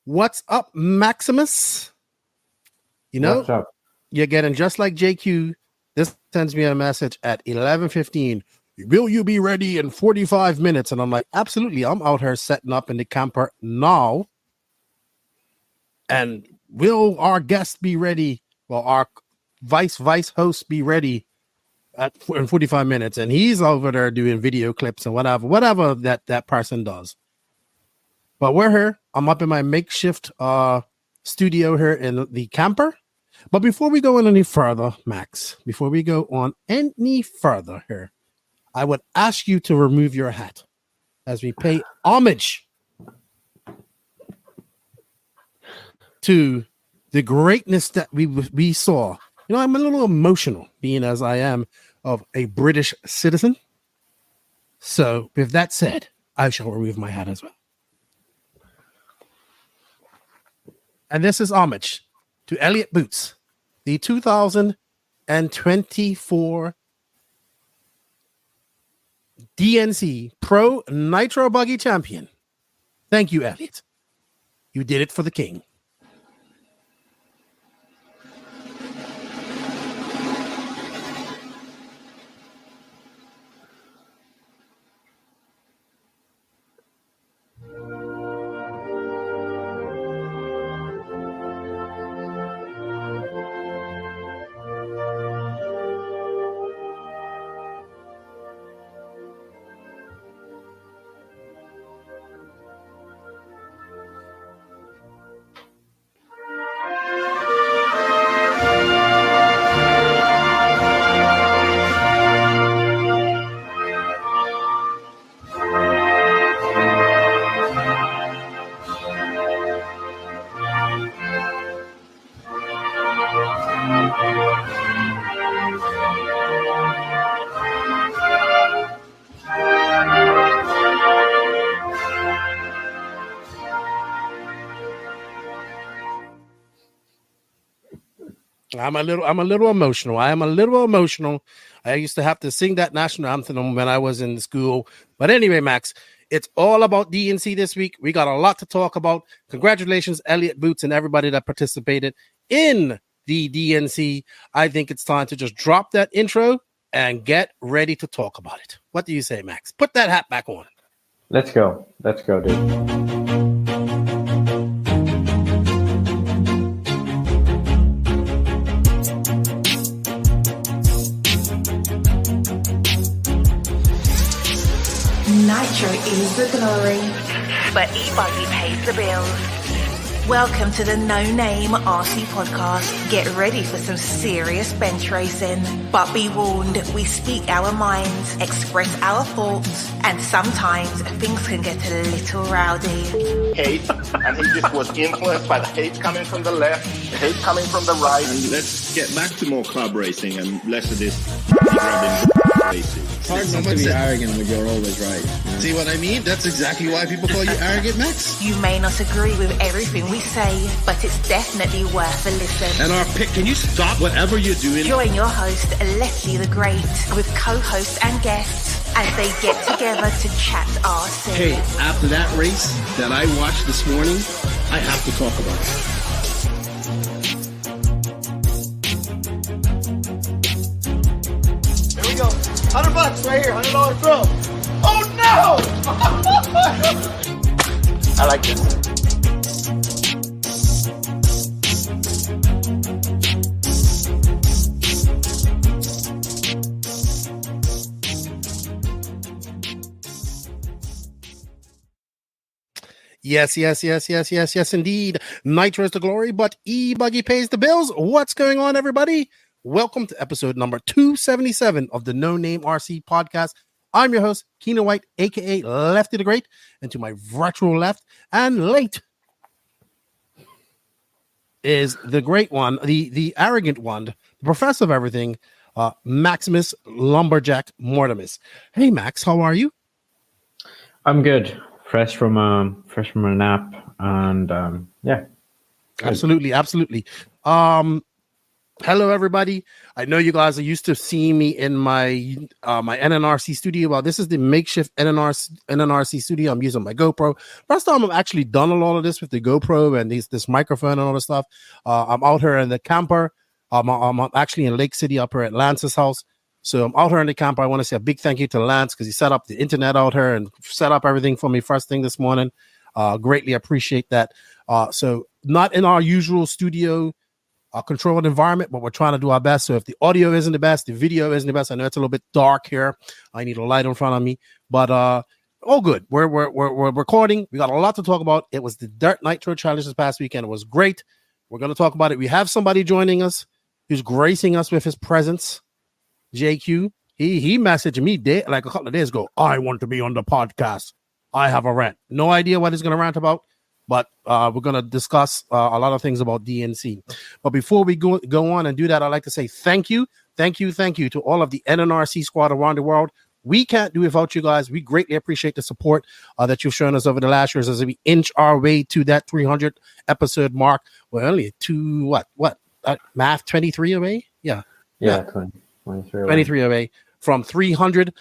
What's up, Maximus? You know, what's up? You're getting just like JQ. This sends me a message at 11:15. Will you be ready in 45 minutes? And I'm like, absolutely. I'm out here setting up in the camper now. And will our guest be ready? Well, our vice host be ready in 45 minutes? And he's over there doing video clips and whatever that person does. But we're here. I'm up in my makeshift studio here in the camper. But before we go on any further, Max, before we go on any further here, I would ask you to remove your hat as we pay homage to the greatness that we saw. You know, I'm a little emotional, being as I am of a British citizen. So with that said, I shall remove my hat as well. And this is homage to Elliott Boots, the 2024 DNC Pro Nitro Buggy champion. Thank you, Elliott. You did it for the king. I'm a little emotional. I am a little emotional. I used to have to sing that national anthem when I was in school. But anyway, Max, it's all about DNC this week. We got a lot to talk about. Congratulations, Elliott Boots, and everybody that participated in the DNC. I think it's time to just drop that intro and get ready to talk about it. What do you say, Max? Put that hat back on. Let's go, dude. Nitro is the glory, but Ebuggy pays the bills. Welcome to the No Name RC podcast. Get ready for some serious bench racing. But be warned, we speak our minds, express our thoughts, and sometimes things can get a little rowdy. Hate, and he just was influenced by the hate coming from the left, the hate coming from the right. And let's get back to more club racing and less of this grabbing racing. It's hard not to be arrogant when you're always right. You know? See what I mean? That's exactly why people call you arrogant, Max. You may not agree with everything we say, but it's definitely worth a listen. And our pick, can you stop whatever you're doing? Join your host, Lefty the Great, with co-hosts and guests as they get together to chat RC. Hey, after that race that I watched this morning, I have to talk about it. Here we go. $100 right here, $100 throw. Oh no! I like this. Yes, indeed. Nitro is the glory, but Ebuggy pays the bills. What's going on, everybody? Welcome to episode number 277 of the No Name RC podcast. I'm your host, Keno White, a.k.a. Lefty the Great, and to my virtual left and late is the great one, the arrogant one, the professor of everything, Maximus Lumberjack Mortimus. Hey, Max, how are you? I'm good. Fresh from a nap, and yeah. Absolutely. Hello, everybody. I know you guys are used to seeing me in my my NNRC studio. Well, this is the makeshift NNRC studio. I'm using my GoPro. First time I've actually done a lot of this with the GoPro and this microphone and all this stuff. I'm out here in the camper. I'm actually in Lake City up here at Lance's house. So I'm out here in the camper. I want to say a big thank you to Lance because he set up the internet out here and set up everything for me first thing this morning. Greatly appreciate that. So not in our usual studio controlled environment, but we're trying to do our best. So if the audio isn't the best, the video isn't the best. I know it's a little bit dark here. I need a light in front of me, but all good. We're recording. We got a lot to talk about. It was the Dirt Nitro challenge this past weekend. It was great. We're going to talk about it. We have somebody joining us who's gracing us with his presence. JQ. He messaged me like a couple of days ago. I want to be on the podcast. I have a rant. No idea what he's going to rant about. But we're going to discuss a lot of things about DNC. But before we go on and do that, I'd like to say thank you to all of the NNRC squad around the world. We can't do it without you guys. We greatly appreciate the support that you've shown us over the last years as we inch our way to that 300 episode mark. We're only math 23 away? Yeah. 23 away. From 300.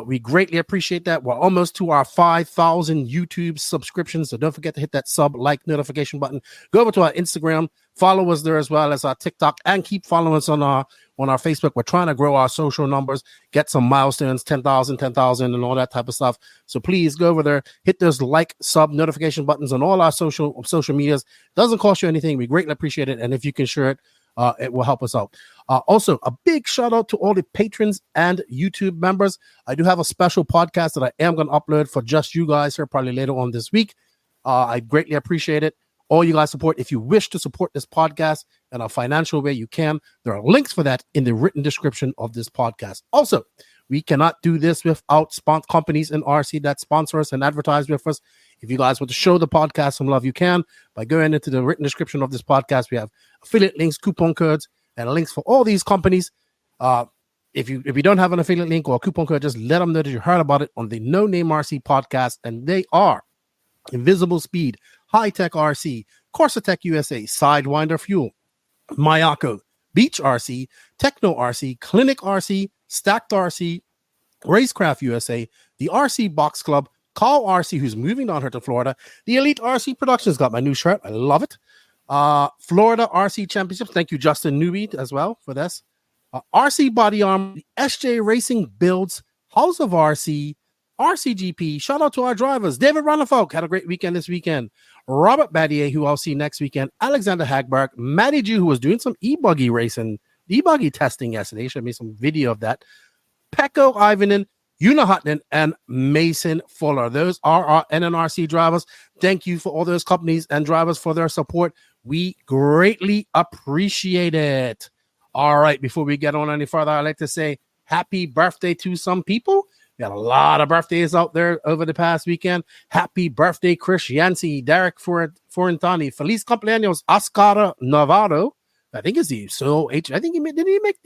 We greatly appreciate that. We're almost to our 5,000 YouTube subscriptions. So don't forget to hit that like notification button. Go over to our Instagram, follow us there as well as our TikTok, and keep following us on our Facebook. We're trying to grow our social numbers, get some milestones, 10,000, and all that type of stuff. So please go over there, hit those like, sub, notification buttons on all our social medias. Doesn't cost you anything. We greatly appreciate it. And if you can share it, it will help us out. Also, a big shout out to all the patrons and YouTube members. I do have a special podcast that I am going to upload for just you guys here probably later on this week. I greatly appreciate it. All you guys support. If you wish to support this podcast in a financial way, you can. There are links for that in the written description of this podcast. Also, we cannot do this without companies in RC that sponsor us and advertise with us. If you guys want to show the podcast some love, you can by going into the written description of this podcast. We have affiliate links, coupon codes, and links for all these companies. If you don't have an affiliate link or a coupon code, just let them know that you heard about it on the No Name RC podcast. And they are Invisible Speed, Hitec RC, Corsatec USA, Sidewinder Fuel, Mayako, Beach RC, Techno RC, Clinic RC, Stacked RC, Racecraft USA, the RC Box Club, Carl RC, who's moving down here to Florida. The Elite RC Productions got my new shirt. I love it. Florida RC Championship. Thank you, Justin Newby, as well for this. RC Body Armor, SJ Racing Builds, House of RC, RCGP. Shout out to our drivers. David Runnerfolk had a great weekend this weekend. Robert Battier, who I'll see next weekend. Alexander Hagberg. Matty G, who was doing some Ebuggy racing, Ebuggy testing yesterday. Showed me some video of that. Pekko Ivanen, Una Hutton, and Mason Fuller. Those are our NNRC drivers. Thank you for all those companies and drivers for their support. We greatly appreciate it. All right, before we get on any further, I'd like to say happy birthday to some people. We had a lot of birthdays out there over the past weekend. Happy birthday, Chris Yancey, Derek Forentani, Feliz cumpleaños, Oscar Navarro. I think is he so H. I think didn't he make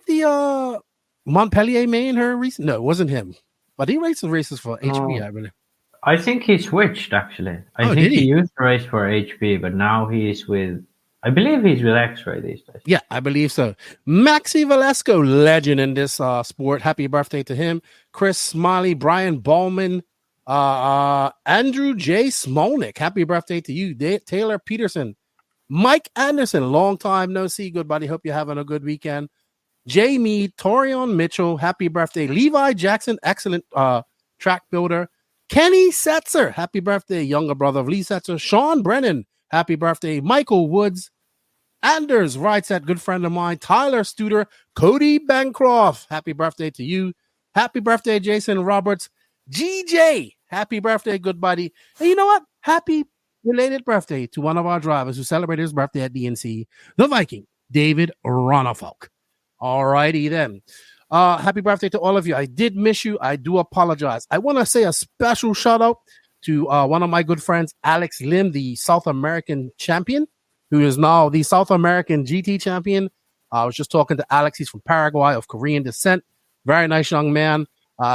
the Montpellier main her recent? No, it wasn't him. But he races for HP, I believe. I think he switched actually. I think he used to race for HP, but now he's with. I believe he's with X-Ray these days. Yeah, I believe so. Maxi Velasco, legend in this sport. Happy birthday to him. Chris Smiley, Brian Ballman, Andrew J. Smolnick. Happy birthday to you. Taylor Peterson, Mike Anderson. Long time no see. Good buddy. Hope you're having a good weekend. Jamie, Torion Mitchell. Happy birthday. Levi Jackson, excellent track builder. Kenny Setzer. Happy birthday. Younger brother of Lee Setzer. Sean Brennan. Happy birthday. Michael Woods. Anders Wrightset, good friend of mine. Tyler Studer. Cody Bancroft. Happy birthday to you. Happy birthday, Jason Roberts. GJ. Happy birthday, good buddy. And you know what? Happy related birthday to one of our drivers who celebrated his birthday at DNC, the Viking, David Ronnefolk. All righty then. Happy birthday to all of you. I did miss you. I do apologize. I want to say a special shout out to one of my good friends, Alex Lim, the South American champion, who is now the South American GT champion. I was just talking to Alex. He's from Paraguay, of Korean descent. Very nice young man.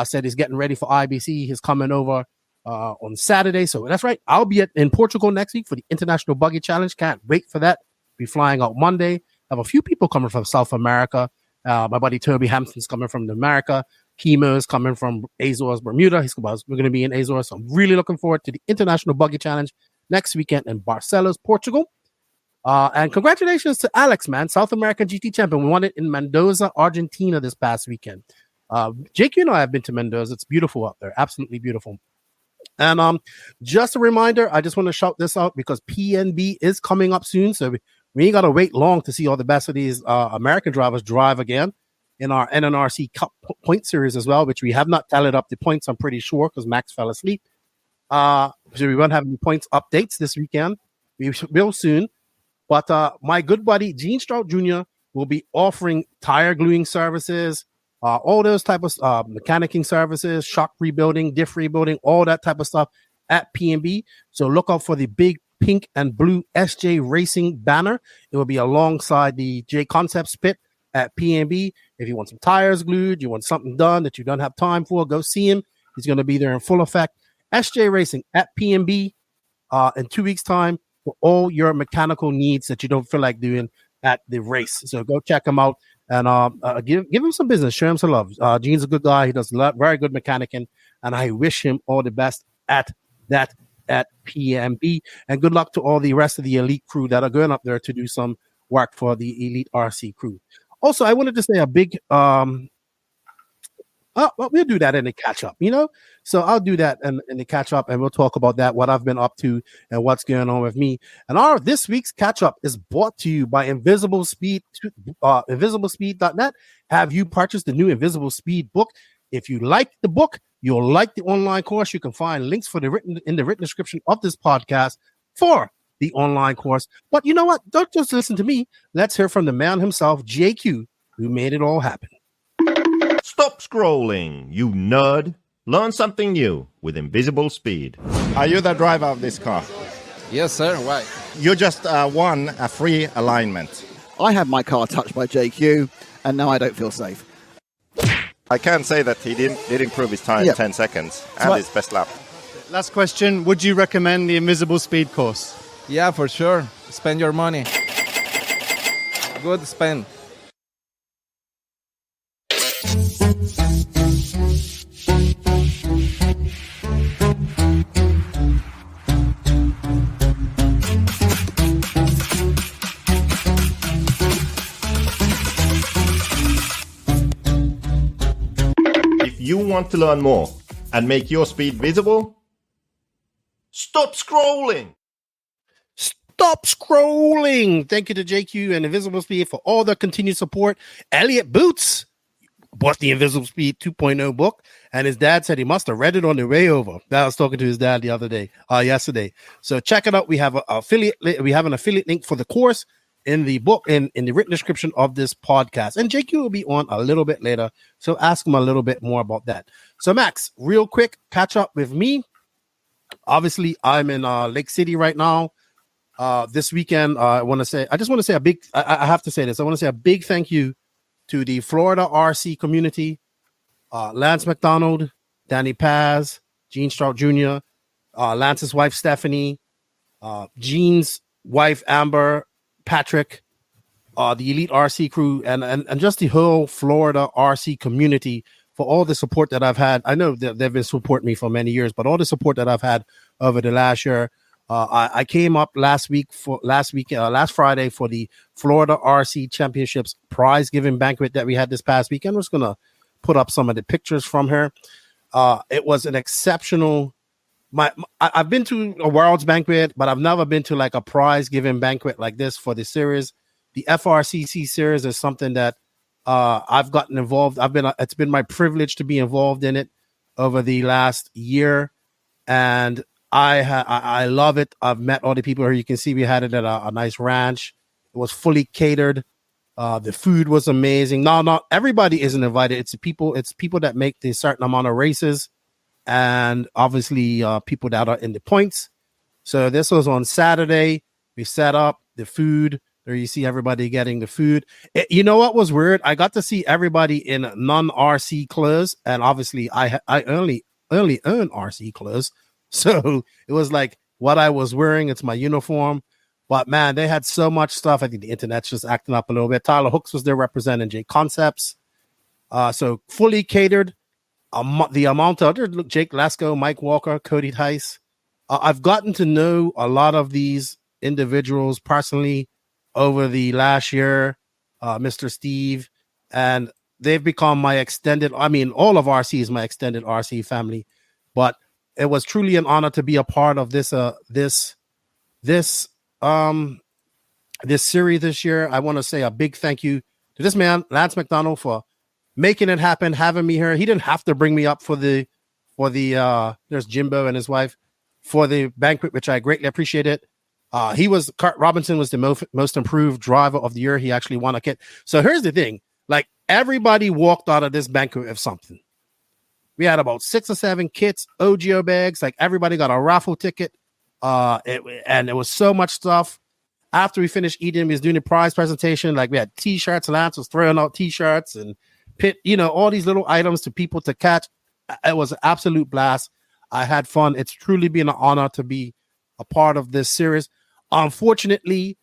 Said he's getting ready for IBC. He's coming over on Saturday. So that's right. I'll be in Portugal next week for the International Buggy Challenge. Can't wait for that. Be flying out Monday. I have a few people coming from South America. My buddy Toby Hampton's coming from America. Kimo is coming from Azores, Bermuda. We're going to be in Azores. So I'm really looking forward to the International Buggy Challenge next weekend in Barcelos, Portugal. And congratulations to Alex, man, South American GT champion. We won it in Mendoza, Argentina this past weekend. Jake, you know I've been to Mendoza. It's beautiful up there. Absolutely beautiful. And just a reminder, I just want to shout this out because PNB is coming up soon. So we ain't got to wait long to see all the best of these American drivers drive again in our NNRC Cup point series as well, which we have not tallied up the points, I'm pretty sure, because Max fell asleep. So we won't have any points updates this weekend. We will soon. But my good buddy, Gene Strout Jr., will be offering tire gluing services, all those type of mechanicking services, shock rebuilding, diff rebuilding, all that type of stuff at PNB. So look out for the big pink and blue SJ Racing banner. It will be alongside the J Concepts pit at PNB. If you want some tires glued, you want something done that you don't have time for, go see him. He's going to be there in full effect. SJ Racing at PNB in 2 weeks' time for all your mechanical needs that you don't feel like doing at the race. So go check him out and give him some business, show him some love. Gene's a good guy. He does very good mechanicking, and I wish him all the best at PMB. And good luck to all the rest of the elite crew that are going up there to do some work for the elite RC crew. Also, I wanted to say a big we'll do that in the catch up, So I'll do that in the catch up, and we'll talk about that, what I've been up to and what's going on with me. And this week's catch up is brought to you by Invisible Speed, invisiblespeed.net. Have you purchased the new Invisible Speed book? If you like the book, you'll like the online course. You can find links in the written description of this podcast for the online course. But you know what? Don't just listen to me. Let's hear from the man himself, JQ, who made it all happen. Stop scrolling, you nerd. Learn something new with Invisible Speed. Are you the driver of this car? Yes, sir. Why? You just won a free alignment. I had my car touched by JQ, and now I don't feel safe. I can say that he did improve his time 10 seconds and his best lap. Last question. Would you recommend the Invisible Speed course? Yeah, for sure. Spend your money. Good spend. If you want to learn more and make your speed visible, stop scrolling. Stop scrolling. Thank you to JQ and Invisible Speed for all their continued support. Elliott Boots bought the Invisible Speed 2.0 book, and his dad said he must have read it on the way over. I was talking to his dad yesterday. So check it out. We have an affiliate link for the course in the book in the written description of this podcast. And JQ will be on a little bit later, so ask him a little bit more about that. So Max, real quick, catch up with me. Obviously, I'm in Lake City right now. This weekend, I have to say a big thank you to the Florida RC community, Lance McDonald, Danny Paz, Gene Strout Jr., Lance's wife, Stephanie, Gene's wife, Amber, Patrick, the Elite RC crew, and just the whole Florida RC community for all the support that I've had. I know that they've been supporting me for many years, but all the support that I've had over the last year. I came up last Friday for the Florida RC Championships prize giving banquet that we had this past weekend. I'm just going to put up some of the pictures from her. It was an exceptional. I've been to a World's banquet, but I've never been to like a prize giving banquet like this for the series. The FRCC series is something that I've gotten involved. It's been my privilege to be involved in it over the last year, and I love it. I've met all the people here. You can see we had it at a nice ranch. It was fully catered. The food was amazing. No, not everybody isn't invited. It's people that make the certain amount of races, and obviously people that are in the points. So this was on Saturday. We set up the food. There you see everybody getting the food. You know what was weird? I got to see everybody in non-RC clothes, and obviously I only own RC clothes. So it was like what I was wearing. It's my uniform. But man, they had so much stuff. I think the internet's just acting up a little bit. Tyler Hooks was there representing Jake Concepts. So fully catered. The amount of Jake Lasko, Mike Walker, Cody Tice. I've gotten to know a lot of these individuals personally over the last year, Mr. Steve, and they've become my extended. I mean, all of RC is my extended RC family, but it was truly an honor to be a part of this series this year. I want to say a big thank you to this man, Lance McDonald, for making it happen, having me here. He didn't have to bring me up for the there's Jimbo and his wife for the banquet, which I greatly appreciated. Kurt Robinson was the most improved driver of the year. He actually won a kit. So here's the thing. Like, everybody walked out of this banquet with something. We had about 6 or 7 kits, OGO bags. Like, everybody got a raffle ticket. And it was so much stuff. After we finished eating, we was doing the prize presentation. Like, we had t-shirts. Lance was throwing out t-shirts and all these little items to people to catch. It was an absolute blast. I had fun. It's truly been an honor to be a part of this series. Unfortunately,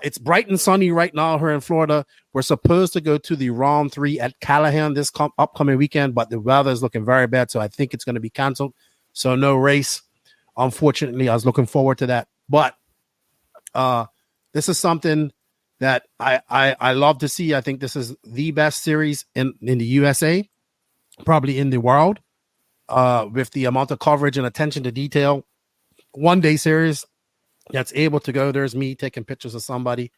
it's bright and sunny right now here in Florida. We're supposed to go to the round 3 at Callahan this upcoming weekend, but the weather is looking very bad, so I think it's going to be canceled. So no race. Unfortunately, I was looking forward to that. But this is something that I love to see. I think this is the best series in the USA, probably in the world, with the amount of coverage and attention to detail. One day series that's able to go. There's me taking pictures of somebody.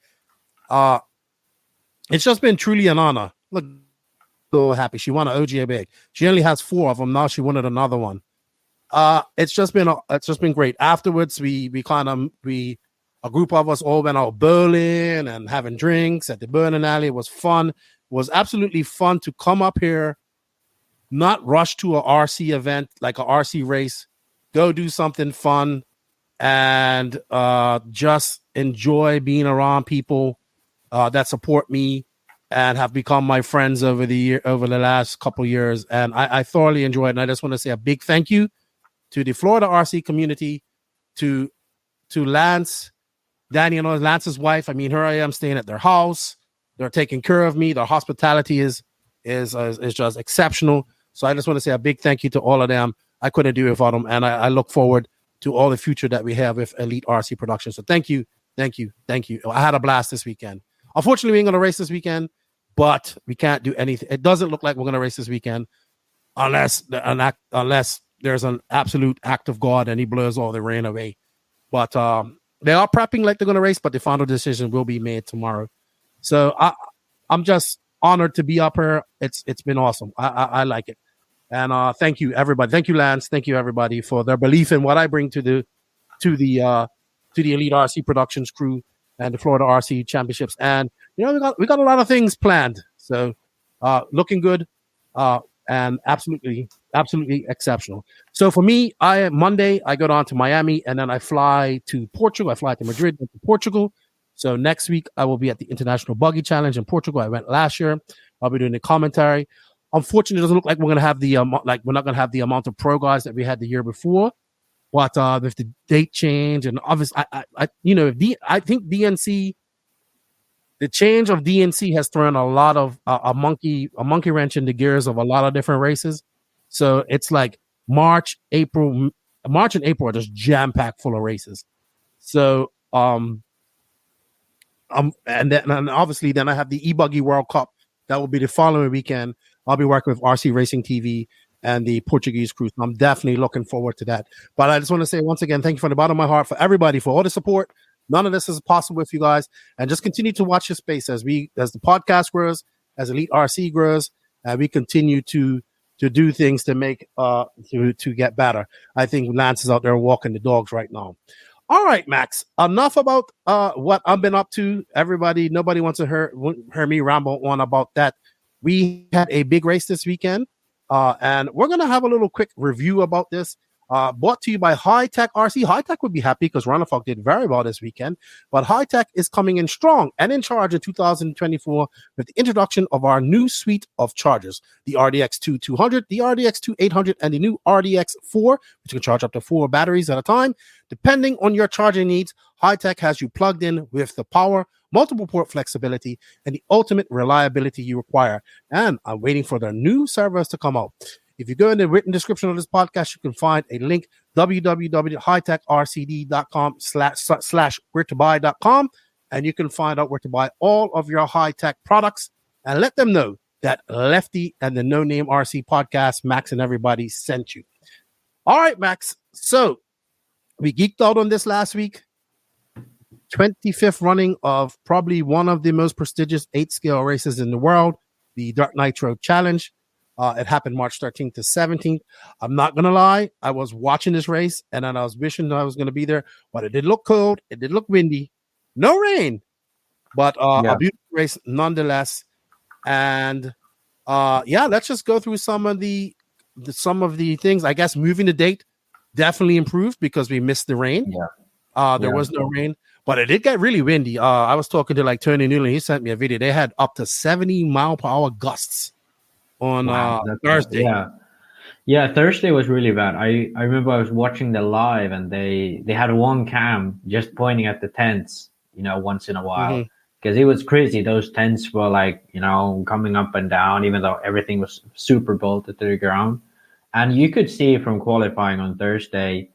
It's just been truly an honor. Look, so happy. She won an OGA bag. She only has 4 of them. Now she wanted another one. It's just been great. Afterwards, a group of us all went out bowling and having drinks at the bowling alley. It was fun. It was absolutely fun to come up here, not rush to a RC event, like a RC race, go do something fun, and just enjoy being around people that support me and have become my friends over the last couple of years. And I thoroughly enjoyed it. And I just want to say a big thank you to the Florida RC community, to Lance, Danny, and Lance's wife. I mean, here I am staying at their house. They're taking care of me. Their hospitality is just exceptional. So I just want to say a big thank you to all of them. I couldn't do it without them, and I look forward to all the future that we have with Elite RC Productions. So thank you. I had a blast this weekend. Unfortunately, we ain't going to race this weekend, but we can't do anything. It doesn't look like we're going to race this weekend unless there's an absolute act of God and he blows all the rain away. But they are prepping like they're going to race, but the final decision will be made tomorrow. So I'm just honored to be up here. It's been awesome. I like it. And thank you, everybody. Thank you, Lance. Thank you, everybody, for their belief in what I bring to the Elite RC Productions crew and the Florida RC Championships. And we got a lot of things planned. So looking good and absolutely exceptional. So for me, Monday I go down to Miami and then I fly to Portugal. I fly to Madrid to Portugal. So next week I will be at the International Buggy Challenge in Portugal. I went last year. I'll be doing the commentary. Unfortunately, it doesn't look like we're gonna have we're not gonna have the amount of pro guys that we had the year before. But with the date change and obviously, I think DNC, the change of DNC has thrown a lot of a monkey wrench in the gears of a lot of different races. So it's like March and April are just jam packed full of races. So and obviously then I have the Ebuggy World Cup that will be the following weekend. I'll be working with RC Racing TV and the Portuguese crew. So I'm definitely looking forward to that. But I just want to say once again, thank you from the bottom of my heart for everybody, for all the support. None of this is possible with you guys. And just continue to watch this space as the podcast grows, as Elite RC grows, and we continue to do things to make to get better. I think Lance is out there walking the dogs right now. All right, Max. Enough about what I've been up to. Everybody, nobody wants to hear me ramble on about that. We had a big race this weekend, and we're gonna have a little quick review about this. Brought to you by Hitec RC. Hitec would be happy because Runafog did very well this weekend. But Hitec is coming in strong and in charge in 2024 with the introduction of our new suite of chargers. The RDX2 200, the RDX2 800, and the new RDX4, which can charge up to 4 batteries at a time. Depending on your charging needs, Hitec has you plugged in with the power, multiple port flexibility, and the ultimate reliability you require. And I'm waiting for their new servers to come out. If you go in the written description of this podcast, you can find a link, www.hitecrcd.com/where-to-buy.com, and you can find out where to buy all of your Hitec products, and let them know that Lefty and the No Name RC podcast, Max and everybody, sent you. All right, Max. So we geeked out on this last week. 25th running of probably one of the most prestigious 8-scale races in the world, the Dirt Nitro Challenge. It happened March 13th to 17th. I'm not going to lie. I was watching this race, and then I was wishing I was going to be there, but it did look cold. It did look windy. No rain, but a beautiful race nonetheless. And let's just go through some of the things. I guess moving the date definitely improved because we missed the rain. There was no rain, but it did get really windy. I was talking to like Tony Newland. He sent me a video. They had up to 70-mile-per-hour gusts on Thursday. Thursday was really bad. I remember I was watching the live, and they had one cam just pointing at the tents, once in a while, because it was crazy. Those tents were like, coming up and down, even though everything was super bolted to the ground. And you could see from qualifying on Thursday,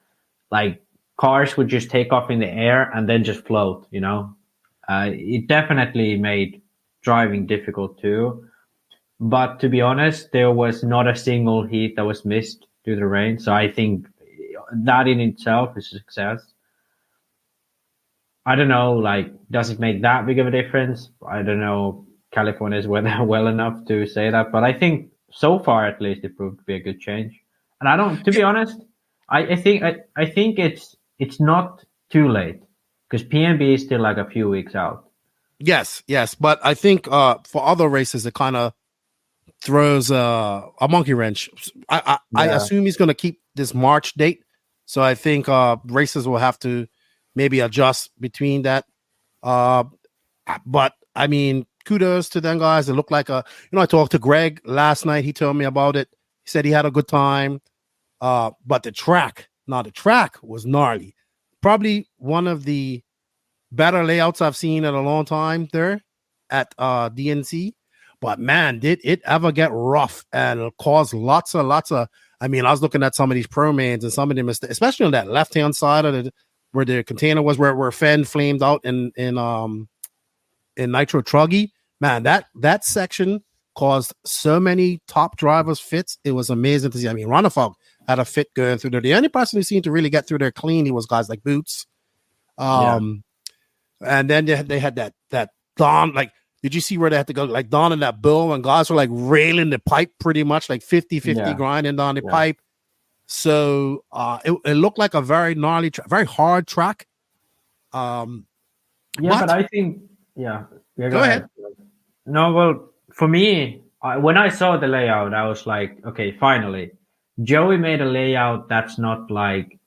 like cars would just take off in the air and then just float. It definitely made driving difficult too. But to be honest, there was not a single heat that was missed due to the rain. So I think that in itself is a success. I don't know, does it make that big of a difference? I don't know. California's weather well enough to say that. But I think so far, at least, it proved to be a good change. And to be honest, I think it's not too late because PNB is still like a few weeks out. Yes. But I think for other races, it kind of throws a monkey wrench. I assume he's going to keep this March date, so I think races will have to maybe adjust between that. But I mean, kudos to them guys. It looked like I talked to Greg last night. He told me about it. He said he had a good time. But the track was gnarly. Probably one of the better layouts I've seen in a long time there at DNC. But man, did it ever get rough and cause lots of. I mean, I was looking at some of these pro-mans and some of them, especially on that left-hand side of where the container was, where Fenn flamed out in Nitro Truggy. Man, that section caused so many top drivers fits. It was amazing to see. I mean, Runafog had a fit going through there. The only person who seemed to really get through there clean, he was guys like Boots. And then they had that Don, like. Did you see where they had to go? Like down in that bill, and guys were like railing the pipe pretty much, like 50-50 grinding down the pipe. So it looked like a very gnarly, very hard track. But I think, go ahead. No, well, for me, when I saw the layout, I was like, okay, finally. Joey made a layout that's not like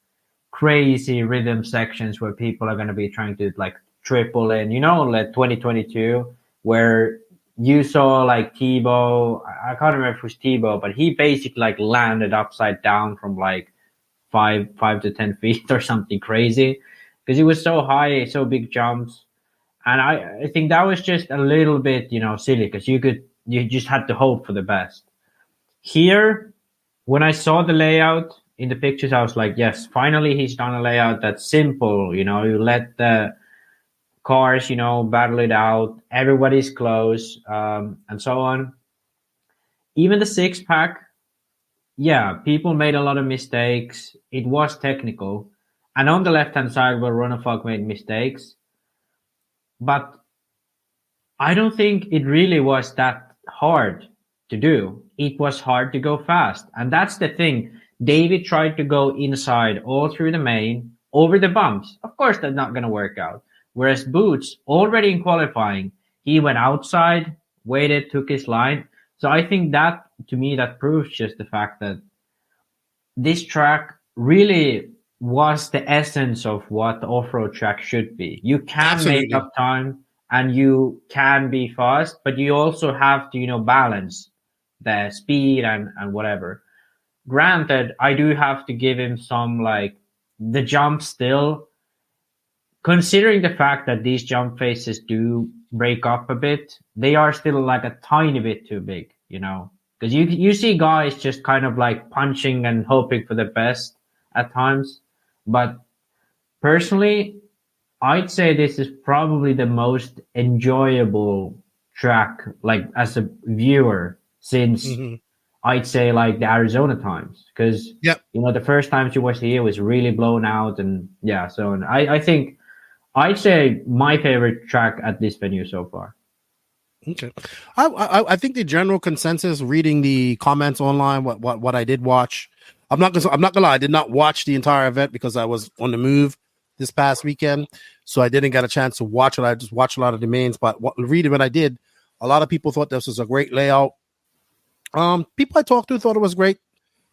crazy rhythm sections where people are going to be trying to like triple in, like 2022. Where you saw like Tebow, I can't remember if it was Tebow, but he basically like landed upside down from like 5 to 10 feet or something crazy because it was so high, so big jumps. And I think that was just a little bit, silly because you just had to hope for the best. Here, when I saw the layout in the pictures, I was like, yes, finally he's done a layout that's simple. You let the cars, battle it out. Everybody's close, and so on. Even the 6-pack, people made a lot of mistakes. It was technical. And on the left-hand side where Runafog made mistakes. But I don't think it really was that hard to do. It was hard to go fast. And that's the thing. David tried to go inside all through the main, over the bumps. Of course, that's not going to work out. Whereas Boots, already in qualifying, he went outside, waited, took his line. So I think that, to me, that proves just the fact that this track really was the essence of what the off-road track should be. You can make up time and you can be fast, but you also have to, balance the speed and whatever. Granted, I do have to give him some, like, the jump still, considering the fact that these jump faces do break up a bit, they are still like a tiny bit too big, because you see guys just kind of like punching and hoping for the best at times. But personally, I'd say this is probably the most enjoyable track, like as a viewer, since I'd say like the Arizona times, because the first times you was here was really blown out, and so I think I'd say my favorite track at this venue so far. Okay, I think the general consensus, reading the comments online, what I did watch, I'm not gonna lie, I did not watch the entire event because I was on the move this past weekend, so I didn't get a chance to watch it. I just watched a lot of the mains, but reading what I did, a lot of people thought this was a great layout. People I talked to thought it was great.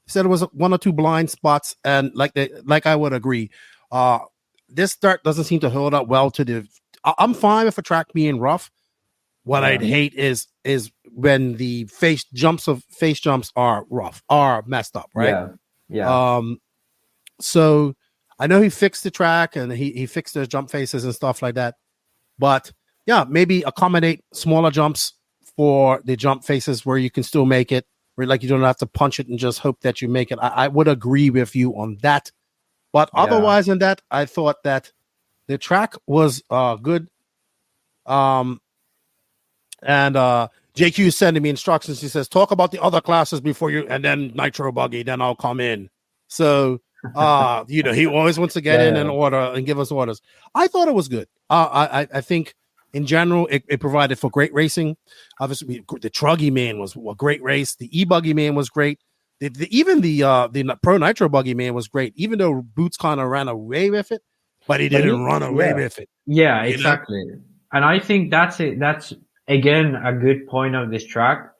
Said it was one or two blind spots, and like I would agree. This dirt doesn't seem to hold up well to the. I'm fine with a track being rough. What I'd hate is when the face jumps are rough, are messed up, right? Yeah. So I know he fixed the track and he fixed those jump faces and stuff like that. But yeah, maybe accommodate smaller jumps for the jump faces where you can still make it, where like you don't have to punch it and just hope that you make it. I would agree with you on that. But otherwise than that, I thought that the track was good. And JQ is sending me instructions. He says, talk about the other classes before you, and then Nitro Buggy, then I'll come in. So, he always wants to get in and order and give us orders. I thought it was good. I think in general, it provided for great racing. Obviously, the Truggy man was a great race. The Ebuggy man was great. Even the Pro Nitro Buggy man was great, even though Boots kind of ran away with it, but he didn't run away with it. Yeah, exactly. And I think that's it. That's, again, a good point of this track.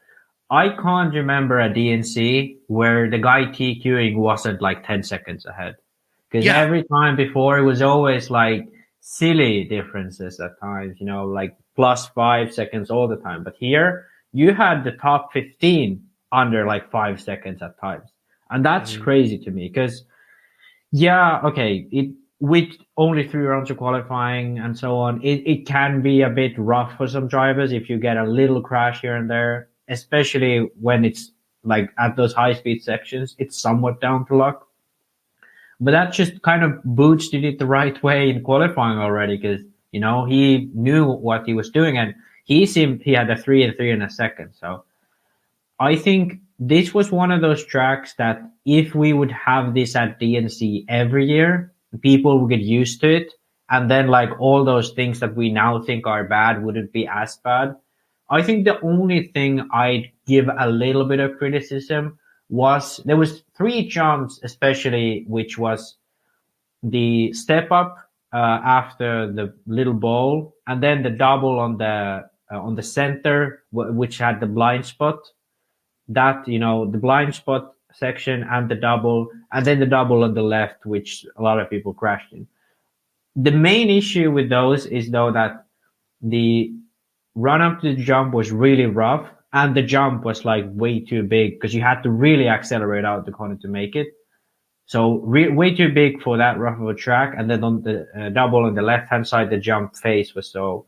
I can't remember a DNC where the guy TQing wasn't like 10 seconds ahead. Because every time before, it was always like silly differences at times, like plus 5 seconds all the time. But here, you had the top 15 under like 5 seconds at times. And that's crazy to me because, with only 3 rounds of qualifying and so on, it can be a bit rough for some drivers if you get a little crash here and there, especially when it's like at those high-speed sections. It's somewhat down to luck. But that just kind of Boots did it the right way in qualifying already because, he knew what he was doing and he had a 3 and 3 in a second. So I think this was one of those tracks that if we would have this at DNC every year, people would get used to it. And then like all those things that we now think are bad wouldn't be as bad. I think the only thing I'd give a little bit of criticism was there was 3 jumps, especially, which was the step up after the little bowl, and then the double on the center, which had the blind spot. That, the blind spot section and the double, and then the double on the left, which a lot of people crashed in. The main issue with those is though that the run up to the jump was really rough and the jump was like way too big because you had to really accelerate out the corner to make it. So way too big for that rough of a track. And then on the double on the left hand side, the jump face was so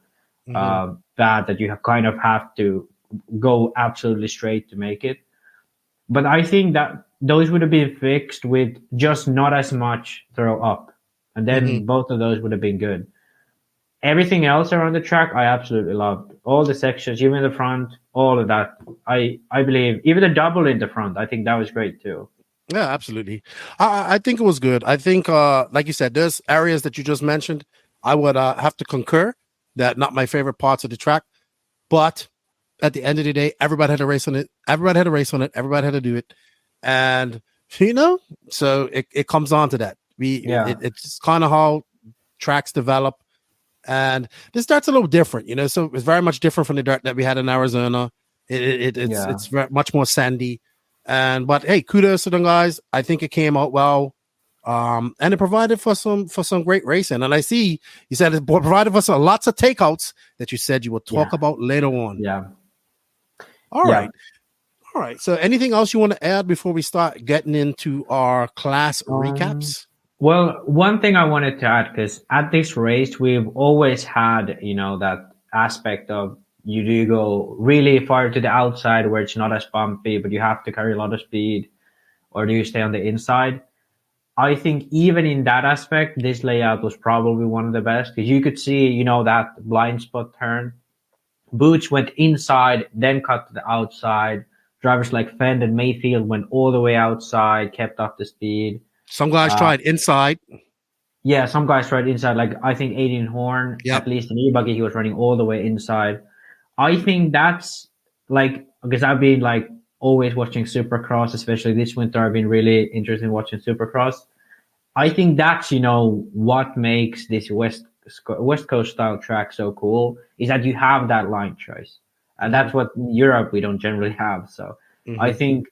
bad that you kind of have to go absolutely straight to make it. But I think that those would have been fixed with just not as much throw up. And then both of those would have been good. Everything else around the track, I absolutely loved. All the sections, even the front, all of that. I believe, even the double in the front, I think that was great too. Yeah, absolutely. I think it was good. I think, like you said, there's areas that you just mentioned. I would have to concur that not my favorite parts of the track. But at the end of the day, everybody had a race on it. Everybody had to do it. And, so it comes on to that. It's kind of how tracks develop. And this dirt's a little different, so it's very much different from the dirt that we had in Arizona. It's very much more sandy. But hey, kudos to them guys. I think it came out well. And it provided for some great racing. And I see you said it provided for lots of takeouts that you said you will talk about later on. Yeah. All right. So anything else you want to add before we start getting into our class recaps? Well, one thing I wanted to add, because at this race, we've always had, that aspect of you do go really far to the outside where it's not as bumpy, but you have to carry a lot of speed, or do you stay on the inside? I think even in that aspect, this layout was probably one of the best, because you could see, that blind spot turn. Boots went inside, then cut to the outside. Drivers like Fend and Mayfield went all the way outside, kept up the speed. Some guys tried inside. Yeah, some guys tried inside. Like, I think Aiden Horn, at least in Ebuggy, he was running all the way inside. I think that's, because I've been, always watching Supercross, especially this winter. I've been really interested in watching Supercross. I think that's, what makes this West Coast style track so cool, is that you have that line choice. And that's what in Europe we don't generally have. So I think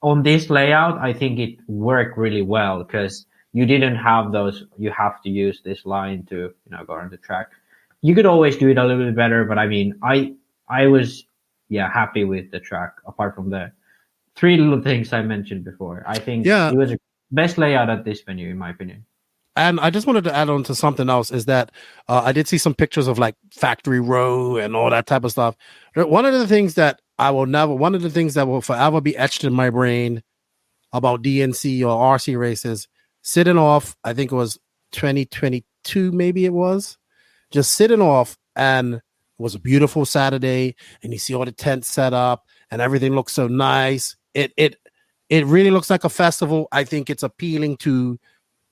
on this layout, I think it worked really well, because you didn't have those, you have to use this line to, go on the track. You could always do it a little bit better, but I mean, I was, happy with the track, apart from the 3 little things I mentioned before. I think it was the best layout at this venue, in my opinion. And I just wanted to add on to something else, is that I did see some pictures of Factory Row and all that type of stuff. One of the things that will forever be etched in my brain about DNC or RC races, sitting off, I think it was 2022, maybe it was, just sitting off, and it was a beautiful Saturday, and you see all the tents set up and everything looks so nice. It really looks like a festival. I think it's appealing to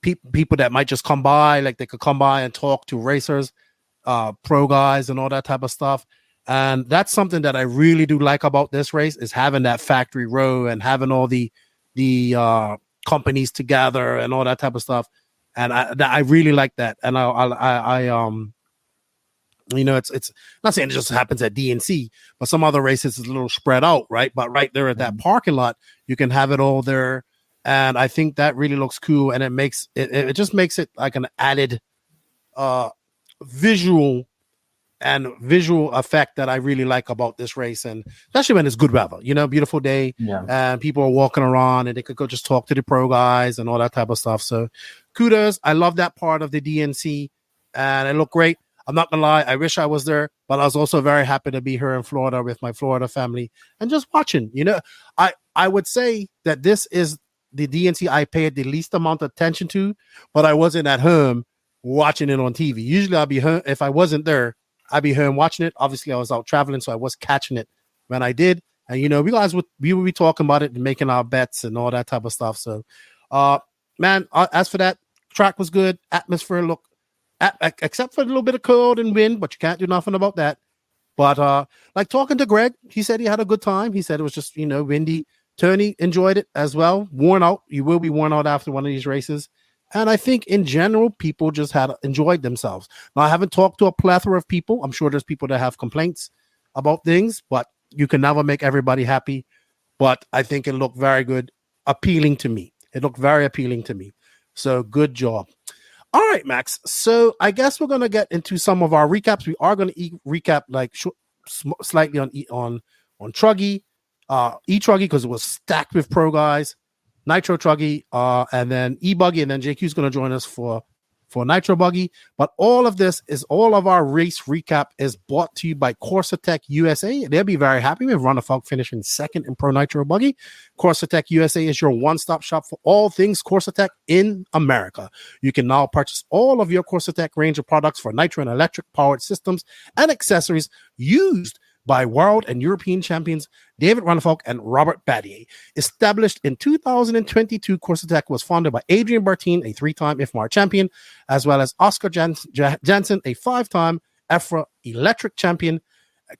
people that might just come by, they could come by and talk to racers, pro guys, and all that type of stuff. And that's something that I really do like about this race, is having that Factory Row and having all the companies together and all that type of stuff. And I really like that. And it's not saying it just happens at DNC, but some other races is a little spread out, right? But right there at that parking lot, you can have it all there. And I think that really looks cool, and it just makes it like an added visual effect that I really like about this race, and especially when it's good weather, beautiful day, and people are walking around, and they could go just talk to the pro guys and all that type of stuff. So kudos. I love that part of the DNC, and it looked great. I'm not gonna lie, I wish I was there, but I was also very happy to be here in Florida with my Florida family and just watching. I would say that this is the DNC I paid the least amount of attention to, but I wasn't at home watching it on TV. Usually I'd be home, if I wasn't there, I'd be home watching it. Obviously I was out traveling, so I was catching it when I did. And we would be talking about it and making our bets and all that type of stuff. So man, as for that, track was good, atmosphere looked, except for a little bit of cold and wind, but you can't do nothing about that. But talking to Greg, he said he had a good time. He said it was just windy. Tony enjoyed it as well. Worn out. You will be worn out after one of these races. And I think in general, people just enjoyed themselves. Now, I haven't talked to a plethora of people. I'm sure there's people that have complaints about things, but you can never make everybody happy. But I think it looked very good, appealing to me. It looked very appealing to me. So good job. All right, Max. So I guess we're going to get into some of our recaps. We are going to recap slightly on Truggy. Etruggy, because it was stacked with pro guys, Nitro Truggy, and then Ebuggy, and then JQ is going to join us for Nitro Buggy. But all of our race recap is brought to you by Hitec USA. They'll be very happy with Runafalk finishing second in Pro Nitro Buggy. Hitec USA is your one-stop shop for all things Hitec in America. You can now purchase all of your Hitec range of products for nitro and electric powered systems and accessories used by world and European champions David Runafalk and Robert Battier. Established in 2022, Hitec was founded by Adrian Bertin, a 3-time IFMAR champion, as well as Oscar Jansen, a 5-time EFRA electric champion.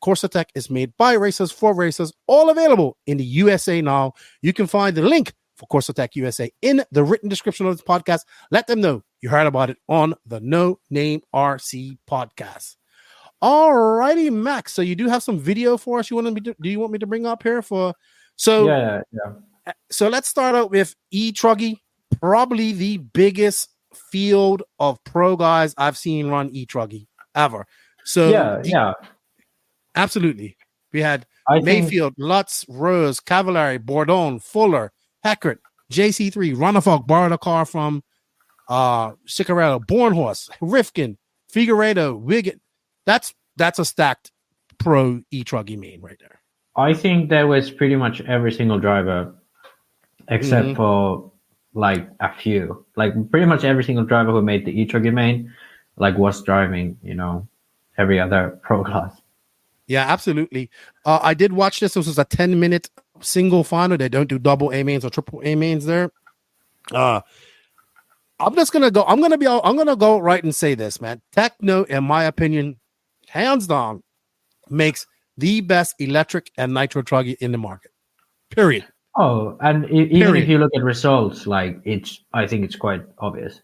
Hitec is made by racers for racers, all available in the USA now. You can find the link for Hitec USA in the written description of this podcast. Let them know you heard about it on the No Name RC podcast. All righty, Max. So you do have some video for us. Do you want me to bring up here for? So yeah. So let's start out with Etruggy. probably the biggest field of pro guys I've seen run Etruggy ever. So absolutely. We had Mayfield, Lutz, Rose, Cavallari, Bourdon, Fuller, Heckert, JC3, Ronafalk borrowed a car from Ciccarello, Bornhorst, Rifkin, Figueredo, Wiggett. That's a stacked pro Etruggy main right there. I think there was pretty much every single driver except for like a few. Like pretty much every single driver who made the Etruggy main like was driving, every other pro class. Yeah, absolutely. I did watch this. This was a 10-minute single final. They don't do double A mains or triple A mains there. I'm gonna go right and say this, man. Techno, in my opinion, hands down, makes the best electric and nitro truggy in the market. Period. Oh, and even if you look at results, like I think it's quite obvious,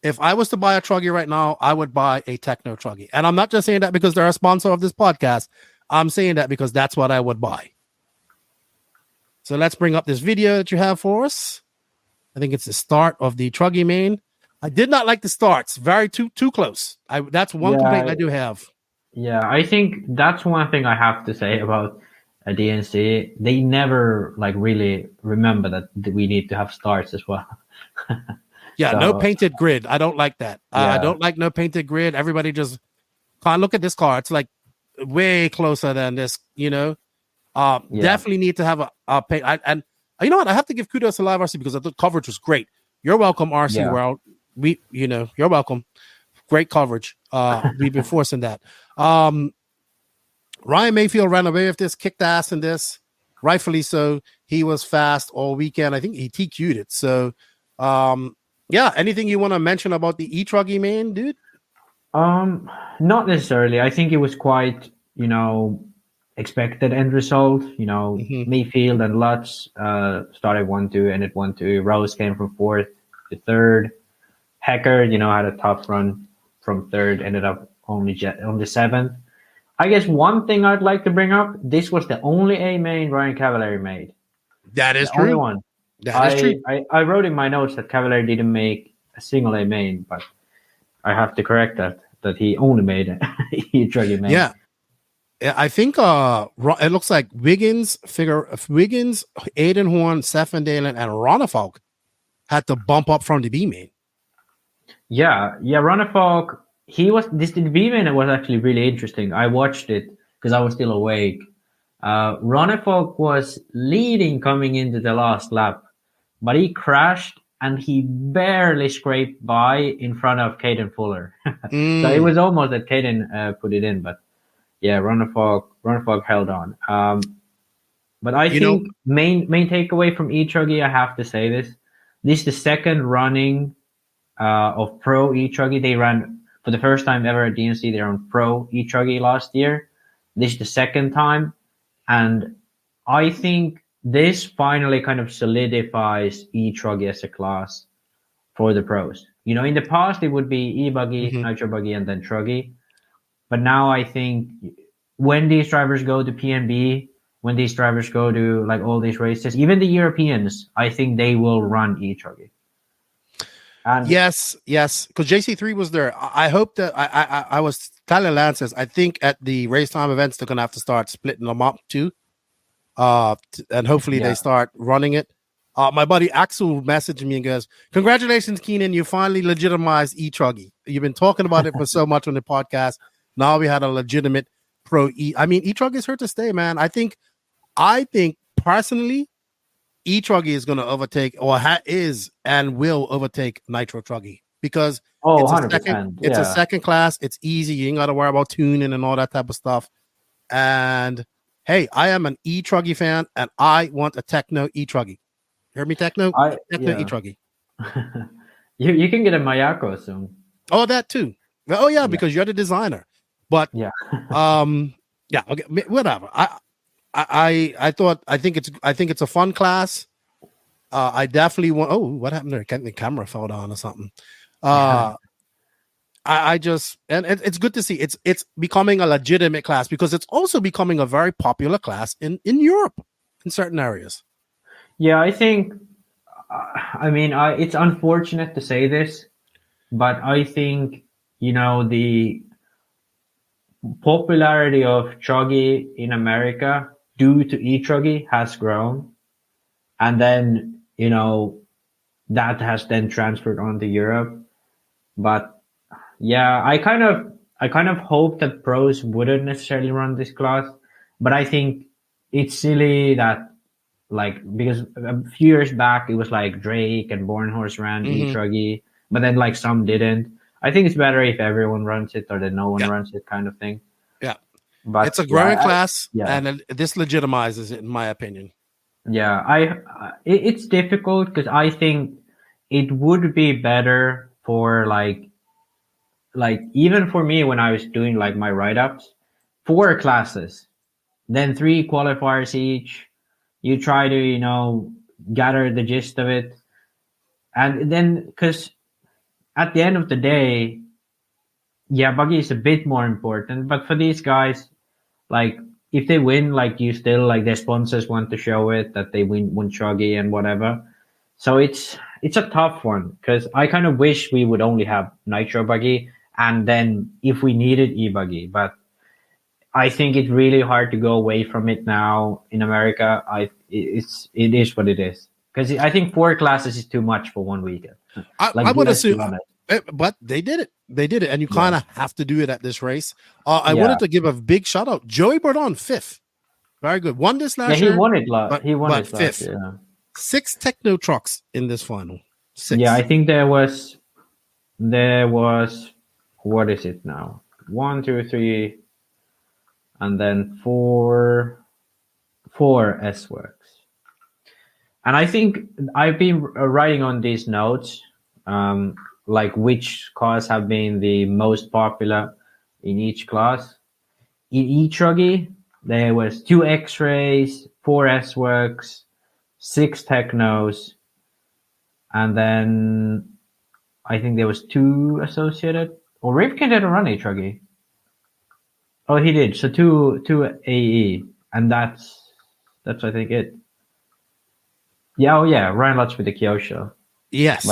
If I was to buy a truggy right now, I would buy a Techno truggy. And I'm not just saying that because they're a sponsor of this podcast. I'm saying that because that's what I would buy. So let's bring up this video that you have for us. I think it's the start of the truggy main. I did not like the starts. Very too close. That's one complaint I do have. Yeah, I think that's one thing I have to say about a DNC. They never like really remember that we need to have starts as well. Yeah, so, no painted grid. I don't like that. I don't like no painted grid. Everybody just can't look at this car. It's like way closer than this, Definitely need to have a paint. And you know what? I have to give kudos to Live RC because I thought coverage was great. You're welcome, RC World. You're welcome. Great coverage. We've been forcing that. Ryan Mayfield ran away with this, kicked ass in this. Rightfully so. He was fast all weekend. I think he TQ'd it. So, anything you want to mention about the Etruggy main, dude? Not necessarily. I think it was quite, expected end result. Mayfield and Lutz started 1-2, ended 1-2. Rose came from 4th to 3rd. Hecker, had a tough run from 3rd, ended up only 7th. I guess one thing I'd like to bring up, this was the only A main Ryan Cavallari made. That is true. Only one. That is true. I wrote in my notes that Cavallari didn't make a single A main, but I have to correct that he only made a Truggy main. Yeah. I think it looks like Wiggins, Aidenhorn, Seffendalen, and Ronafalk had to bump up from the B main. Yeah, Ronafalk, the B main was actually really interesting. I watched it because I was still awake. Ronafalk was leading coming into the last lap, but he crashed and he barely scraped by in front of Caden Fuller. So it was almost that Caden put it in, but yeah, Ronafalk held on. But I think main takeaway from Etruggy, I have to say this is the second running of Pro Etruggy. They ran for the first time ever at DNC. They're on Pro Etruggy last year. This is the second time. And I think this finally kind of solidifies Etruggy as a class for the pros. In the past, it would be Ebuggy, Nitro Buggy, and then Truggy. But now I think when these drivers go to PNB, when these drivers go to like all these races, even the Europeans, I think they will run Etruggy. Yes, because JC3 was there. I hope that I was telling Lances, I think at the race time events, they're going to have to start splitting them up too. And hopefully they start running it. My buddy Axel messaged me and goes, "Congratulations, Keenan. You finally legitimized Etruggy. You've been talking about it for so much on the podcast. Now we had a legitimate pro Etruggy is here to stay, man. I think personally, Etruggy is going to overtake is and will overtake Nitro Truggy because it's a second class. It's easy. You ain't got to worry about tuning and all that type of stuff. And hey, I am an Etruggy fan and I want a Techno Etruggy. Hear me, Techno? Techno Etruggy. You can get a Mayako soon. Oh, that too. Oh yeah, because you're the designer. But okay, whatever. I think it's a fun class. I definitely want. Oh, what happened there? The camera fell down or something. It's good to see it's becoming a legitimate class because it's also becoming a very popular class in Europe in certain areas. Yeah, I think I mean, it's unfortunate to say this, but I think, the popularity of Truggy in America due to Etruggy has grown. And then, that has then transferred on to Europe. But yeah, I kind of hope that pros wouldn't necessarily run this class, but I think it's silly that, like, because a few years back it was like Drake and Bornhorse ran Etruggy, but then like some didn't. I think it's better if everyone runs it or that no one runs it, kind of thing. Yeah, but it's a growing class, and this legitimizes it, in my opinion. Yeah, it's difficult because I think it would be better for like even for me when I was doing like my write-ups, 4 classes, then 3 qualifiers each. You try to, gather the gist of it. And then, because at the end of the day, yeah, buggy is a bit more important. But for these guys, like, if they win, like, you still, like, their sponsors want to show it that they won Truggy and whatever. So it's a tough one, because I kind of wish we would only have Nitro Buggy, and then if we needed Ebuggy. But I think it's really hard to go away from it now in America. It is what it is, because I think 4 classes is too much for one weekend. I would assume, but they did it. They did it, and you kind of have to do it at this race. I wanted to give a big shout out. Joey Bourdon, 5th, very good. Won this last year. He won it last. He won it 5th. Yeah. 6 techno trucks in this final. 6. Yeah, I think there was. What is it now? 1, 2, 3. And then 4 S works. And I think I've been writing on these notes, like which cars have been the most popular in each class. In Etruggy, there was 2 X-rays, 4 S works, 6 technos, and then I think there was 2 associated. Or Rivkin didn't run Etruggy. Oh, he did. So 2 AE, and that's I think it. Yeah, Ryan Lutz with the Kyosho. Yes,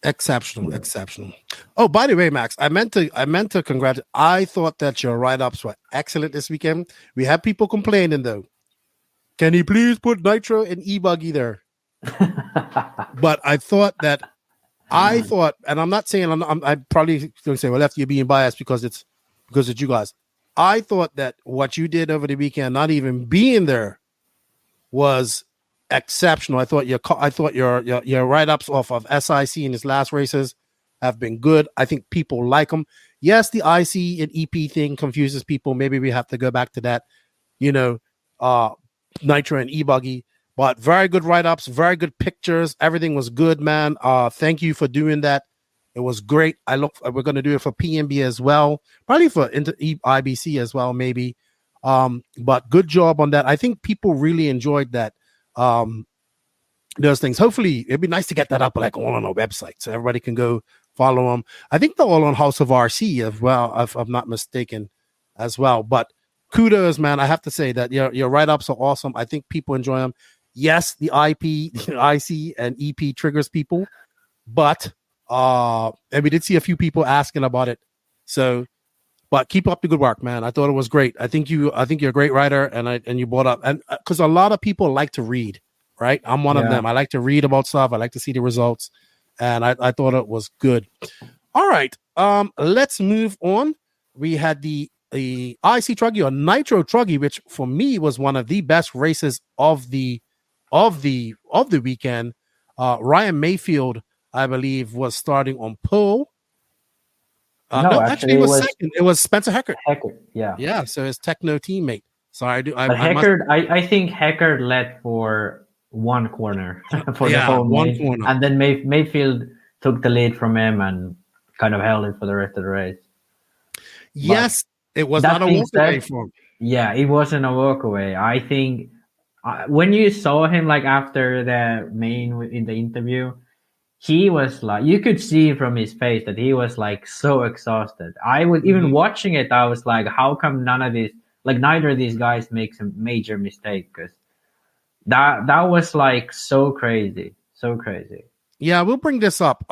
exceptional. Oh, by the way, Max, I meant to congratulate. I thought that your write-ups were excellent this weekend. We had people complaining though. Can you please put Nitro and Ebuggy there? But I thought, and I'm not saying I'm probably going to say, well, Lefty, you're being biased because it's you guys. I thought that what you did over the weekend, not even being there, was exceptional. I thought your write-ups off of SIC in his last races have been good. I think people like them. Yes, the IC and EP thing confuses people. Maybe we have to go back to that, Nitro and Ebuggy. But very good write-ups, very good pictures. Everything was good, man. Thank you for doing that. It was great. We're going to do it for PNB as well, probably for IBC as well, maybe. But good job on that. I think people really enjoyed that. Those things. Hopefully, it'd be nice to get that up like all on our website, so everybody can go follow them. I think they're all on House of RC as well, if I'm not mistaken, as well. But kudos, man. I have to say that your write-ups are awesome. I think people enjoy them. Yes, the IC, and EP triggers people, but and we did see a few people asking about it. So, but keep up the good work, man. I thought it was great. I think you're a great writer, and you brought up, and because a lot of people like to read, right? I'm one of them. I like to read about stuff. I like to see the results, and I thought it was good. All right, let's move on. We had the IC Truggy or Nitro Truggy, which for me was one of the best races of the weekend. Ryan Mayfield, I believe, was starting on pole. No, actually, it was second. It was Spencer Heckert. Yeah. So his techno teammate. Sorry, I think Heckert led for one corner for the whole one corner, and then Mayfield took the lead from him and kind of held it for the rest of the race. Yes, it was not a walkaway for him. Yeah, it wasn't a walkaway. I think when you saw him like after the main in the interview, he was like, you could see from his face that he was like so exhausted. I was even watching it. I was like, how come neither of these guys makes a major mistake? Because That was like so crazy. Yeah, we'll bring this up.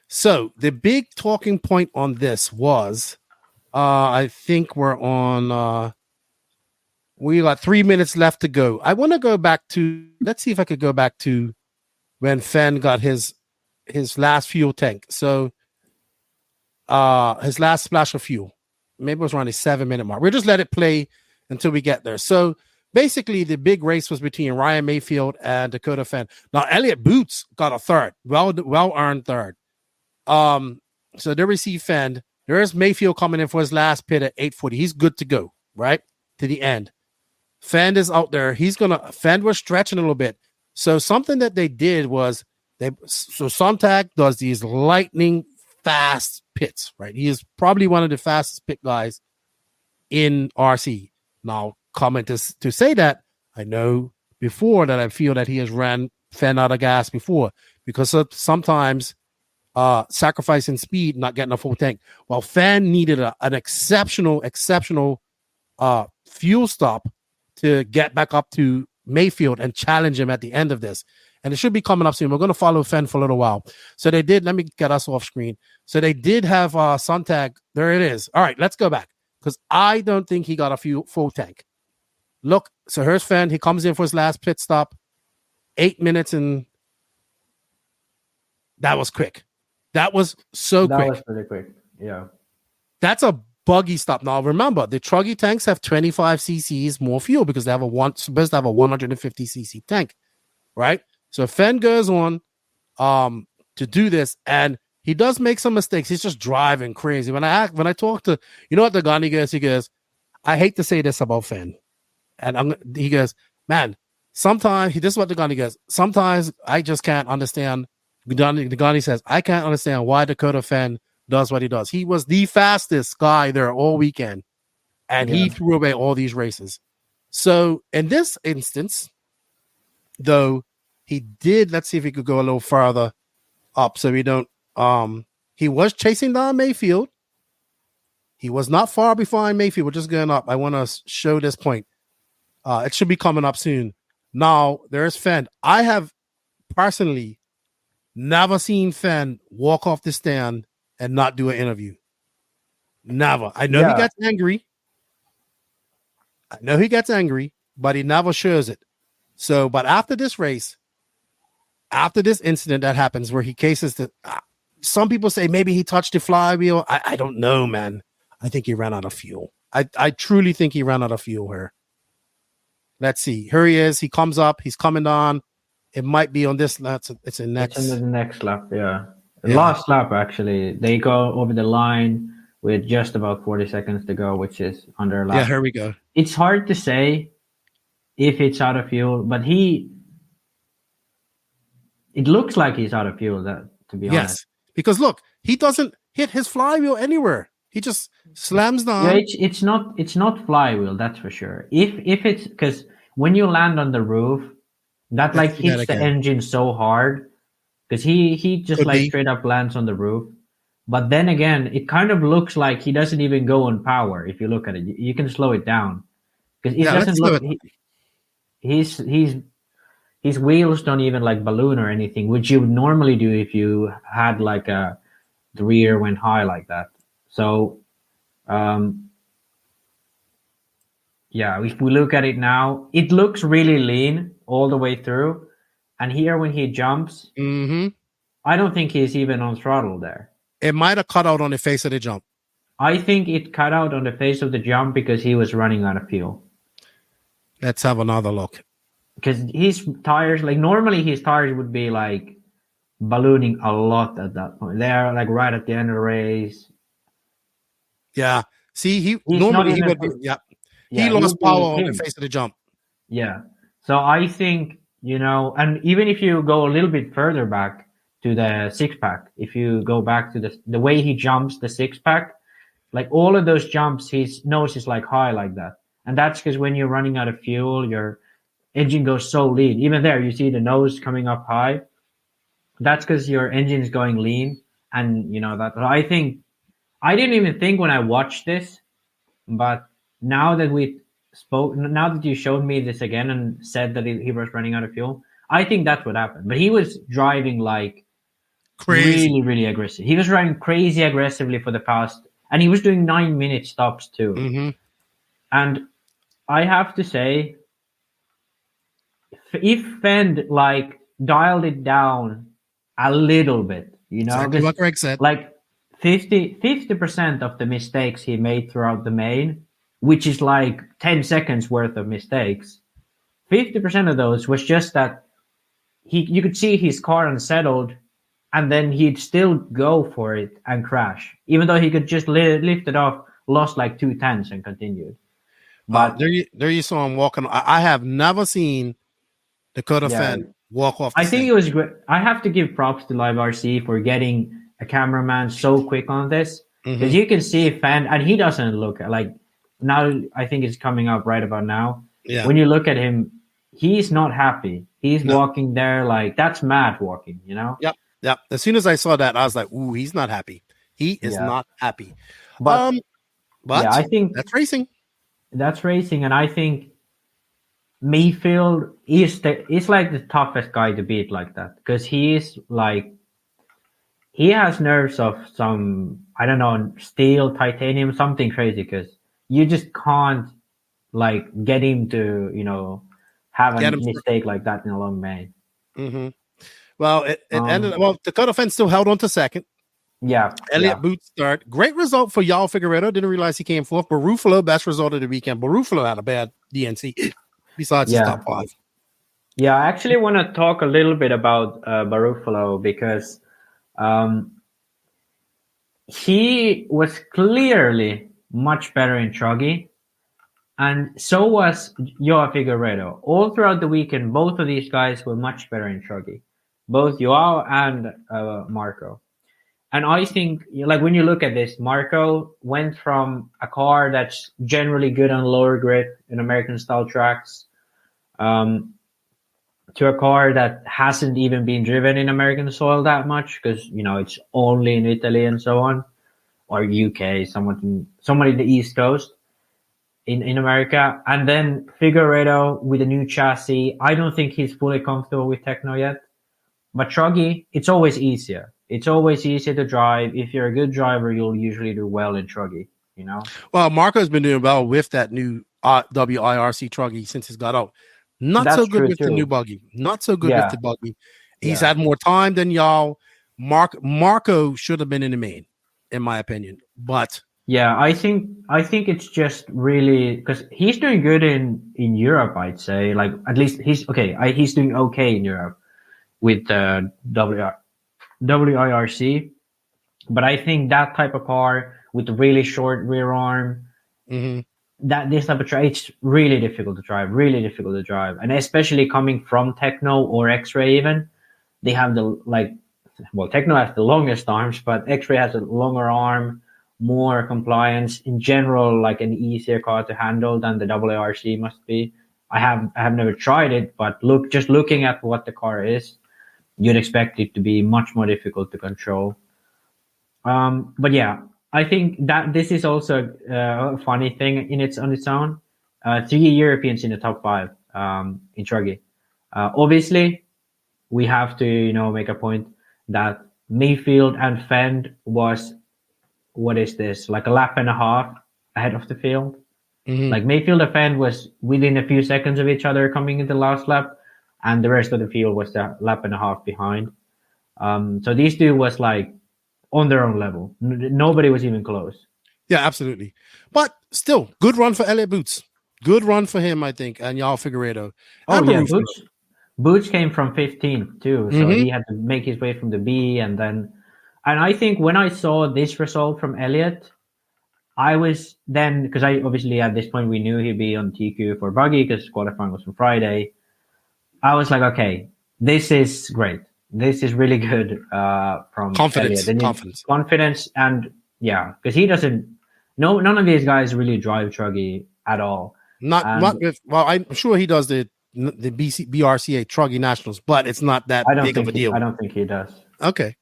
So the big talking point on this was, I think we're on. We got 3 minutes left to go. I want to go back to. Let's see if I could go back to when Fenn got his last fuel tank. So, his last splash of fuel. Maybe it was around a 7-minute mark. We'll just let it play until we get there. So basically, the big race was between Ryan Mayfield and Dakota Fenn. Now, Elliott Boots got a third, well earned third. So they received Fenn. There's Mayfield coming in for his last pit at 8:40. He's good to go, right to the end. Fenn is out there. Fenn was stretching a little bit. So something that they did was Sontag does these lightning fast pits, right? He is probably one of the fastest pit guys in RC. Now, comment to say that, I know before that I feel that he has ran Fenn out of gas before because of sometimes sacrificing speed, not getting a full tank. Well, Fenn needed an exceptional fuel stop to get back up to Mayfield and challenge him at the end of this. And it should be coming up soon. We're going to follow Fenn for a little while. So they did. Let me get us off screen. So they did have Sontag. There it is. All right, let's go back because I don't think he got a full tank. Look, so here's Fenn. He comes in for his last pit stop. 8 minutes, and that was quick. That was so quick. That was pretty quick. Yeah. That's a buggy stop. Now, remember, the Truggy tanks have 25 cc's more fuel because they have supposed to have a 150 cc tank, right? So Fenn goes on to do this, and he does make some mistakes. He's just driving crazy. When I talk to, you know what the Ghani goes? He goes, I hate to say this about Fenn. And he goes, man, sometimes, this is what the Ghani goes, sometimes I just can't understand. The Ghani says, I can't understand why Dakota Fenn does what he does. He was the fastest guy there all weekend, and he threw away all these races. So in this instance, though, he did, let's see if he could go a little further up so we don't, he was chasing down Mayfield. He was not far behind Mayfield. We're just going up. I want to show this point. It should be coming up soon. Now, there's Fenn. I have personally never seen Fenn walk off the stand and not do an interview. Never. I know he gets angry. But he never shows it. So, but after this race, after this incident that happens where he cases the, some people say maybe he touched the flywheel. I don't know, man. I think he ran out of fuel. I truly think he ran out of fuel here. Let's see. Here he is. He comes up. He's coming on. It might be on this lap. It's in next. It's in the next lap, yeah. The last lap, actually. They go over the line with just about 40 seconds to go, which is under a lap. Yeah, here we go. It's hard to say if it's out of fuel, but it looks like he's out of fuel, to be honest. Yes, because look, he doesn't hit his flywheel anywhere. He just slams down. Yeah, it's not flywheel, that's for sure. If it's because when you land on the roof, that like hits the engine so hard because he just straight up lands on the roof. But then again, it kind of looks like he doesn't even go on power. If you look at it, you can slow it down because it doesn't look. His wheels don't even like balloon or anything, which you would normally do if you had like the rear went high like that. So, if we look at it now, it looks really lean all the way through. And here when he jumps, I don't think he's even on throttle there. It might have cut out on the face of the jump. I think it cut out on the face of the jump because he was running out of fuel. Let's have another look. Because his tires, like normally his tires would be like ballooning a lot at that point. They're like right at the end of the race. Yeah. See, he would be, he lost power on the face of the jump. Yeah. So I think, and even if you go a little bit further back to the six pack, if you go back to the way he jumps the six pack, like all of those jumps, his nose is like high like that. And that's because when you're running out of fuel, your engine goes so lean. Even there, you see the nose coming up high. That's because your engine is going lean. And, that I think, I didn't even think when I watched this, but now that we now that you showed me this again and said that he was running out of fuel, I think that's what happened. But he was driving like Crazy. really, really aggressive. He was driving crazy aggressively for the past, and he was doing 9-minute stops too. Mm-hmm. And I have to say, if Fend like dialed it down a little bit, you know, exactly what Greg said. Like 50% of the mistakes he made throughout the main, which is like 10 seconds worth of mistakes, 50% of those was just that you could see his car unsettled, and then he'd still go for it and crash, even though he could just lift it off, lost like 2/10 and continued. But there you saw him walking. I have never seen Dakota Fenn walk off. I think it was great. I have to give props to Live RC for getting a cameraman so quick on this, because you can see Fenn, and he doesn't look like, now I think it's coming up right about now. Yeah. When you look at him, he's not happy. He's walking there like that's mad walking, you know? Yep. As soon as I saw that, I was like, ooh, he's not happy. He is not happy. But yeah, I think that's racing. That's racing, and I think Mayfield is like the toughest guy to beat like that, because he has nerves of some, I don't know, steel, titanium, something crazy, because you just can't like get him to, you know, have a mistake like that in a long main. Mm-hmm. Well, it ended. Well, Dakota Fenn still held on to second. Yeah. Elliott Boots third. Great result for Y'all Figueredo. Didn't realize he came fourth. Barufalo, best result of the weekend. Barufalo had a bad DNC besides his top 5. Yeah, I actually want to talk a little bit about Barufalo, because he was clearly much better in Truggy, and so was Joao Figueredo. All throughout the weekend, both of these guys were much better in Truggy, both Joao and Marco. And I think, like, when you look at this, Marco went from a car that's generally good on lower grip in American-style tracks to a car that hasn't even been driven in American soil that much, because, you know, it's only in Italy and so on, or UK, somewhere in the East Coast in America. And then Figueredo with a new chassis. I don't think he's fully comfortable with Techno yet. But Truggy, it's always easier. It's always easier to drive. If you're a good driver, you'll usually do well in Truggy, you know? Well, Marco's been doing well with that new WIRC Truggy since he's got out. That's so good with the new buggy. Not so good with the buggy. He's had more time than y'all. Marco should have been in the main, in my opinion. But yeah, I think it's just really because he's doing good in Europe, I'd say. Like, at least he's doing okay in Europe with WIRC. But I think that type of car with a really short rear arm, that this type of track, it's really difficult to drive, and especially coming from Techno or X-Ray. Even they have Techno has the longest arms, but X-Ray has a longer arm, more compliance in general, like an easier car to handle than the WIRC must be. I have never tried it, but looking at what the car is, you'd expect it to be much more difficult to control. But yeah, I think that this is also a funny thing on its own. 3 Europeans in the top 5 in Truggy. Obviously, we have to make a point that Mayfield and Fend was, what is this, like a lap and a half ahead of the field. Like Mayfield and Fend was within a few seconds of each other coming into the last lap, and the rest of the field was a lap and a half behind. So these two was like on their own level. Nobody was even close. Yeah, absolutely. But still, good run for Elliott Boots. Good run for him, I think, and y'all Figueredo. Boots came from 15th too, so he had to make his way from the B, and I think when I saw this result from Elliott, I was then, because I obviously at this point we knew he'd be on TQ for Buggy because qualifying was on Friday. I was like, okay, this is great. This is really good from confidence. Elliott. Confidence, and yeah, because he doesn't. None of these guys really drive Truggy at all. I'm sure he does the BRCA Truggy Nationals, but it's not that big of a deal. I don't think he does. Okay.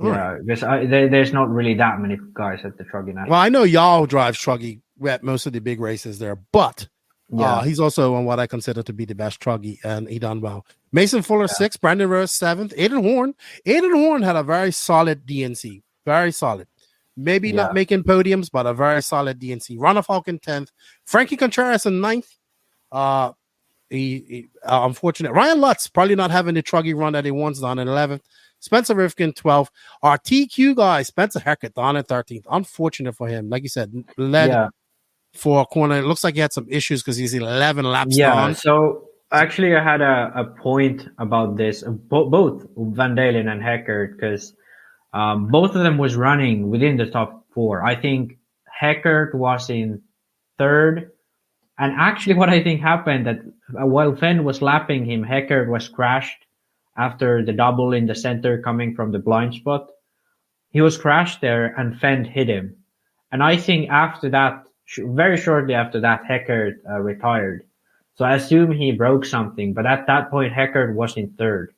Yeah, because there's not really that many guys at the Truggy Nationals. Well, I know y'all drive Truggy at most of the big races there, but Yeah. He's also on what I consider to be the best Truggy, and he done well. Mason Fuller 6th, Brandon Rose 7th, Aiden Horn had a very solid DNC, very solid. Maybe not making podiums, but a very solid DNC. Ronald Falcon 10th, Frankie Contreras in 9th. Unfortunate. Ryan Lutz probably not having the Truggy run that he once done in 11th. Spencer Rifkin 12th. Our TQ guy, Spencer Hackett, on in 13th. Unfortunate for him. Like you said, led for a corner. It looks like he had some issues because he's 11 laps down. So actually, I had a point about this. Both Van Dalen and Heckert, because both of them was running within the top 4. I think Heckert was in 3rd. And actually, what I think happened that while Fenn was lapping him, Heckert was crashed after the double in the center coming from the blind spot. He was crashed there, and Fenn hit him. And I think after that, very shortly after that, Heckert retired. So I assume he broke something. But at that point, Heckert was in 3rd.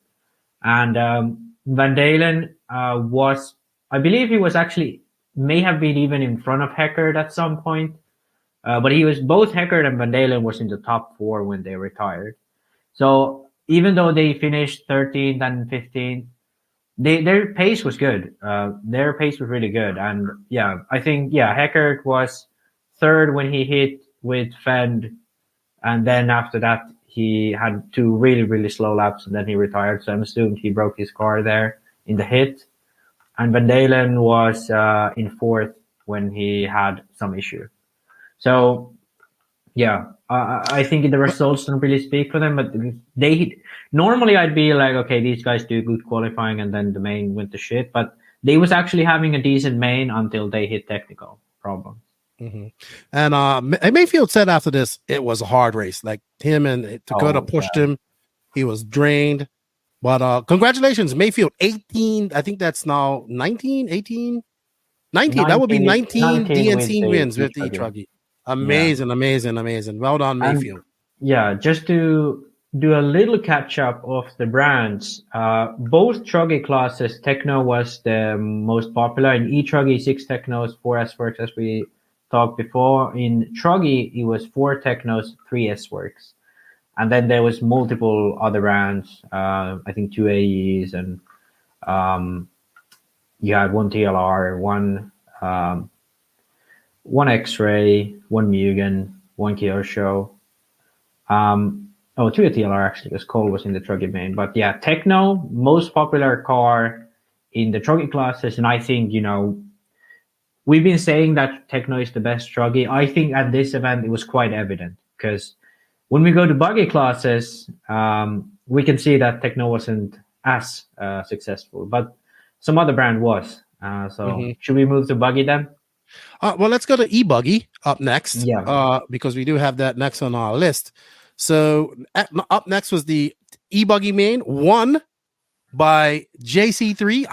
And Van Dalen was, I believe he was actually, may have been even in front of Heckert at some point. But he was, both Heckert and Van Dalen was in the top 4 when they retired. So even though they finished 13th and 15th, their pace was good. Their pace was really good. And I think, Heckert was 3rd when he hit with Fend. And then after that, he had 2 really, really slow laps, and then he retired. So I'm assuming he broke his car there in the hit. And Van Dalen was in 4th when he had some issue. So, I think the results don't really speak for them, but normally I'd be like, okay, these guys do good qualifying and then the main went to shit, but they was actually having a decent main until they hit technical problems. Mm-hmm. And Mayfield said after this, it was a hard race. Like him and Dakota pushed him. He was drained. But congratulations, Mayfield, 18. I think that's now 19. That would be 19 DNC wins with the Etruggy. Amazing. Well done, Mayfield. Just to do a little catch up of the brands, both Truggy classes, Techno was the most popular. In Etruggy, 6 Technos, 4 S-Works, as we talked before. In Truggy, it was 4 Technos, 3 S-Works. And then there was multiple other brands, I think 2 AEs, and you had 1 TLR, one X-Ray, 1 Mugen, 1 Kyosho. 2 TLR actually, because Cole was in the Truggy main. But Techno, most popular car in the Truggy classes. And I think, we've been saying that Techno is the best Truggy. I think at this event, it was quite evident, because when we go to buggy classes, we can see that Techno wasn't as successful, but some other brand was. Should we move to buggy then? Well, let's go to Ebuggy up next, because we do have that next on our list. So up next was the Ebuggy main, won by JC3.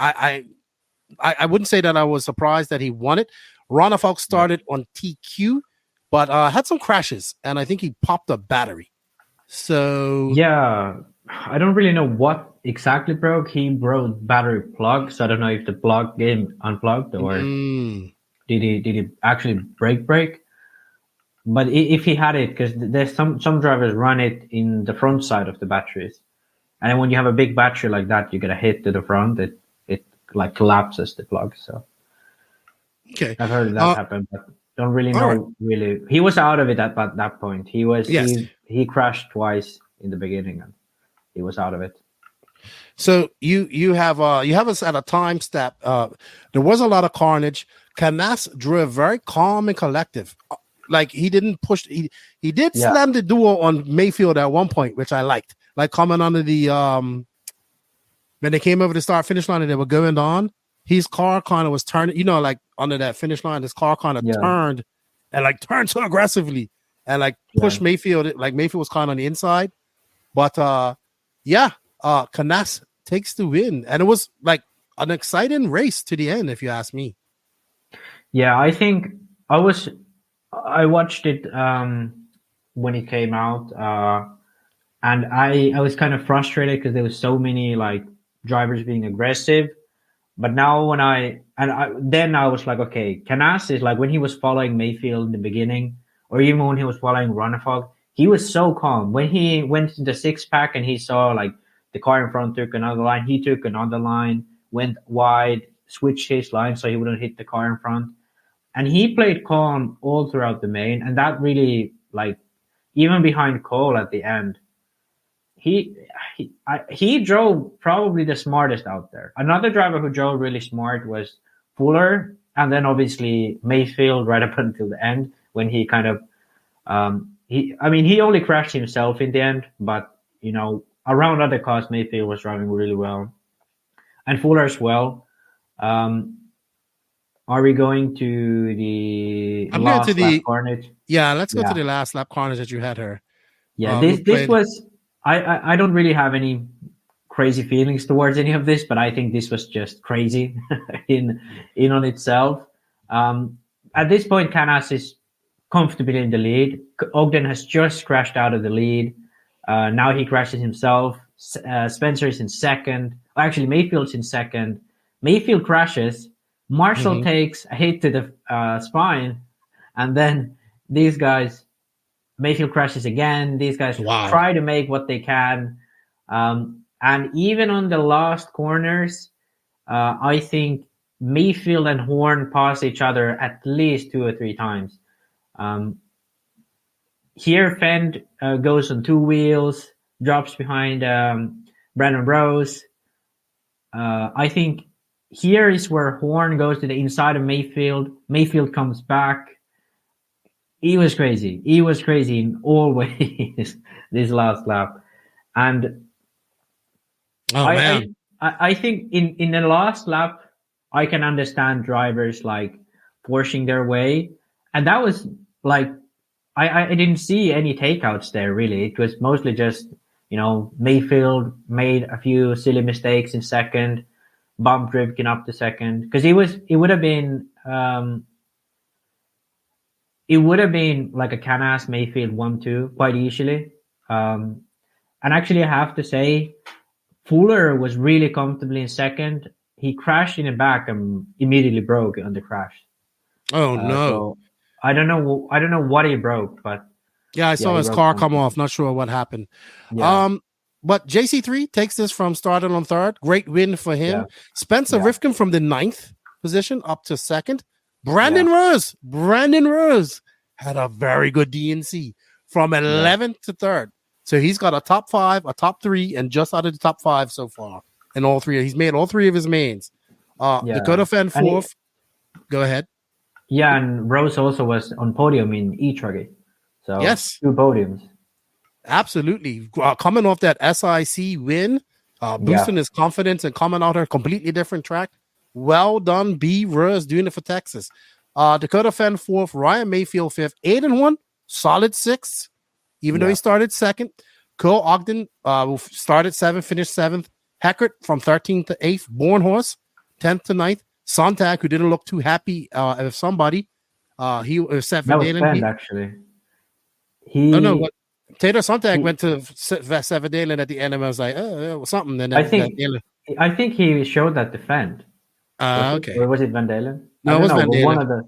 I wouldn't say that I was surprised that he won it. Ron Falk started on TQ, but had some crashes, and I think he popped a battery. So I don't really know what exactly broke. He broke battery plug, so I don't know if the plug game unplugged or did he actually break? But if he had it, because there's some drivers run it in the front side of the batteries, and then when you have a big battery like that, you get a hit to the front. It like collapses the plug. So I've heard that happen, but don't really know. Really, he was out of it at that point. He was he crashed twice in the beginning, and he was out of it. So you have us at a time step. There was a lot of carnage. Canas drove very calm and collective. Like he didn't push. He did slam the duo on Mayfield at one point, which I liked. Like coming under the when they came over the start finish line and they were going on, his car kind of was turning. Like under that finish line, his car kind of turned and like turned so aggressively and like pushed Mayfield. Like Mayfield was kind of on the inside, but Canas takes the win, and it was like an exciting race to the end, if you ask me. Yeah, I think I watched it when it came out, and I was kind of frustrated because there was so many like drivers being aggressive. But now then I was like, okay, Canas is like when he was following Mayfield in the beginning, or even when he was following Runnefog, he was so calm. When he went to the 6-pack and he saw like the car in front took another line, he took another line, went wide, switched his line so he wouldn't hit the car in front. And he played calm all throughout the main, and that really, like, even behind Cole at the end, he drove probably the smartest out there. Another driver who drove really smart was Fuller, and then obviously Mayfield right up until the end when he kind of he only crashed himself in the end, but you know, around other cars Mayfield was driving really well, and Fuller as well. Are we going to the last lap carnage? Yeah, let's go to the last lap carnage that you had her. Yeah, this was I don't really have any crazy feelings towards any of this, but I think this was just crazy in on itself. At this point, Canas is comfortably in the lead. Ogden has just crashed out of the lead. Now he crashes himself. Spencer is in second. Actually, Mayfield's in second. Mayfield crashes. Marshall takes a hit to the spine, and then these guys, Mayfield crashes again. These guys try to make what they can. And even on the last corners, I think Mayfield and Horn pass each other at least 2 or 3 times. Here, Fend goes on 2 wheels, drops behind Brandon Rose. I think here is where Horn goes to the inside of Mayfield. Mayfield comes back. He was crazy. He was crazy in all ways this last lap. And I think in the last lap, I can understand drivers like forcing their way. And that was like, I didn't see any takeouts there really. It was mostly just, you know, Mayfield made a few silly mistakes in second, bumped Rivkin up to second. Because it would have been like a Canas Mayfield 1-2 quite easily. And actually I have to say, Fuller was really comfortably in second. He crashed in the back and immediately broke on the crash. Oh no! So I don't know what he broke, but I saw his car come off. Not sure what happened. Yeah. But JC3 takes this from starting on third. Great win for him. Yeah. Spencer Rivkin from the 9th position up to second. Brandon Rose had a very good DNC from 11th to 3rd. So he's got a top 5, a top 3, and just out of the top 5 so far. And all 3. He's made all 3 of his mains. Dakota Fenn 4th. Go ahead. Yeah, and Rose also was on podium in Etruggy. So yes, 2 podiums. Absolutely. Coming off that SIC win, boosting his confidence and coming out a completely different track. Well done, B. Rose, doing it for Texas. Dakota Fenn 4th, Ryan Mayfield 5th, Aiden 1, solid 6th, even though he started 2nd. Cole Ogden started 7th, finished 7th. Heckert from 13th to 8th. Bornhorst, 10th to 9th. Sontag, who didn't look too happy with somebody. He was Seth That was Fend, actually. Taylor Sontag went to Severdalen at the end, and I was like, oh, something. And I think he showed that defend. Okay. Or was it Van Dalen? No, it was Van Dalen. One of the.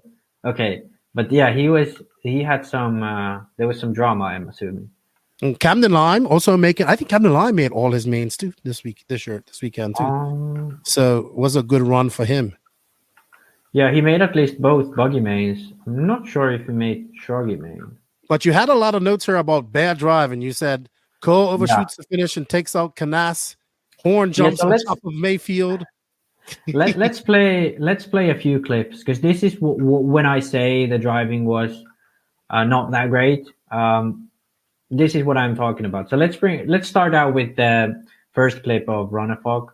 Okay, but yeah, he had some. There was some drama, I'm assuming. And Camden Lime also making. I think Camden Lime made all his mains too this weekend too. So it was a good run for him. Yeah, he made at least both buggy mains. I'm not sure if he made Truggy main. But you had a lot of notes here about bad driving. You said Cole overshoots the finish and takes out Canas. Horn jumps on top of Mayfield. let's play a few clips, because this is when I say the driving was not that great. This is what I'm talking about. So let's start out with the first clip of Ronafog.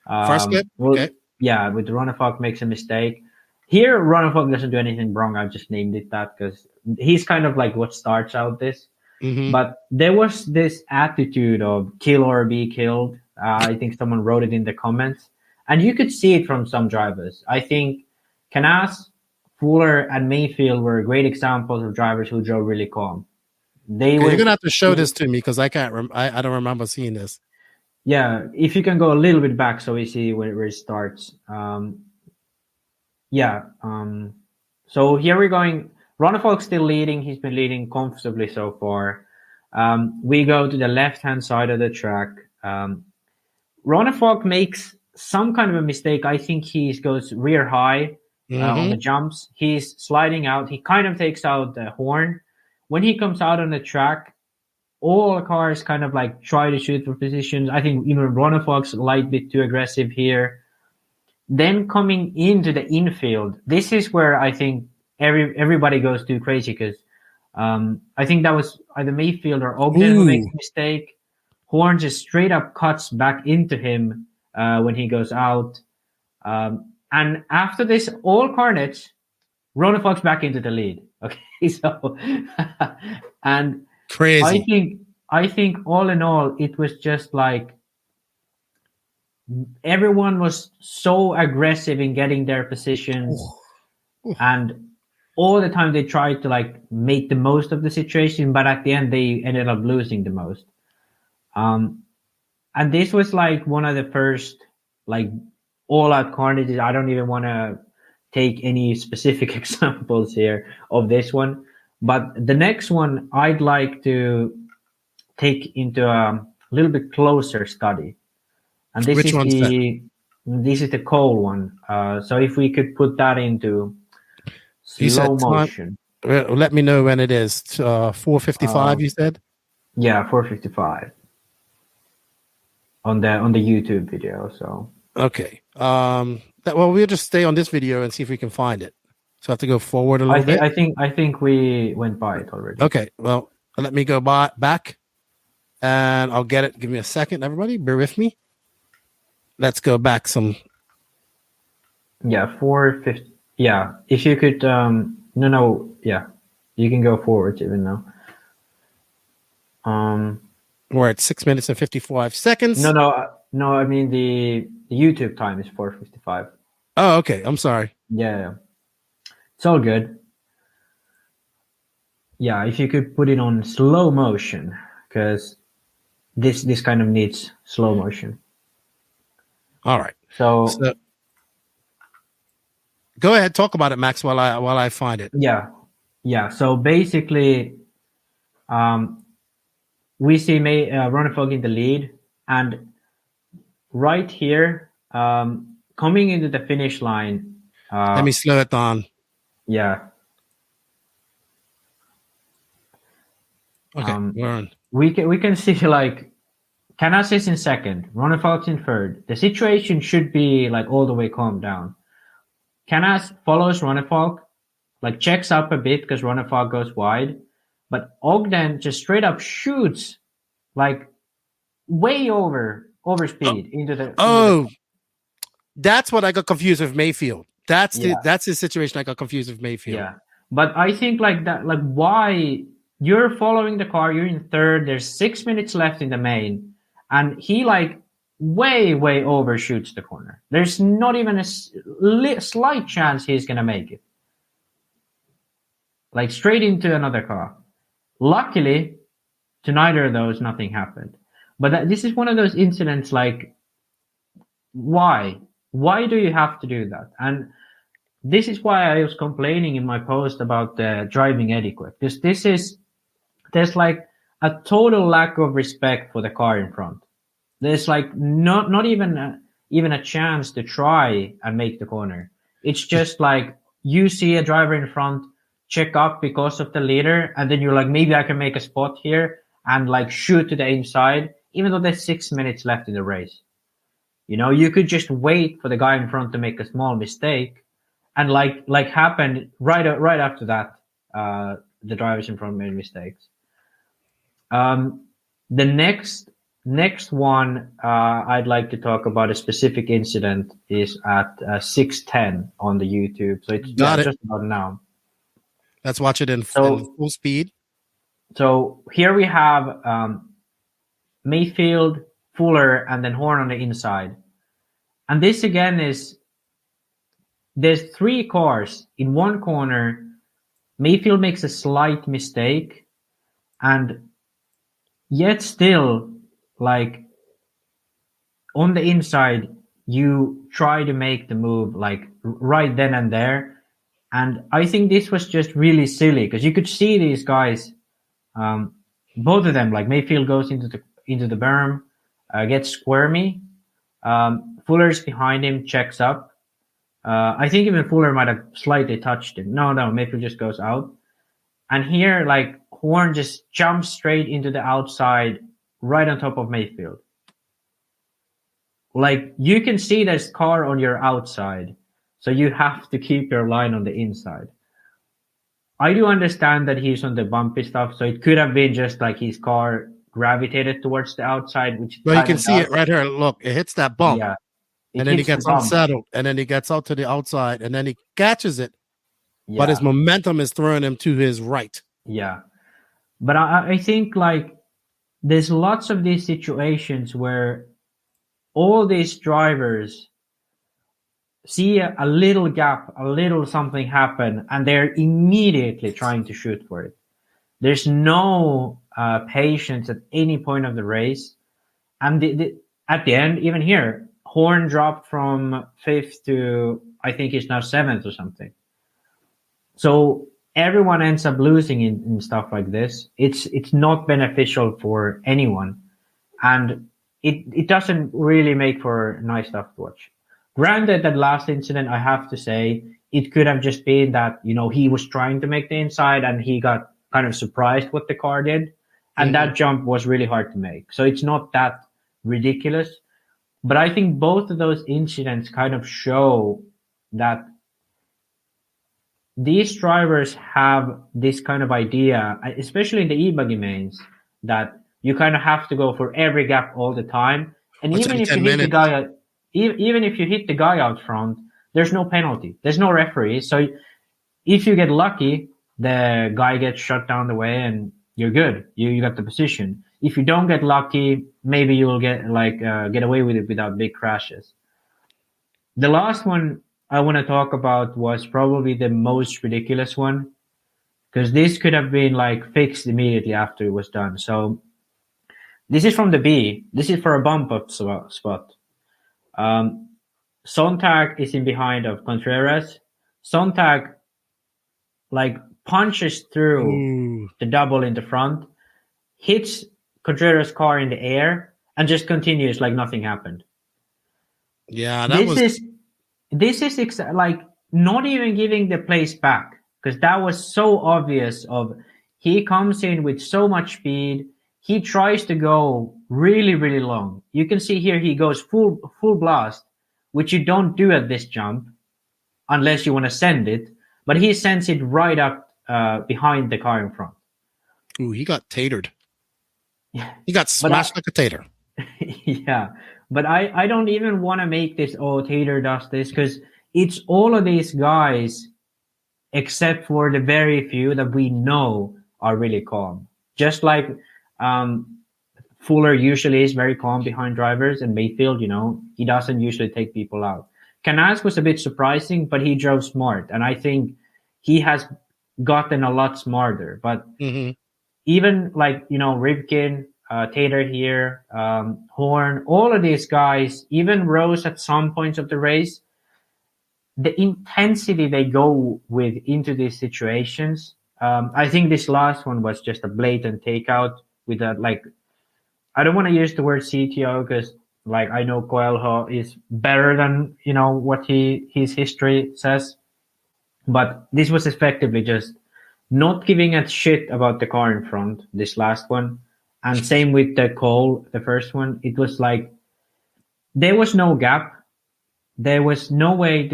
First clip? Okay. Yeah, with Ronafog makes a mistake. Here, Ronafog doesn't do anything wrong. I've just named it that because he's kind of like what starts out this. Mm-hmm. But there was this attitude of kill or be killed. I think someone wrote it in the comments. And you could see it from some drivers. I think Canas, Fuller, and Mayfield were great examples of drivers who drove really calm. You're gonna have to show this to me because I can't. I don't remember seeing this. Yeah, if you can go a little bit back so we see where it starts. So here we're going. Ronafog's still leading. He's been leading comfortably so far. We go to the left-hand side of the track. Ronefalk makes some kind of a mistake. I think he goes rear high on the jumps. He's sliding out. He kind of takes out the horn. When he comes out on the track, all cars kind of like try to shoot for positions. I think even Ronefalk's a light bit too aggressive here. Then coming into the infield, this is where I think everybody goes too crazy because I think that was either Mayfield or Ogden who makes a mistake. Horn just straight up cuts back into him when he goes out. And after this, all carnage, Ronefalk's back into the lead. Okay, so and crazy. I think all in all, it was just like everyone was so aggressive in getting their positions, and all the time they tried to like make the most of the situation, but at the end they ended up losing the most. And this was like one of the first like all-out carnages. I don't even want to take any specific examples here of this one, but the next one I'd like to take into a little bit closer study. And this is the Cole one. So if we could put that into slow motion. Let me know when it is. 4:55. You said. Yeah, 4:55 on the YouTube video. So okay. Well, we'll just stay on this video and see if we can find it. So I have to go forward a little bit. I think we went by it already. Okay. Well, let me go back, and I'll get it. Give me a second, everybody. Bear with me. Let's go back some. Yeah, 4:50. Yeah, if you could. Yeah, you can go forward even now. We're at 6 minutes and 55 seconds. No. I mean the YouTube time is 4:55. Oh, okay. I'm sorry. Yeah, it's all good. Yeah, if you could put it on slow motion, because this kind of needs slow motion. All right. So go ahead, talk about it, Max, while I find it. Yeah. So basically, we see Ronefalk in the lead, and right here, coming into the finish line. Let me slow it down. Yeah. Okay, we're on. We can see like Canas is in second, Ronefalk's in third. The situation should be like all the way calmed down. Canas follows Ronefalk, like checks up a bit because Ronefalk goes wide, but Ogden just straight up shoots like way over speed into the. That's what I got confused with Mayfield. That's the situation I got confused with Mayfield. Yeah, but I think like that, like why you're following the car, you're in third. There's 6 minutes left in the main, and he like way overshoots the corner. There's not even a slight chance he's gonna make it. Like straight into another car. Luckily, to neither of those, nothing happened. But this is one of those incidents like, why? Why do you have to do that? And this is why I was complaining in my post about the driving etiquette. Because there's like a total lack of respect for the car in front. There's like not even a chance to try and make the corner. It's just like you see a driver in front, check up because of the leader, and then you're like, maybe I can make a spot here and like shoot to the inside, even though there's 6 minutes left in the race. You know, you could just wait for the guy in front to make a small mistake, and like happened right after that, the drivers in front made mistakes. The next one I'd like to talk about a specific incident is at 6:10 on the YouTube. So it's just about now. Let's watch it in full speed. So here we have Mayfield, Fuller, and then Horn on the inside. And this again there's 3 cars in one corner. Mayfield makes a slight mistake, and yet still, like, on the inside, you try to make the move, like, right then and there. And I think this was just really silly, because you could see these guys both of them, like Mayfield goes into the berm, gets squirmy. Fuller's behind him, checks up. I think even Fuller might have slightly touched him. No, Mayfield just goes out. And here, like, Horn just jumps straight into the outside, right on top of Mayfield. Like, you can see there's car on your outside, so you have to keep your line on the inside. I do understand that he's on the bumpy stuff, so it could have been just like his car gravitated towards the outside, which. Well, you can see it right here. Look, it hits that bump. Yeah. And then he gets unsettled, and then he gets out to the outside, and then he catches it. Yeah. But his momentum is throwing him to his right. Yeah. But I think, like, there's lots of these situations where all these drivers see a little gap, a little something happen, and they're immediately trying to shoot for it. There's no patience at any point of the race. And at the end, even here, Horn dropped from 5th to, I think he's now 7th or something. So everyone ends up losing in stuff like this. It's not beneficial for anyone. And it doesn't really make for nice stuff to watch. Granted, that last incident, I have to say, it could have just been that, you know, he was trying to make the inside and he got kind of surprised what the car did. And that jump was really hard to make. So it's not that ridiculous. But I think both of those incidents kind of show that these drivers have this kind of idea, especially in the Ebuggy mains, that you kind of have to go for every gap all the time. And even if you hit the guy, even if you hit the guy out front, there's no penalty. There's no referee. So if you get lucky, the guy gets shut down the way and you're good. You got the position. If you don't get lucky, maybe you will get away with it without big crashes. The last one I want to talk about was probably the most ridiculous one, because this could have been like fixed immediately after it was done. So this is from the B. This is for a bump up spot. Sontag is in behind of Contreras. Sontag like punches through the double in the front, hits Contreras' car in the air, and just continues like nothing happened. Yeah, this is like not even giving the place back, because that was so obvious. Of he comes in with so much speed, he tries to go really, really long. You can see here he goes full blast, which you don't do at this jump unless you want to send it. But he sends it right up behind the car in front. Ooh, he got tatered. He got smashed like a tater. Yeah, but I don't even want to make this, Tater does this, because it's all of these guys except for the very few that we know are really calm. Just like Fuller usually is very calm behind drivers, and Mayfield, you know, he doesn't usually take people out. Canaz was a bit surprising, but he drove smart, and I think he has gotten a lot smarter. But even like, you know, Rivkin, Tater here, Horn, all of these guys, even Rose at some points of the race, the intensity they go with into these situations. I think this last one was just a blatant takeout with that, like, I don't want to use the word CTO because, like, I know Coelho is better than, you know, what his history says. But this was effectively just not giving a shit about the car in front, this last one. And same with the Cole, the first one. It was like there was no gap. There was nowhere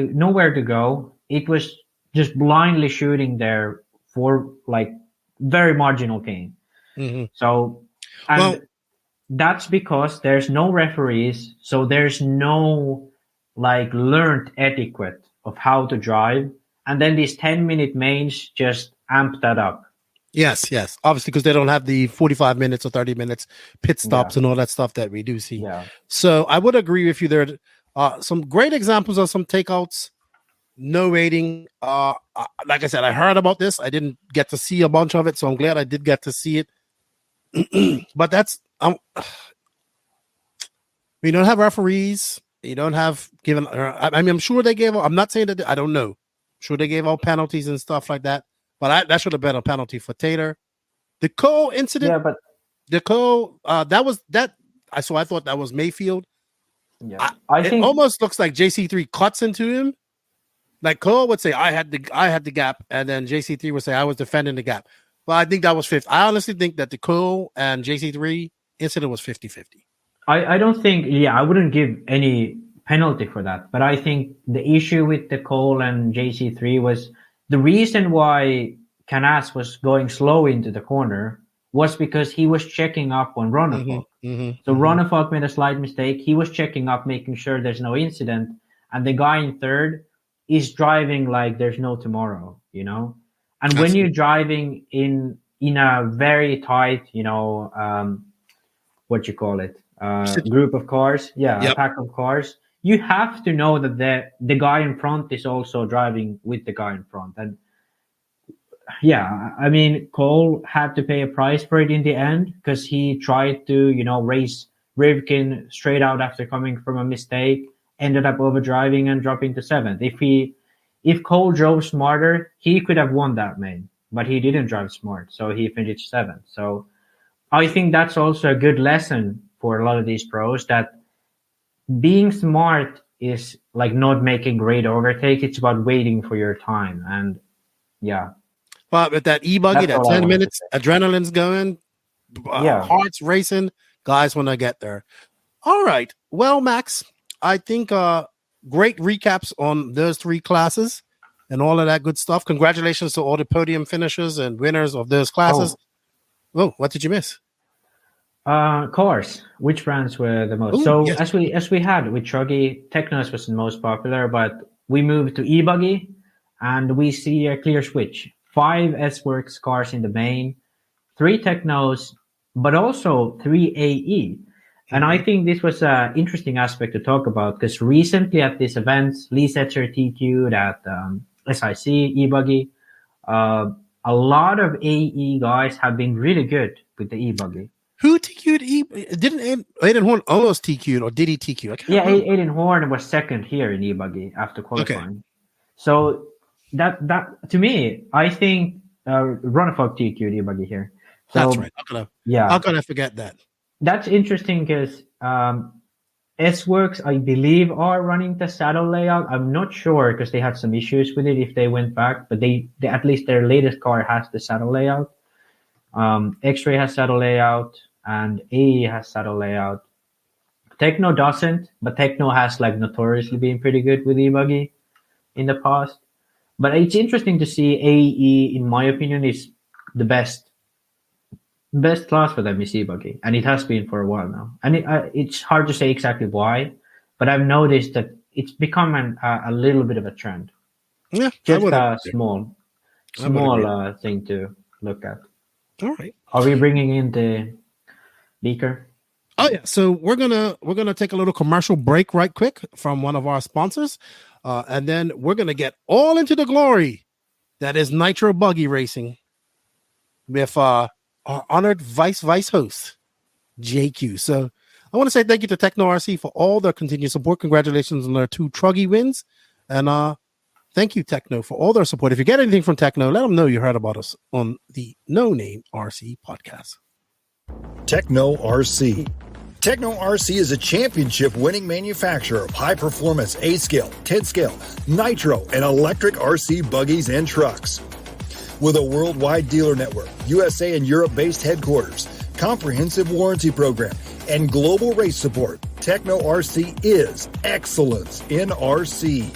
to go. It was just blindly shooting there for like very marginal gain. So, and that's because there's no referees. So there's no like learned etiquette of how to drive. And then these 10-minute mains just amp that up. Yes. Obviously, because they don't have the 45 minutes or 30 minutes pit stops and all that stuff that we do see. Yeah. So I would agree with you there. Some great examples of some takeouts, no rating. Like I said, I heard about this. I didn't get to see a bunch of it, so I'm glad I did get to see it. But that's we don't have referees. You don't have given. I mean, I'm sure they gave. I'm not saying that. I don't know. I'm sure they gave out penalties and stuff like that. But that should have been a penalty for Tater. The Cole incident. Yeah, but the Cole, that was that. I thought that was Mayfield. Yeah, I it think almost looks like JC3 cuts into him. Like Cole would say, I had the gap, and then JC3 would say, I was defending the gap. But I think that was 50. I honestly think that the Cole and JC3 incident was 50-50. I don't think, I wouldn't give any penalty for that. But I think the issue with the Cole and JC3 was the reason why Canas was going slow into the corner was because he was checking up on Ronafog. So Ronafog made a slight mistake. He was checking up, making sure there's no incident. And the guy in third is driving like there's no tomorrow, you know? And when you're driving in a very tight, you know, what you call it, group of cars, a pack of cars, you have to know that the guy in front is also driving with the guy in front. And yeah, I mean, Cole had to pay a price for it in the end because he tried to, you know, race Rivkin straight out after coming from a mistake, ended up overdriving and dropping to seventh. If Cole drove smarter, he could have won that main, but he didn't drive smart, so he finished seventh. So I think that's also a good lesson for a lot of these pros, that being smart is like not making great overtake. It's about waiting for your time. And yeah. But with that Ebuggy, that 10 minutes, adrenaline's going, hearts racing, guys want to get there. All right. Well, Max, I think great recaps on those three classes and all of that good stuff. Congratulations to all the podium finishers and winners of those classes. Oh, what did you miss? Cars. Which brands were the most? As we had with Truggy, Technos was the most popular, but we moved to Ebuggy and we see a clear switch. 5 S-Works cars in the main, 3 Technos, but also 3 AE. And I think this was an interesting aspect to talk about because recently at this event, Lee Setzer TQ'd at SIC, Ebuggy. A lot of AE guys have been really good with the Ebuggy. Who TQ'd? Didn't Aiden Horn almost TQ'd, or did he TQ? Aiden Horn was second here in Ebuggy after qualifying. Okay. So that to me, I think Ronafog TQ'd Ebuggy here. So, that's right. How can I forget that? That's interesting because S-Works, I believe, are running the saddle layout. I'm not sure because they had some issues with it if they went back, but they at least their latest car has the saddle layout. X-Ray has saddle layout and AE has saddle layout. Techno doesn't, but Techno has like notoriously been pretty good with Ebuggy in the past. But it's interesting to see AE, in my opinion, is the best class for them is Ebuggy, and it has been for a while now. And it's hard to say exactly why, but I've noticed that it's become a little bit of a trend. Yeah, just a small thing to look at. All right. Are we bringing in the beaker? Oh yeah. So we're gonna take a little commercial break right quick from one of our sponsors, and then we're gonna get all into the glory that is Nitro Buggy Racing with our honored vice host, JQ. So I want to say thank you to Techno RC for all their continued support. Congratulations on their 2 Truggy wins. And thank you, Techno, for all their support. If you get anything from Techno, let them know you heard about us on the No Name RC podcast. Techno RC. Techno RC is a championship-winning manufacturer of high-performance A-scale, 10-scale, nitro, and electric RC buggies and trucks. With a worldwide dealer network, USA and Europe-based headquarters, comprehensive warranty program, and global race support, Techno RC is excellence in RC.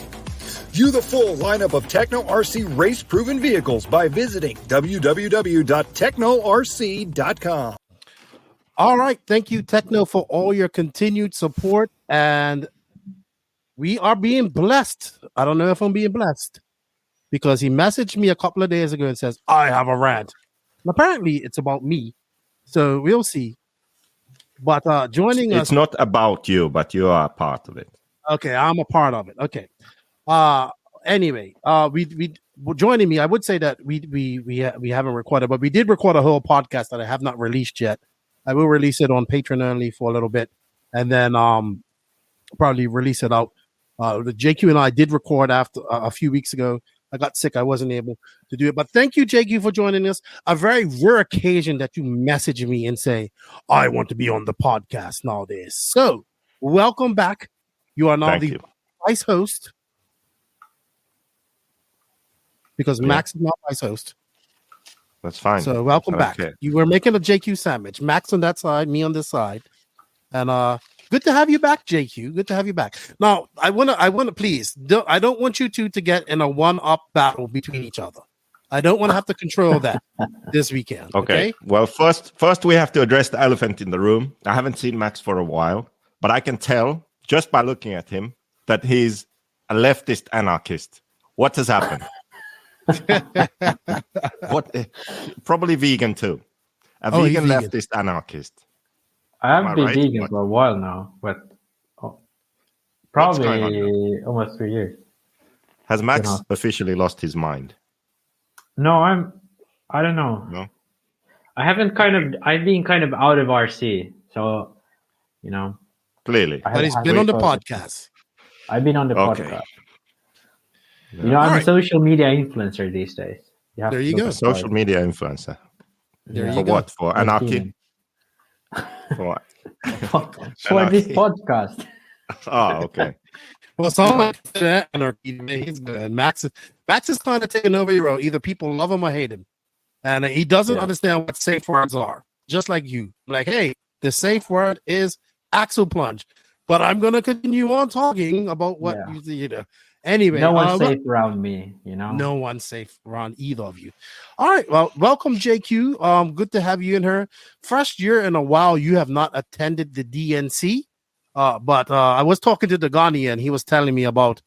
View the full lineup of Techno RC race-proven vehicles by visiting www.technorc.com. All right. Thank you, Techno, for all your continued support. And we are being blessed. I don't know if I'm being blessed, because he messaged me a couple of days ago and says, I have a rant. And apparently, it's about me. So we'll see. But joining us... It's not about you, but you are a part of it. Okay, I'm a part of it. Okay. Anyway, we joining me, I would say that we haven't recorded, but we did record a whole podcast that I have not released yet. I will release it on Patreon only for a little bit, and then probably release it out. The JQ and I did record after a few weeks ago. I got sick. I wasn't able to do it. But thank you, JQ, for joining us. A very rare occasion that you message me and say, I want to be on the podcast nowadays. So welcome back. You are now the vice host. Because Max is not vice host. That's fine. So welcome back. You were making a JQ sandwich. Max on that side, me on this side. And good to have you back, JQ. Good to have you back. Now, I wanna please. I don't want you two to get in a one-up battle between each other. I don't want to have to control that this weekend. Okay. Well, first we have to address the elephant in the room. I haven't seen Max for a while, but I can tell just by looking at him that he's a leftist anarchist. What has happened? What? Probably vegan too. Vegan leftist anarchist. I haven't been vegan for a while now, but probably almost 3 years. Has Max officially lost his mind? No, I don't know. No, I've been kind of out of RC, so clearly. But he's been on the podcast. I've been on the podcast. I'm a social media influencer these days. There you go. Social media influencer. For what? For anarchy? For what? For this podcast. Oh, okay. Well, someone said anarchy. He's good. Max is kind of taking over your role. Either people love him or hate him. And he doesn't understand what safe words are. Just like you. Like, hey, the safe word is axle plunge. But I'm going to continue on talking about what you know. Anyway, no one's safe around me, No one's safe around either of you. All right, well, welcome, JQ. Good to have you in here. First year in a while, you have not attended the DNC, but I was talking to Dagani, and he was telling me about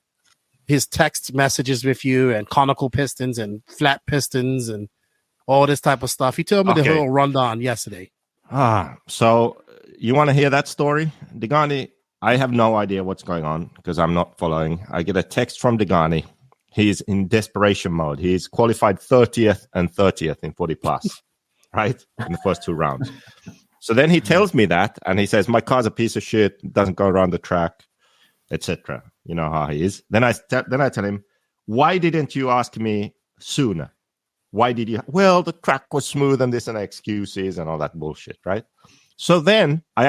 his text messages with you and conical pistons and flat pistons and all this type of stuff. He told me the whole rundown yesterday. So you want to hear that story, Dagani? I have no idea what's going on because I'm not following. I get a text from Dagani. He's in desperation mode. He's qualified 30th and 30th in 40 plus, right? In the first 2 rounds. So then he tells me that, and he says, my car's a piece of shit, doesn't go around the track, etc. You know how he is. Then I tell him, why didn't you ask me sooner? Why did you? Well, the track was smooth and this and excuses and all that bullshit, right? So then I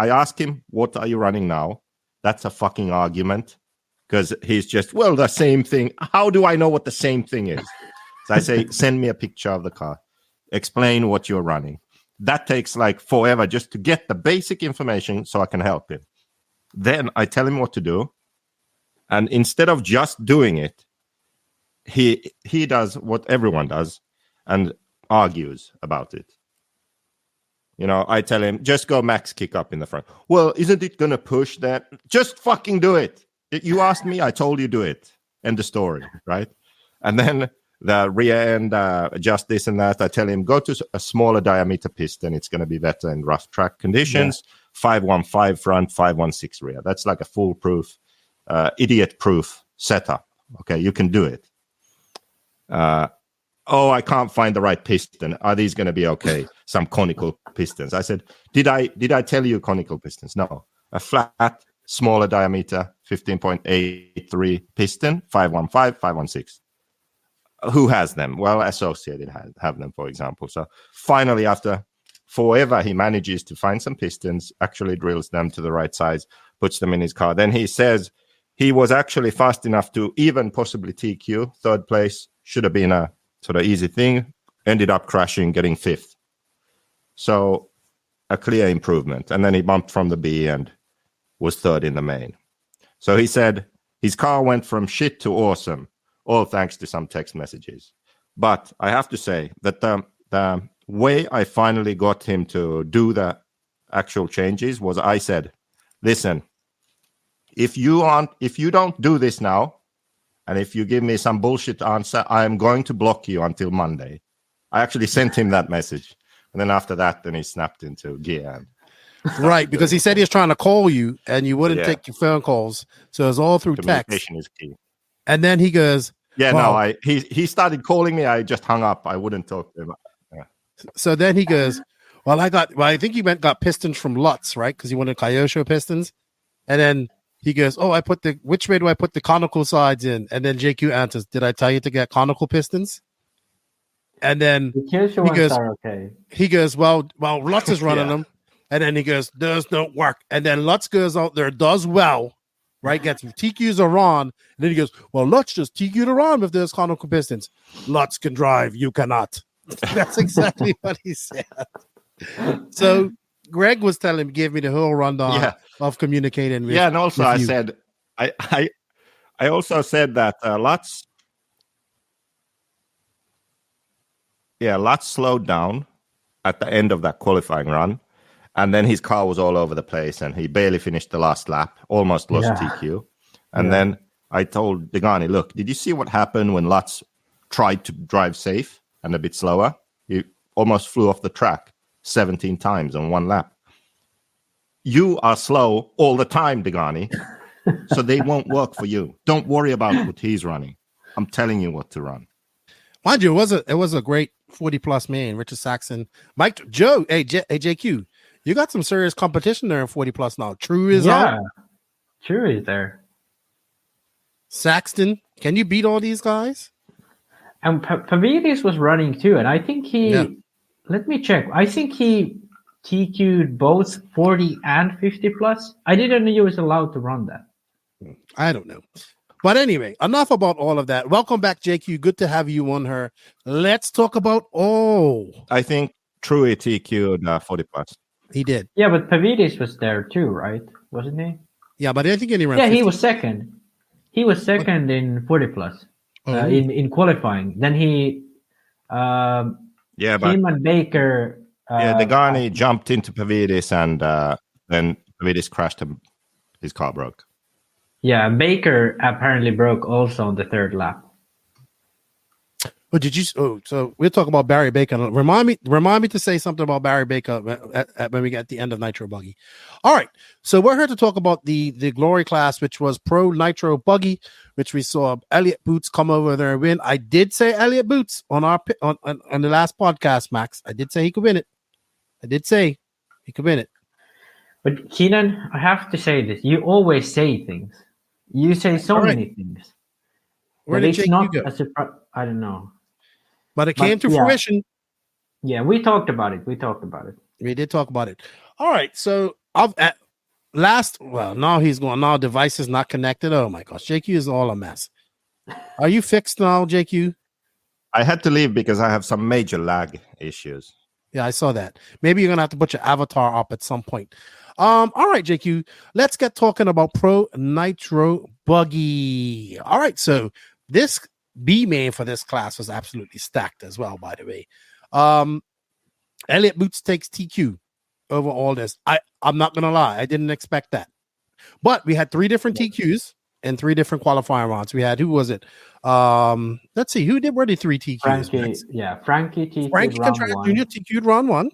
ask him, what are you running now? That's a fucking argument because he's just, well, the same thing. How do I know what the same thing is? So I say, send me a picture of the car. Explain what you're running. That takes like forever just to get the basic information so I can help him. Then I tell him what to do. And instead of just doing it, he does what everyone does and argues about it. I tell him, just go max kick up in the front. Well, isn't it going to push that? Just fucking do it. You asked me, I told you do it. End the story, right? And then the rear end, adjust this and that. I tell him, go to a smaller diameter piston. It's going to be better in rough track conditions. 515 front, 516 rear. That's like a foolproof, idiot-proof setup. Okay, you can do it. I can't find the right piston. Are these going to be okay? Some conical pistons. I said, did I tell you conical pistons? No. A flat, smaller diameter, 15.83 piston, 515, 516. Who has them? Well, Associated have them, for example. So finally, after forever, he manages to find some pistons, actually drills them to the right size, puts them in his car. Then he says he was actually fast enough to even possibly TQ, 3rd place. Should have been a sort of easy thing. Ended up crashing, getting 5th. So a clear improvement. And then he bumped from the B and was 3rd in the main. So he said his car went from shit to awesome, all thanks to some text messages. But I have to say that the way I finally got him to do the actual changes was I said, listen, if you don't do this now, and if you give me some bullshit answer, I am going to block you until Monday. I actually sent him that message. And then after that, then he snapped into gear. Right, because he said he was trying to call you and you wouldn't take your phone calls. So it was all through text. Communication is key. And then he goes, he started calling me. I just hung up. I wouldn't talk to him. Yeah. So then he goes, I think he got pistons from Lutz, right? Because he wanted Kyosho pistons. And then he goes, "Oh, which way do I put the conical sides in?" And then JQ answers, "Did I tell you to get conical pistons?" And then he goes, "Well, Lutz is running them." And then he goes, "Those don't work." And then Lutz goes out there, does well, right? Gets TQs are on. And then he goes, "Well, Lutz just TQ'd around if there's conical pistons. Lutz can drive, you cannot." That's exactly what he said. So Greg was gave me the whole rundown of communicating with. Yeah, and also I said, I also said that Lutz slowed down at the end of that qualifying run, and then his car was all over the place, and he barely finished the last lap, almost lost TQ. And then I told Degani, "Look, did you see what happened when Lutz tried to drive safe and a bit slower? He almost flew off the track 17 times on one lap. You are slow all the time, Degani, so they won't work for you. Don't worry about what he's running. I'm telling you what to run." Mind you, it was a great 40-plus man, Richard Saxon, Mike, Joe, JQ. You got some serious competition there in 40-plus now. True is out. True is there. Saxton, can you beat all these guys? And Pavidis was running too, and I think let me check. I think he TQ'd both 40 and 50-plus. I didn't know he was allowed to run that. I don't know. But anyway, enough about all of that. Welcome back, JQ. Good to have you on her. Let's talk about I think True TQ'd 40-plus. He did. Yeah, but Pavidis was there too, right? Wasn't he? Yeah, but I think he ran 50. He was second. He was second in 40-plus in qualifying. Then he him and Baker. Degani jumped into Pavidis, and then Pavidis crashed him. His car broke. Yeah, Baker apparently broke also on the third lap. But did you? Oh, so we'll talk about Barry Baker. Remind me to say something about Barry Baker when we get at the end of Nitro Buggy. All right, so we're here to talk about the glory class, which was Pro Nitro Buggy, which we saw Elliott Boots come over there and win. I did say Elliott Boots on the last podcast, Max. I did say he could win it. But Keenan, I have to say this: you always say things. You say so many things. Where did it's not a surprise. I don't know. But it came to fruition. Yeah, we talked about it. We did talk about it. All right. So now he's going. Now device is not connected. Oh my gosh, JQ is all a mess. Are you fixed now, JQ? I had to leave because I have some major lag issues. Yeah, I saw that. Maybe you're gonna have to put your avatar up at some point. All right, JQ. Let's get talking about Pro Nitro Buggy. All right, so this B main for this class was absolutely stacked as well, by the way. Elliott Boots takes TQ over all this. I'm not gonna lie, I didn't expect that. But we had 3 different TQs and 3 different qualifying rounds. We had, who was it? Let's see, who did were the 3 TQs? Frankie TQ'd Frankie Contract Jr. TQ'd round 1.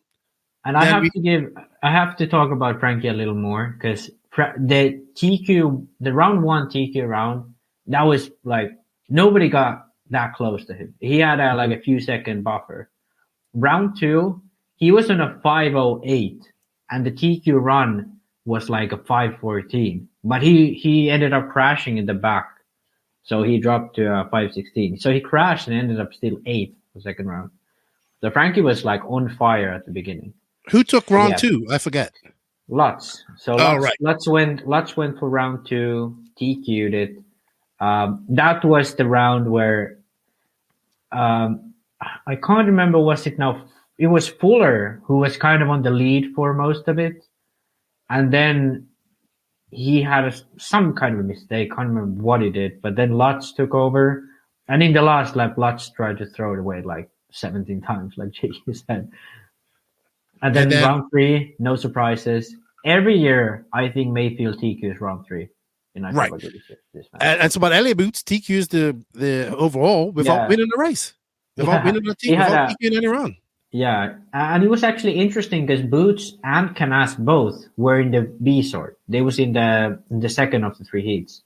And I have to talk about Frankie a little more, because the round 1 TQ round, that was like nobody got that close to him. He had a few second buffer. Round 2, he was on a 5:08, and the TQ run was like a 5:14. But he ended up crashing in the back, so he dropped to 5:16. So he crashed and ended up still 8th the second round. So Frankie was like on fire at the beginning. Who took round 2? I forget. Lutz. So Lutz went for round 2, TQ'd it. That was the round where I can't remember, was it now? It was Fuller who was kind of on the lead for most of it. And then he had some kind of a mistake. I can't remember what he did. But then Lutz took over. And in the last lap, Lutz tried to throw it away like 17 times, like Jakey said. And then round 3, no surprises. Every year, I think Mayfield TQs round 3. Right. And so, but Elliott Boots TQs the overall without winning the race. Without winning the team, without TQing any run. Yeah. And it was actually interesting because Boots and Canas both were in the B sort. They was in the second of the 3 heats.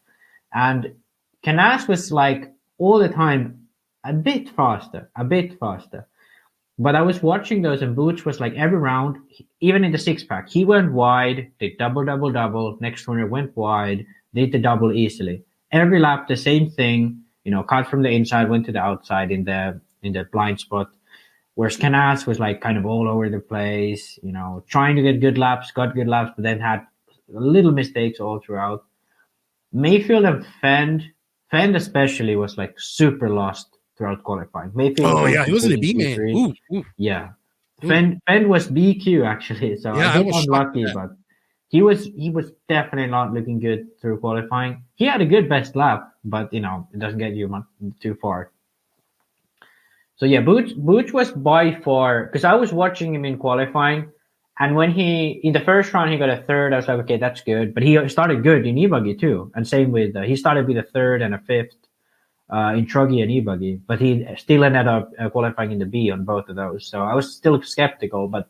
And Canas was like all the time a bit faster. But I was watching those, and Boots was like every round, even in the 6-pack, he went wide, did double, next corner went wide, did the double easily. Every lap, the same thing, cut from the inside, went to the outside in the blind spot. Whereas Canas was like kind of all over the place, trying to get good laps, got good laps, but then had little mistakes all throughout. Mayfield and Fend especially was like super lost throughout qualifying. Mayfield he wasn't a B man. Yeah. Fend was BQ actually, so yeah, I was unlucky, but he was definitely not looking good through qualifying. He had a good best lap, but it doesn't get you too far. So yeah, Booch was by far, because I was watching him in qualifying, and when in the first round he got a third, I was like, okay, that's good. But he started good in Ebuggy too, and same with he started with a third and a fifth in Truggy and Ebuggy, but he still ended up qualifying in the B on both of those. So I was still skeptical, but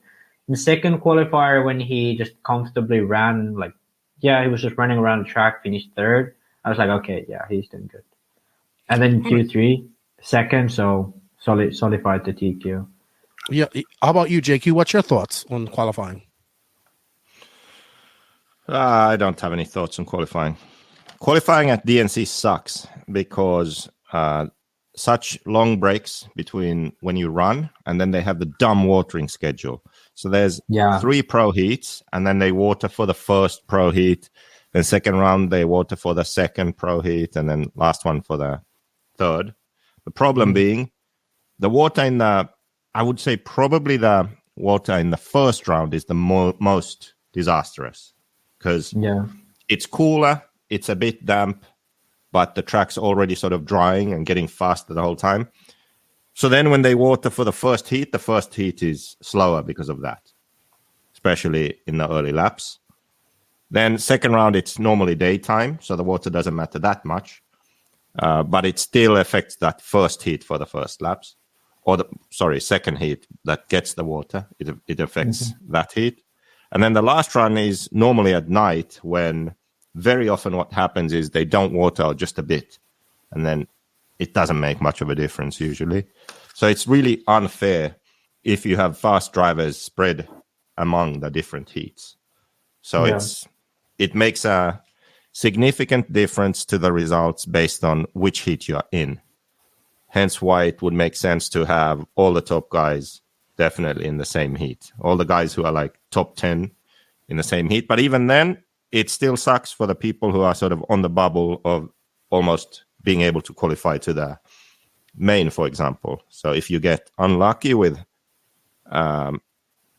in the second qualifier when he just comfortably ran, he was just running around the track, finished third. I was like, okay, yeah, he's doing good. And then Q3, second, so solidified the TQ. Yeah. How about you, JQ? What's your thoughts on qualifying? I don't have any thoughts on qualifying. Qualifying at DNC sucks because such long breaks between when you run, and then they have the dumb watering schedule. So there's 3 pro heats, and then they water for the first pro heat. Then second round, they water for the second pro heat, and then last one for the third. The problem being the water I would say probably the water in the first round is the most disastrous because it's cooler, it's a bit damp, but the track's already sort of drying and getting faster the whole time. So then when they water for the first heat is slower because of that, especially in the early laps. Then second round, it's normally daytime, so the water doesn't matter that much. But it still affects that first heat for the first laps. Second heat that gets the water. It affects that heat. And then the last run is normally at night when very often what happens is they don't water out just a bit. And then it doesn't make much of a difference usually. So it's really unfair if you have fast drivers spread among the different heats. So it makes a significant difference to the results based on which heat you're in. Hence why it would make sense to have all the top guys definitely in the same heat. All the guys who are like top 10 in the same heat. But even then, it still sucks for the people who are sort of on the bubble of almost being able to qualify to the main, for example. So if you get unlucky with the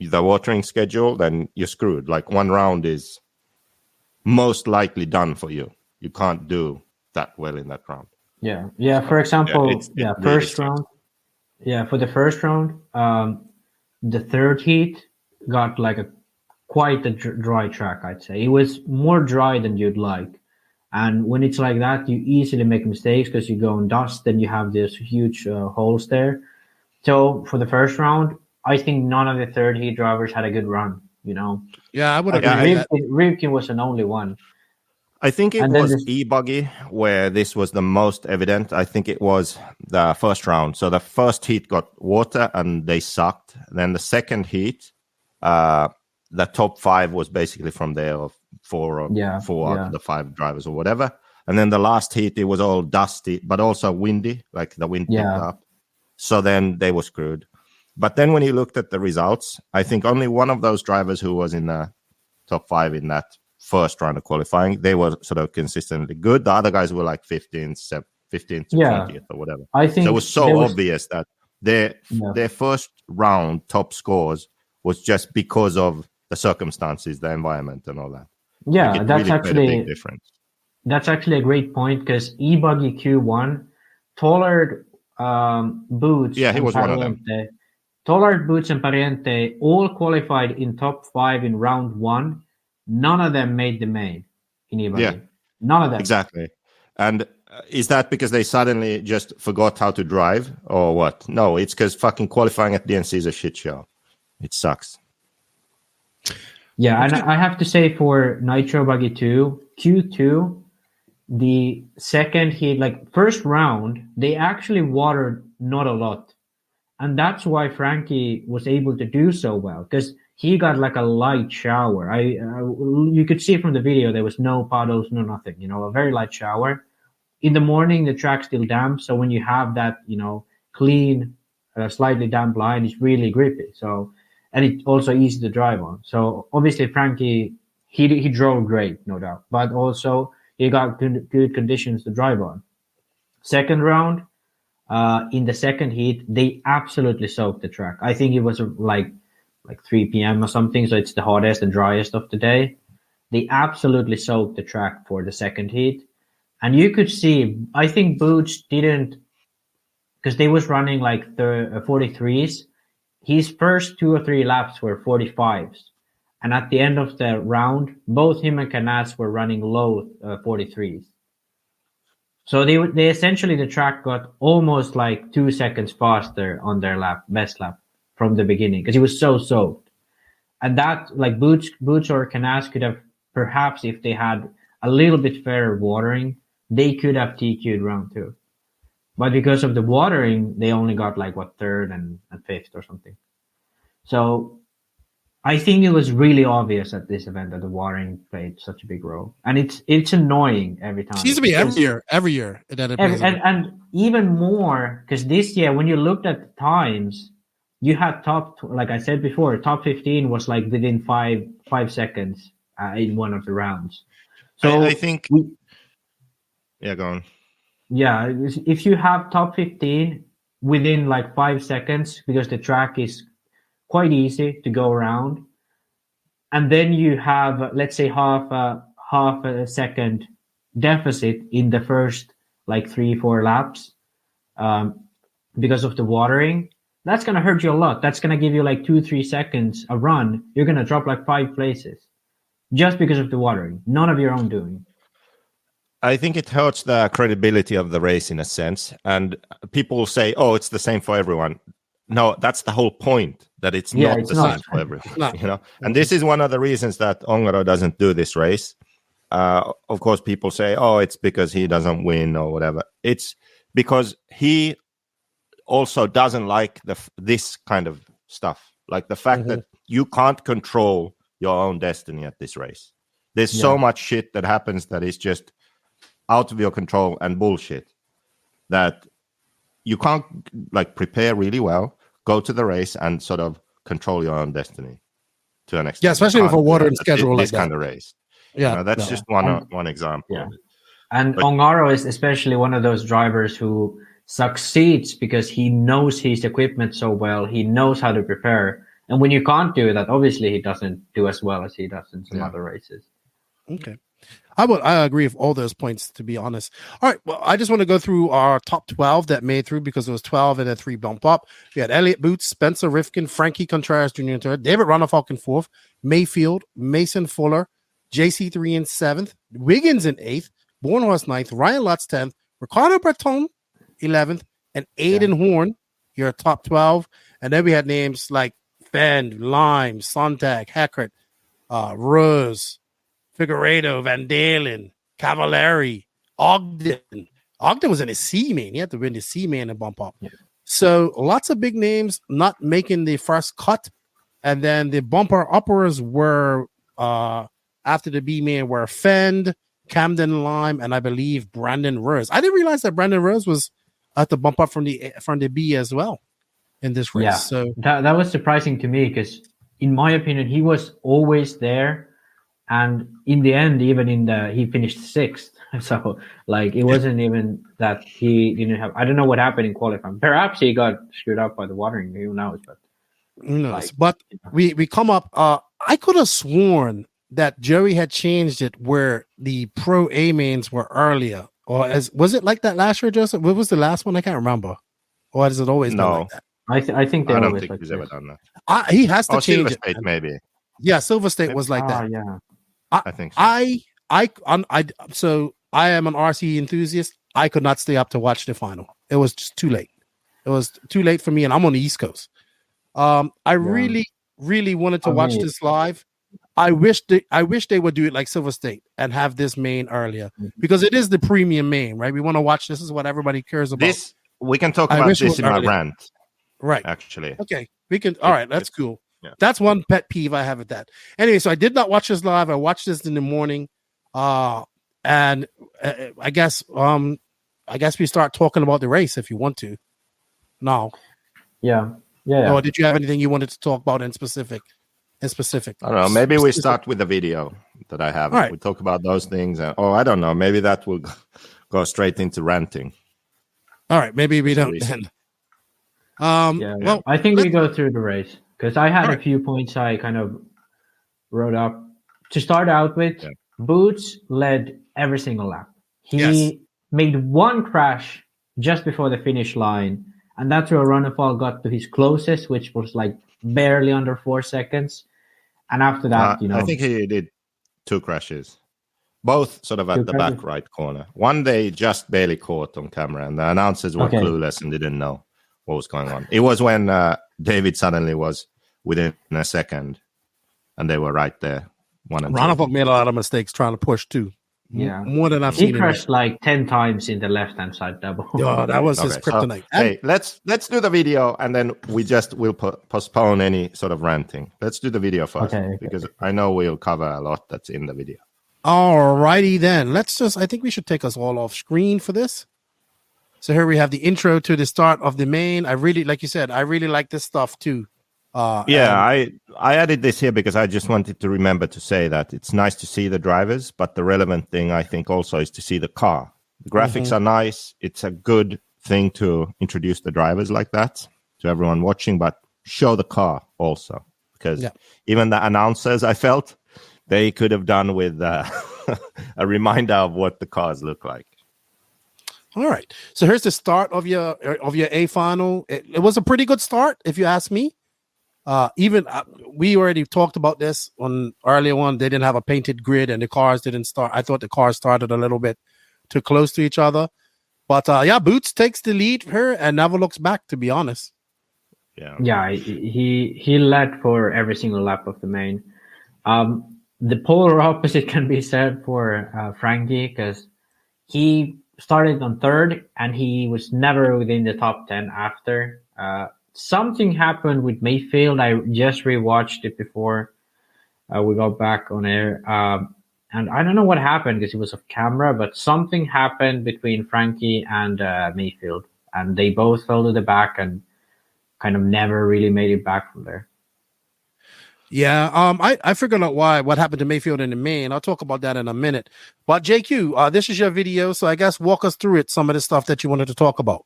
watering schedule, then you're screwed. Like one round is most likely done for you. You can't do that well in that round. Yeah. For example, first round. Yeah, for the first round, the third heat got like quite a dry track, I'd say. It was more dry than you'd like. And when it's like that, you easily make mistakes because you go in dust and you have these huge holes there. So for the first round, I think none of the third heat drivers had a good run, Yeah, I would agree. Rivkin was an only one. I think it was Ebuggy where this was the most evident. I think it was the first round. So the first heat got water and they sucked. Then the second heat, the top 5 was basically from there, of 4 out of the 5 drivers or whatever. And then the last heat, it was all dusty, but also windy, like the wind picked up. So then they were screwed. But then when you looked at the results, I think only one of those drivers who was in the top 5 in that first round of qualifying, they were sort of consistently good. The other guys were like 15th to 20th or whatever. I think so it was so obvious that their first round top scores was just because of the circumstances, the environment, and all that. Yeah, like that's really actually made a big difference. That's actually a great point because Ebuggy Q1, Tollard, Boots, he was one of them. Tollard, Boots, and Pariente all qualified in top 5 in round 1. None of them made the main in Ebuggy. Yeah, none of them. Exactly. And is that because they suddenly just forgot how to drive or what? No, it's because fucking qualifying at DNC is a shit show. It sucks. Yeah, and I have to say for Nitro Buggy 2, Q2, the second heat, like first round, they actually watered not a lot. And that's why Frankie was able to do so well because he got like a light shower. You could see from the video there was no puddles, no nothing. You know, a very light shower. In the morning, the track's still damp, so when you have that, you know, clean, slightly damp line, it's really grippy. So, and it's also easy to drive on. So obviously, Frankie, he drove great, no doubt, but also he got good conditions to drive on. Second round, in the second heat, they absolutely soaked the track. I think it was like 3 p.m. or something, so it's the hottest and driest of the day. They absolutely soaked the track for the second heat. And you could see, I think Boots didn't, because they was running like 43s. His first 2 or 3 laps were 45s. And at the end of the round, both him and Canas were running low 43s. So they essentially, the track got almost like 2 seconds faster on their best lap from the beginning, because it was so soaked. And that, like Boots or Canas could have, perhaps if they had a little bit fairer watering, they could have TQ'd round 2. But because of the watering, they only got like third and fifth or something. So I think it was really obvious at this event that the watering played such a big role, and it's annoying every time. It seems to be every year. And even more, because this year when you looked at the times, you had like I said before, top 15 was like within 5 seconds in one of the rounds. So I think. Yeah, go on. Yeah, if you have top 15 within like 5 seconds, because the track is quite easy to go around, and then you have, let's say, half a second deficit in the first like 3-4 laps because of the watering, that's going to hurt you a lot. That's going to give you like 2-3 seconds a run. You're going to drop like 5 places just because of the watering. None of your own doing. I think it hurts the credibility of the race in a sense. And people will say, oh, it's the same for everyone. No, that's the whole point, that it's not the same for everyone. You know? And this is one of the reasons that Ongaro doesn't do this race. Of course, people say, oh, it's because he doesn't win or whatever. It's because he also doesn't like this kind of stuff. Like the fact that you can't control your own destiny at this race. There's so much shit that happens that is just out of your control and bullshit, that you can't like prepare really well, go to the race and sort of control your own destiny to an extent. Yeah, especially with a watering schedule like this kind of race. Yeah, you know, that's just one example. Yeah. And Ongaro is especially one of those drivers who succeeds because he knows his equipment so well. He knows how to prepare. And when you can't do that, obviously he doesn't do as well as he does in some other races. Okay. I agree with all those points, to be honest. All right. Well, I just want to go through our top 12 that made through, because it was 12 and a 3 bump up. We had Elliott Boots, Spencer Rifkin, Frankie Contreras Jr. in third, David Ronnefalk in fourth, Mayfield, Mason Fuller, JC3 in 7th, Wiggins in 8th, Bornhorst 9th, Ryan Lutz 10th, Ricardo Breton 11th, and Aiden Horn, your top 12. And then we had names like Fend, Lime, Sontag, Hackert, Rose, Figueredo, Van Dalen, Cavallari, Ogden. Ogden was in his C main. He had to win the C main and bump up. Yeah. So lots of big names not making the first cut. And then the bumper uppers were after the B main were Fend, Camden Lime, and I believe Brandon Rose. I didn't realize that Brandon Rose was at the bump up from the B as well in this race. Yeah, so that was surprising to me, because in my opinion, he was always there. And in the end, even he finished 6th. So, like, it wasn't even that he didn't have. I don't know what happened in qualifying. Perhaps he got screwed up by the watering. Who knows? But who knows? But we come up. I could have sworn that Joey had changed it where the Pro A mains were earlier. Or was it like that last year, Joseph? What was the last one? I can't remember. Or has it always been like that? I think I don't think he's ever done that. He has to change Silver State, it. Maybe. Yeah, Silver State was like that. Yeah. I think so. So I am an RC enthusiast. I could not stay up to watch the final. It was just too late. It was too late for me, and I'm on the East Coast. I really wanted to watch this live. I wish they would do it like Silver State and have this main earlier, because it is the premium main, right? We want to watch. This is what everybody cares about. This we can talk about this in my rant, right? Actually, okay, we can. All right, that's cool. That's one pet peeve I have with that. Anyway, so I did not watch this live. I watched this in the morning, and I guess we start talking about the race if you want to. No. Yeah. Or did you have anything you wanted to talk about in specific? I don't know. Maybe we start with the video that I have. Right. We talk about those things. I don't know. Maybe that will go straight into ranting. All right. Maybe we don't then. Well, I think we go through the race because I had a few points I kind of wrote up. To start out with, Boots led every single lap. He made one crash just before the finish line, and that's where Runnefall got to his closest, which was like barely under 4 seconds. And after that, I think he did 2 crashes, both sort of at the back right corner. One they just barely caught on camera, and the announcers were clueless and didn't know what was going on. It was when David suddenly was within a second, and they were right there. Runnefall made a lot of mistakes trying to push too. Yeah, more than I've seen. He crashed like 10 times in the left-hand side double. Oh, that was his kryptonite. Hey, let's do the video, and then we'll postpone any sort of ranting. Let's do the video first, because I know we'll cover a lot that's in the video. All righty then. I think we should take us all off screen for this. So here we have the intro to the start of the main. I really, like you said, I really like this stuff too. I added this here because I just wanted to remember to say that it's nice to see the drivers, but the relevant thing I think also is to see the car. The graphics are nice. It's a good thing to introduce the drivers like that to everyone watching, but show the car also, because even the announcers, I felt they could have done with a reminder of what the cars look like. All right. So here's the start of your A final. It was a pretty good start, if you ask me. We already talked about this on earlier one. They didn't have a painted grid and the cars didn't start. I thought the cars started a little bit too close to each other. But Boots takes the lead here and never looks back, to be honest. Yeah, he led for every single lap of the main. The polar opposite can be said for Frankie, because he started on third and he was never within the top 10 after. Something happened with Mayfield. I just rewatched it before we got back on air. And I don't know what happened because it was off camera, but something happened between Frankie and Mayfield. And they both fell to the back and kind of never really made it back from there. Yeah, I figured out what happened to Mayfield in the main. I'll talk about that in a minute. But JQ, this is your video, so I guess walk us through it, some of the stuff that you wanted to talk about.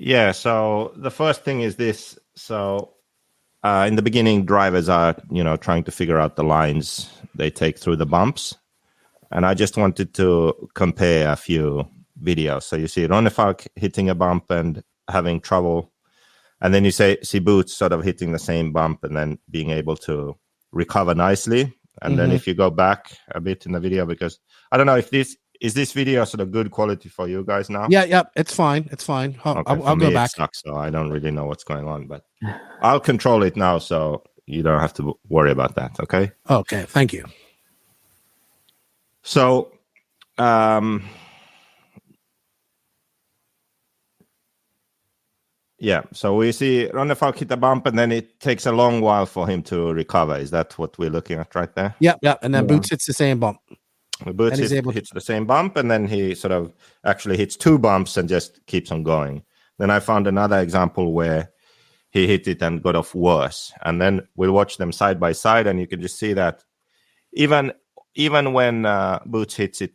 Yeah, so the first thing is this. So in the beginning, drivers are, trying to figure out the lines they take through the bumps. And I just wanted to compare a few videos. So you see Runnefall hitting a bump and having trouble. And then you see Boots sort of hitting the same bump and then being able to recover nicely. And then if you go back a bit in the video, because I don't know if this video sort of good quality for you guys now. Yeah, it's fine. It's fine. I'll go back. It sucks, so I don't really know what's going on, but I'll control it now, so you don't have to worry about that. Okay. Okay. Thank you. So, so we see Runnefall hit a bump, and then it takes a long while for him to recover. Is that what we're looking at right there? Yeah. And then Boots hits the same bump. Boots hits the same bump, and then he sort of actually hits 2 bumps and just keeps on going. Then I found another example where he hit it and got off worse. And then we'll watch them side by side, and you can just see that even when Boots hits it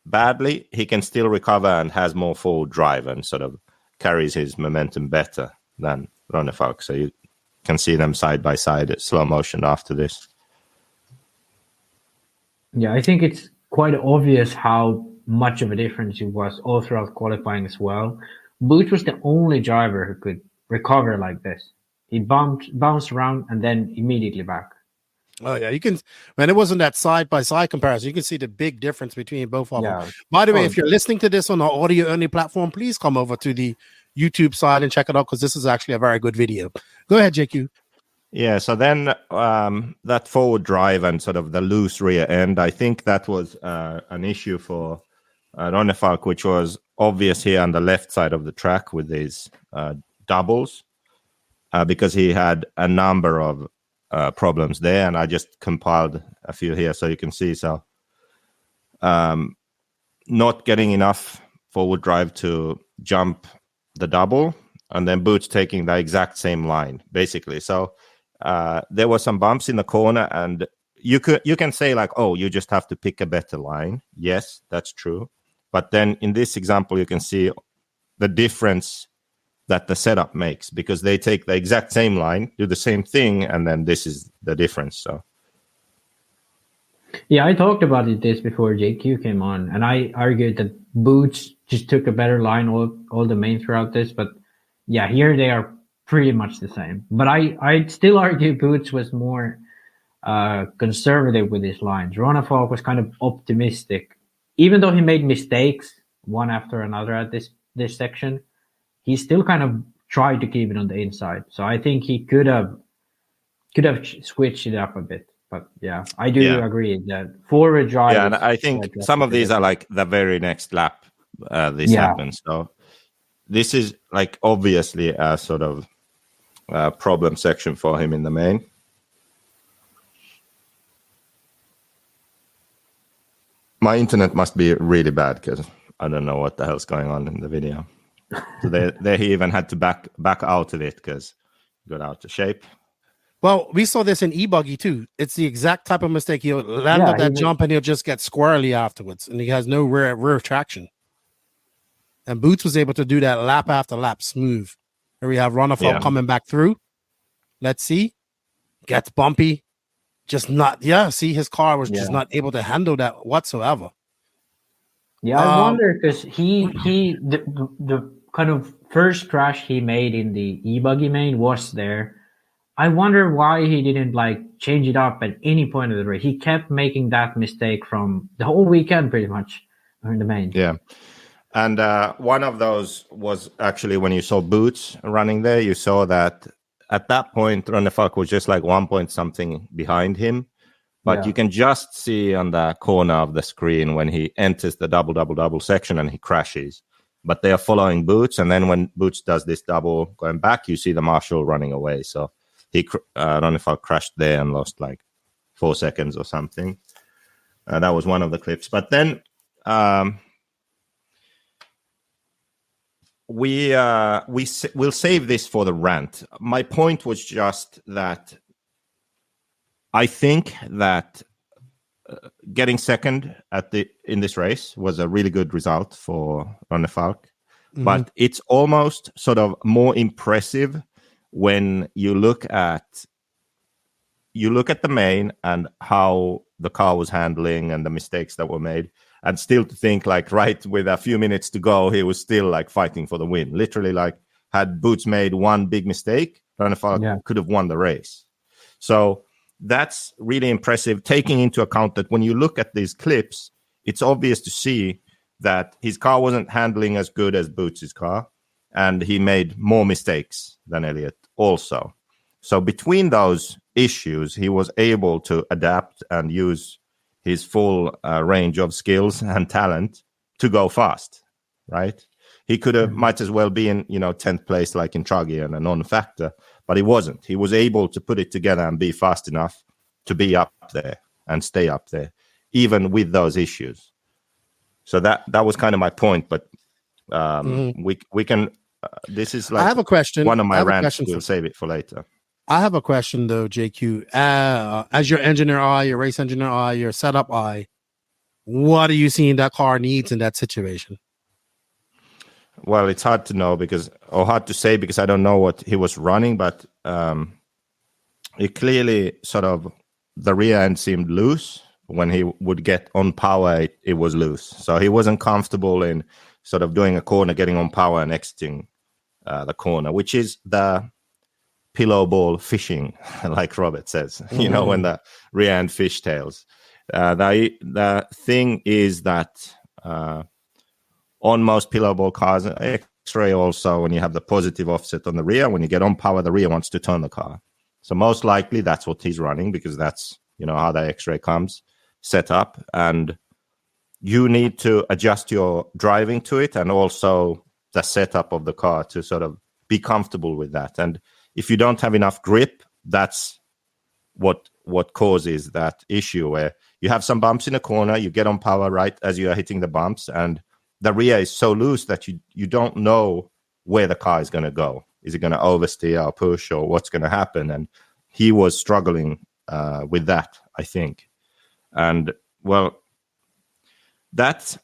badly, he can still recover and has more forward drive and sort of carries his momentum better than Runnefall. So you can see them side by side at slow motion after this. Yeah, I think it's quite obvious how much of a difference it was all throughout qualifying as well. Boots was the only driver who could recover like this. He bounced around and then immediately back. Oh yeah, you can. When it wasn't that side-by-side comparison, you can see the big difference between both of them. Yeah. By the way, if you're listening to this on our audio-only platform, please come over to the YouTube side and check it out, because this is actually a very good video. Go ahead, JQ. Yeah, so then that forward drive and sort of the loose rear end, I think that was an issue for Runnefall, which was obvious here on the left side of the track with these doubles, because he had a number of problems there, and I just compiled a few here so you can see. So not getting enough forward drive to jump the double, and then boots taking the exact same line, basically. So there were some bumps in the corner, and you can say like, oh, you just have to pick a better line. Yes, that's true. But then in this example, you can see the difference that the setup makes, because they take the exact same line, do the same thing, and then this is the difference. So yeah, I talked about this before JQ came on, and I argued that Boots just took a better line all the main throughout this. But yeah, here they are pretty much the same. But I still argue Boots was more conservative with his lines. Ronafalk was kind of optimistic, even though he made mistakes one after another at this section. He still kind of tried to keep it on the inside. So I think he could have switched it up a bit. But yeah, I do agree that forward drive. Yeah, and I think some of these are like the very next lap this happens. So this is like obviously a sort of problem section for him in the main. My internet must be really bad because I don't know what the hell's going on in the video. So there he even had to back out of it because he got out of shape. Well, we saw this in Ebuggy too. It's the exact type of mistake. He'll land on that jump and he'll just get squirrely afterwards, and he has no rear traction. And Boots was able to do that lap after lap smooth. Here we have Ronafalk coming back through. Let's see. Gets bumpy. Just not, see, his car was just not able to handle that whatsoever. Yeah, I wonder, because the kind of first crash he made in the Ebuggy main was there. I wonder why he didn't like change it up at any point of the race. He kept making that mistake from the whole weekend, pretty much, in the main. Yeah, and one of those was actually when you saw Boots running there. You saw that at that point, Ronafalk was just like 1 point something behind him. But you can just see on the corner of the screen when he enters the double section and he crashes. But they are following Boots. And then when Boots does this double going back, you see the marshal running away. So Ronafalk crashed there and lost like 4 seconds or something. That was one of the clips. But then we'll save this for the rant. My point was just that I think that getting second in this race was a really good result for Ronafalk, but it's almost sort of more impressive when you look at the main and how the car was handling and the mistakes that were made, and still to think like right with a few minutes to go, he was still like fighting for the win. Literally, like had Boots made one big mistake, Ronafalk could have won the race. So that's really impressive, taking into account that when you look at these clips, it's obvious to see that his car wasn't handling as good as Boots' car, and he made more mistakes than Elliott also. So between those issues, he was able to adapt and use his full range of skills and talent to go fast, right? He could have might as well be in 10th place like in Truggy and a non-factor, but he wasn't. He was able to put it together and be fast enough to be up there and stay up there, even with those issues. So that was kind of my point. But we can. This is like I have a question. One of my rants. We'll save it for later. I have a question though, JQ. As your engineer eye, your race engineer eye, your setup eye, what are you seeing that car needs in that situation? Well, it's hard to know hard to say because I don't know what he was running, but it clearly sort of the rear end seemed loose. When he would get on power, it was loose. So he wasn't comfortable in sort of doing a corner, getting on power and exiting the corner, which is the pillow ball fishing, like Robert says, when the rear end fishtails. The thing is that on most pillow ball cars, X-ray also, when you have the positive offset on the rear, when you get on power, the rear wants to turn the car. So most likely that's what he's running, because that's how the X-ray comes set up, and you need to adjust your driving to it and also the setup of the car to sort of be comfortable with that. And if you don't have enough grip, that's what causes that issue where you have some bumps in a corner, you get on power right as you are hitting the bumps, and the rear is so loose that you don't know where the car is going to go. Is it going to oversteer or push, or what's going to happen? And he was struggling with that, I think. And well, that's,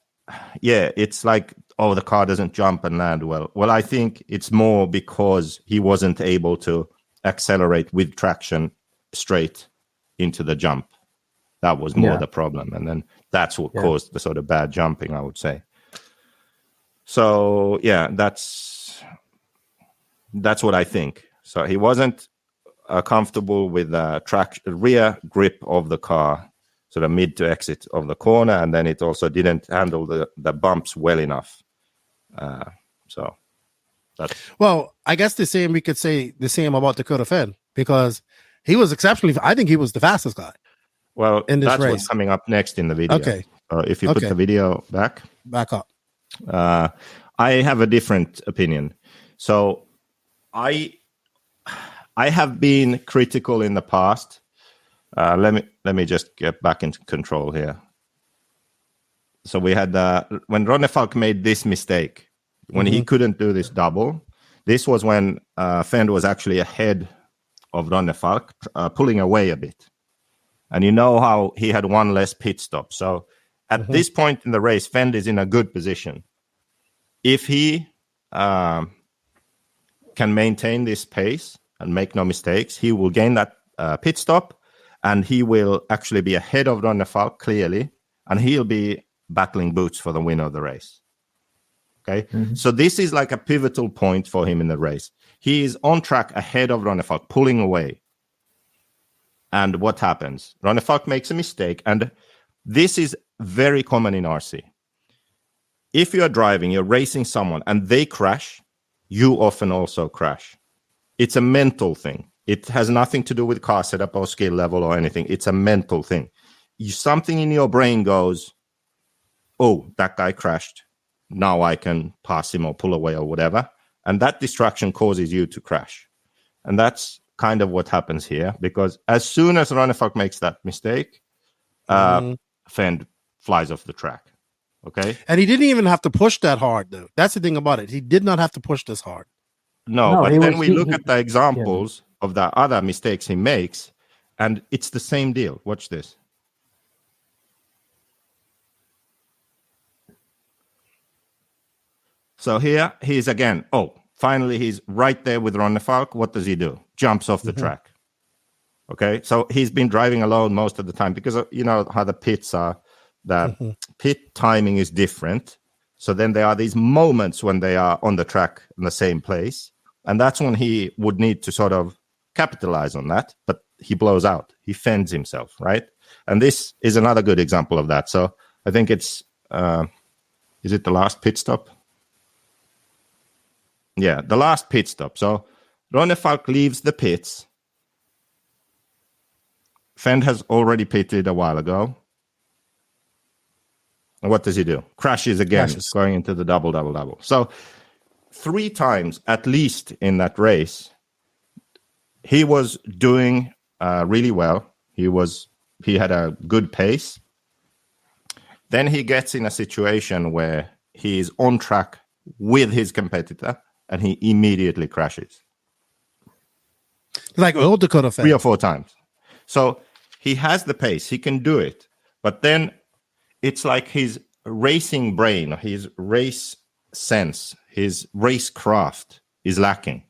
yeah, it's like, oh, the car doesn't jump and land well. Well, I think it's more because he wasn't able to accelerate with traction straight into the jump. That was more the problem. And then that's what caused the sort of bad jumping, I would say. So, yeah, that's what I think. So he wasn't comfortable with the rear grip of the car, sort of mid to exit of the corner, and then it also didn't handle the bumps well enough. So that's... Well, I guess we could say the same about Dakota Fenn, because he was exceptionally, I think he was the fastest guy. Well, in this that's race. What's coming up next in the video. Okay. If you put the video back up. I have a different opinion. So I have been critical in the past. Let me just get back into control here. So we had when Ronne Falk made this mistake, when he couldn't do this double. This was when Fenn was actually ahead of Ronne Falk, pulling away a bit. And you know how he had one less pit stop. So at this point in the race, Fenn is in a good position. If he can maintain this pace and make no mistakes, he will gain that pit stop, and he will actually be ahead of Ronne Falk clearly, and he'll be battling boots for the win of the race. Okay, so this is like a pivotal point for him in the race. He is on track ahead of Ronne Falk, pulling away. And what happens? Ronne Falk makes a mistake, and this is very common in RC. If you are driving, you're racing someone, and they crash, you often also crash. It's a mental thing. It has nothing to do with car setup or skill level or anything. It's a mental thing. Something in your brain goes, oh, that guy crashed. Now I can pass him or pull away or whatever. And that distraction causes you to crash. And that's kind of what happens here, because as soon as Ronne Falk makes that mistake, Fenn flies off the track. Okay. And he didn't even have to push that hard, though. That's the thing about it. He did not have to push this hard. No, but then we look at the examples of the other mistakes he makes, and it's the same deal. Watch this. So here he is again. Oh, finally he's right there with Ronne Falk. What does he do? Jumps off the track. Okay, so he's been driving alone most of the time, because you know how the pits are. The pit timing is different. So then there are these moments when they are on the track in the same place. And that's when he would need to sort of capitalize on that. But he blows out. He fends himself, right? And this is another good example of that. So I think it's, is it the last pit stop? Yeah, the last pit stop. So Ronne Falk leaves the pits. Fenn has already pitted a while ago. And what does he do? Crashes again, going into the double. So 3 times at least in that race, he was doing really well. He had a good pace. Then he gets in a situation where he is on track with his competitor, and he immediately crashes. Like old Dakota Fenn. 3 or 4 times. So he has the pace. He can do it. But then it's like his racing brain, his race sense, his race craft is lacking.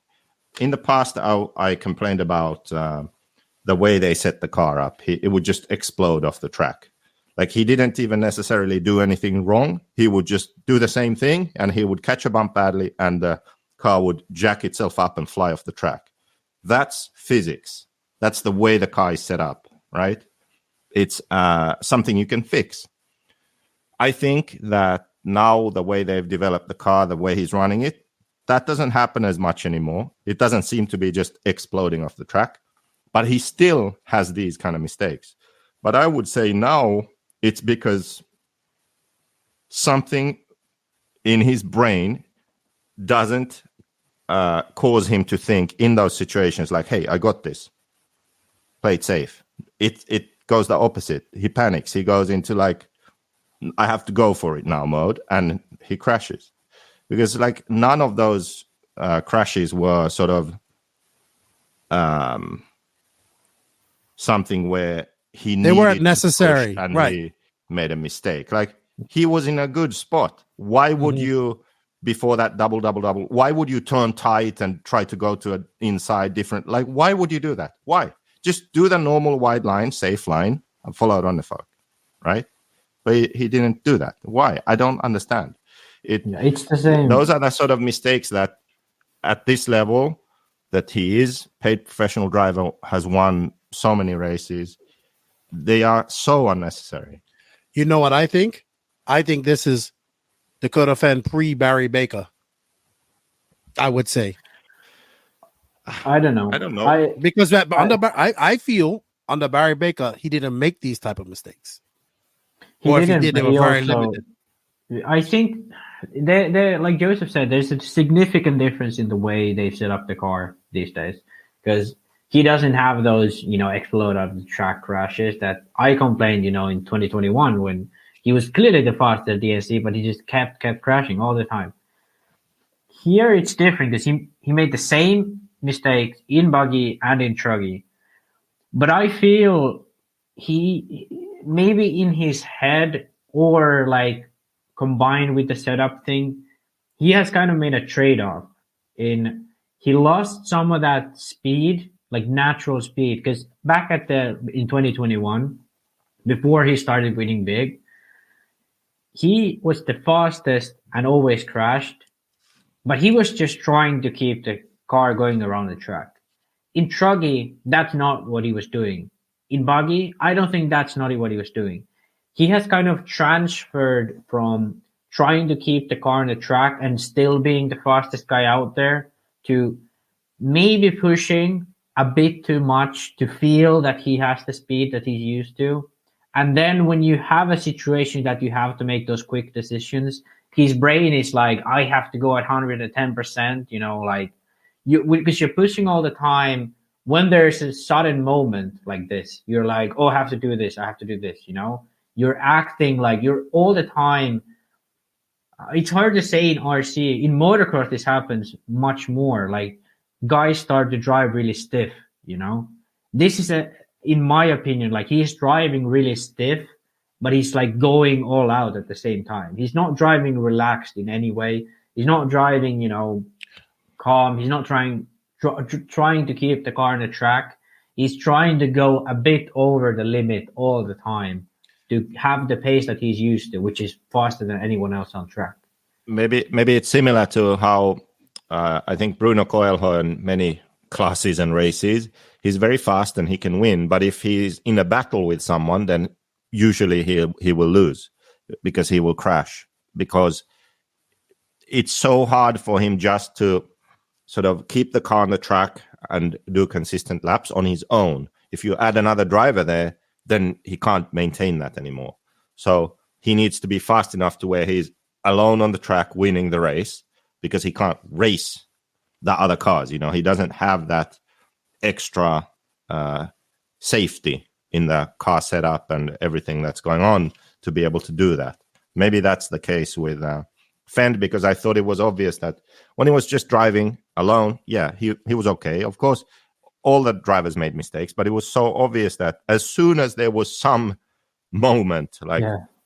In the past, I complained about the way they set the car up. It would just explode off the track. Like, he didn't even necessarily do anything wrong. He would just do the same thing, and he would catch a bump badly, and the car would jack itself up and fly off the track. That's physics. That's the way the car is set up, right? It's something you can fix. I think that now the way they've developed the car, the way he's running it, that doesn't happen as much anymore. It doesn't seem to be just exploding off the track, but he still has these kind of mistakes. But I would say now it's because something in his brain doesn't cause him to think in those situations like, hey, I got this. play it safe. It goes the opposite. He panics. He goes into like, I have to go for it now mode, and he crashes. Because like none of those crashes were sort of something where they weren't necessary, and right? he made a mistake. Like he was in a good spot. Why would you, before that double, why would you turn tight and try to go to an inside different? Like, why would you do that? Why? Just do the normal wide line, safe line, and follow it on the fuck, right? But he didn't do that. Why? I don't understand. It's the same. Those are the sort of mistakes that at this level that he is, paid professional driver, has won so many races. They are so unnecessary. You know what I think? I think this is Dakota Fenn pre-Barry Baker. I would say. I don't know. Because I feel under Barry Baker, he didn't make these type of mistakes. Or if he did, they were very limited. I think they like Joseph said, there's a significant difference in the way they set up the car these days, because he doesn't have those, explode out of the track crashes that I complained, in 2021 when he was clearly the fastest DNC, but he just kept crashing all the time. Here it's different because he made the same mistakes in Buggy and in Truggy, but I feel he maybe in his head or like combined with the setup thing, he has kind of made a trade-off in he lost some of that speed, like natural speed, because back in 2021, before he started winning big, he was the fastest and always crashed, but he was just trying to keep the car going around the track. In Truggy, that's not what he was doing. In Buggy, I don't think that's not what he was doing. He has kind of transferred from trying to keep the car on the track and still being the fastest guy out there to maybe pushing a bit too much to feel that he has the speed that he's used to. And then when you have a situation that you have to make those quick decisions, his brain is like, I have to go at 110%, because you're pushing all the time. When there's a sudden moment like this, you're like, oh, I have to do this. I have to do this, You're acting like you're all the time. It's hard to say in RC. In motocross, this happens much more. Like guys start to drive really stiff, This is in my opinion, like he's driving really stiff, but he's like going all out at the same time. He's not driving relaxed in any way. He's not driving, calm. He's not trying to keep the car on the track. He's trying to go a bit over the limit all the time to have the pace that he's used to, which is faster than anyone else on track. Maybe it's similar to how I think Bruno Coelho in many classes and races, he's very fast and he can win. But if he's in a battle with someone, then usually he will lose because he will crash, because it's so hard for him just to sort of keep the car on the track and do consistent laps on his own. If you add another driver there, then he can't maintain that anymore. So he needs to be fast enough to where he's alone on the track winning the race, because he can't race the other cars. He doesn't have that extra safety in the car setup and everything that's going on to be able to do that. Maybe that's the case with Fenn, because I thought it was obvious that when he was just driving alone, yeah, he was okay. Of course, all the drivers made mistakes, but it was so obvious that as soon as there was some moment, like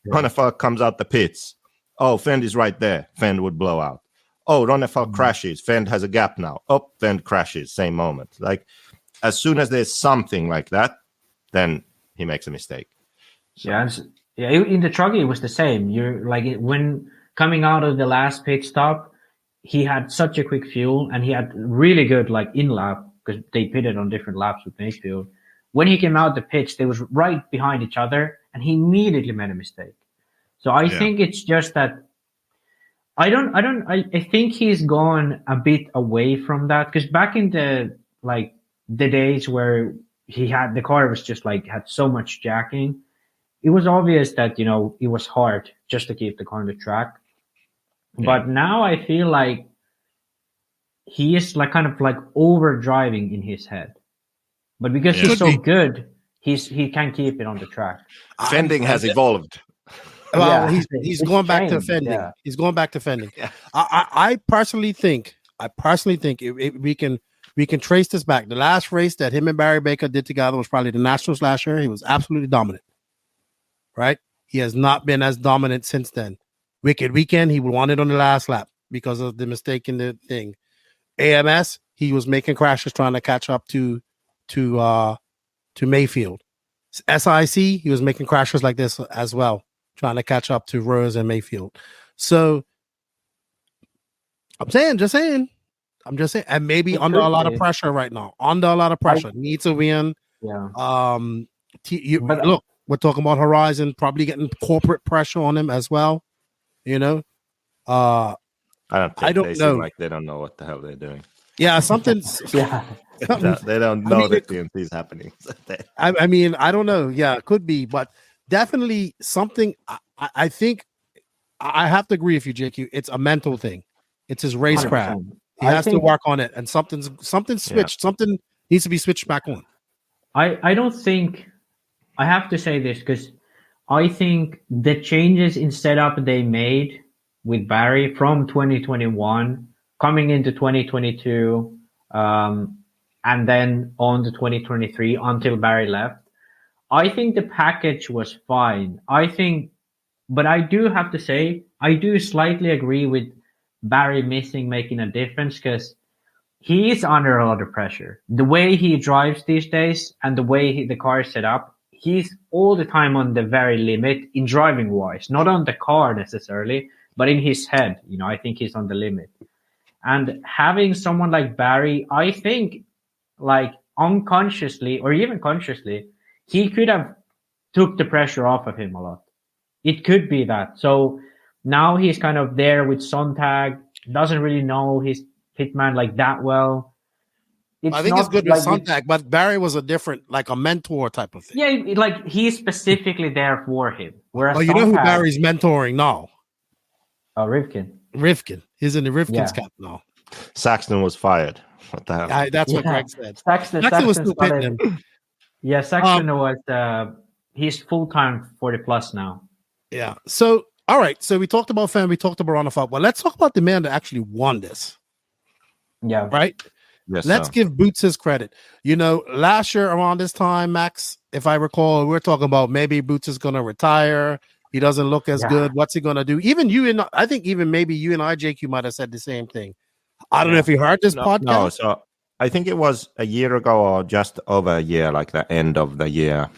Ronefalk comes out the pits, oh, Fenn is right there, Fenn would blow out. Oh, Ronefalk crashes, Fenn has a gap now. Oh, Fenn crashes, same moment. Like, as soon as there's something like that, then he makes a mistake. So. Yeah, in the Truggy, it was the same. You're like, when coming out of the last pit stop, he had such a quick fuel, and he had really good in-lap, because they pitted on different laps with Mayfield. When he came out the pitch, they was right behind each other, and he immediately made a mistake. So I think it's just that I think he's gone a bit away from that, because back in the days where the car was just had so much jacking, it was obvious that it was hard just to keep the car on the track. But now I feel like he is kind of over driving in his head. but because he's so good, he can keep it on the track. Fending has evolved. Well, he's going back to fending. Yeah. He's going back to fending. Yeah. I personally think we can trace this back. The last race that him and Barry Baker did together was probably the Nationals last year. He was absolutely dominant. Right? He has not been as dominant since then. Wicked Weekend, he won it on the last lap because of the mistake in the thing. AMS, he was making crashes trying to catch up to Mayfield. SIC, he was making crashes like this as well, trying to catch up to Rose and Mayfield. So just saying, and maybe under a lot of pressure right now. Under a lot of pressure, needs to win. Yeah. Look, we're talking about Horizon probably getting corporate pressure on him as well. You know, I don't know. Seem like they don't know what the hell they're doing. Yeah, something's. They don't know that DMC is happening. I mean, I don't know. Yeah, it could be, but definitely something. I think I have to agree with you, JQ. It's a mental thing. It's his racecraft. He has to work on it, and something switched. Yeah. Something needs to be switched back on. I don't think I have to say this because I think the changes in setup they made with Barry from 2021 coming into 2022 and then on to 2023 until Barry left, I think the package was fine. But I do have to say, I do slightly agree with Barry making a difference because he is under a lot of pressure. The way he drives these days and the way the car is set up, he's all the time on the very limit in driving wise, not on the car necessarily, but in his head. You know, I think he's on the limit. And having someone like Barry, I think like unconsciously or even consciously, he could have took the pressure off of him a lot. It could be that. So now he's kind of there with Sontag, doesn't really know his pitman like that well. I think it's good with Sontag, but Barry was a different, like a mentor type of thing. Yeah, like he's specifically there for him. Whereas you know who Barry's mentoring now? Rivkin. He's in the Rivkin's cap now. Saxton was fired. What the hell? That's what Greg said. Saxton was still pitting him. Yeah, Saxton was he's full-time 40+ now. Yeah. So, all right. So we talked about Fan, we talked about Runabout. Well, let's talk about the man that actually won this. Yeah. Right? Yes, let's give Boots his credit. You know, last year around this time, Max, if I recall, we were talking about maybe Boots is going to retire. He doesn't look as good. What's he going to do? Even you and I think even maybe you and I, JQ, might have said the same thing. I don't know if you heard this podcast. No, so I think it was a year ago or just over a year, like the end of the year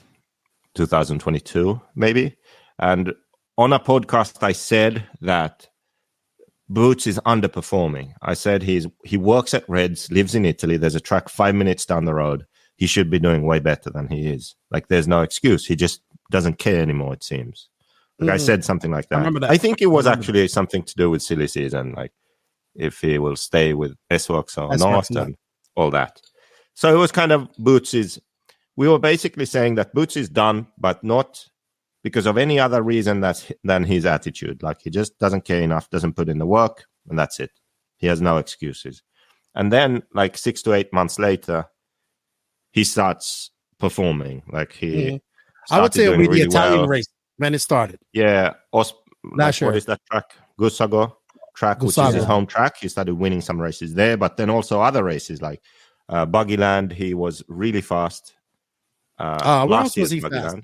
2022, maybe. And on a podcast, I said that Boots is underperforming. I said he works at Reds, lives in Italy. There's a track 5 minutes down the road. He should be doing way better than he is. Like, there's no excuse. He just doesn't care anymore, it seems. Like I said something like that. I think it was actually something to do with silly season, like if he will stay with S-Works or not and all that. So it was kind of we were basically saying that Boots is done, but not because of any other reason than his attitude. Like he just doesn't care enough, doesn't put in the work, and that's it. He has no excuses. And then like 6 to 8 months later, he starts performing. Like I would say it would be the Italian race when it started. Yeah. What is that track? Gussago track, which is his home track. He started winning some races there, but then also other races like Buggyland. He was really fast. Last year was he fast?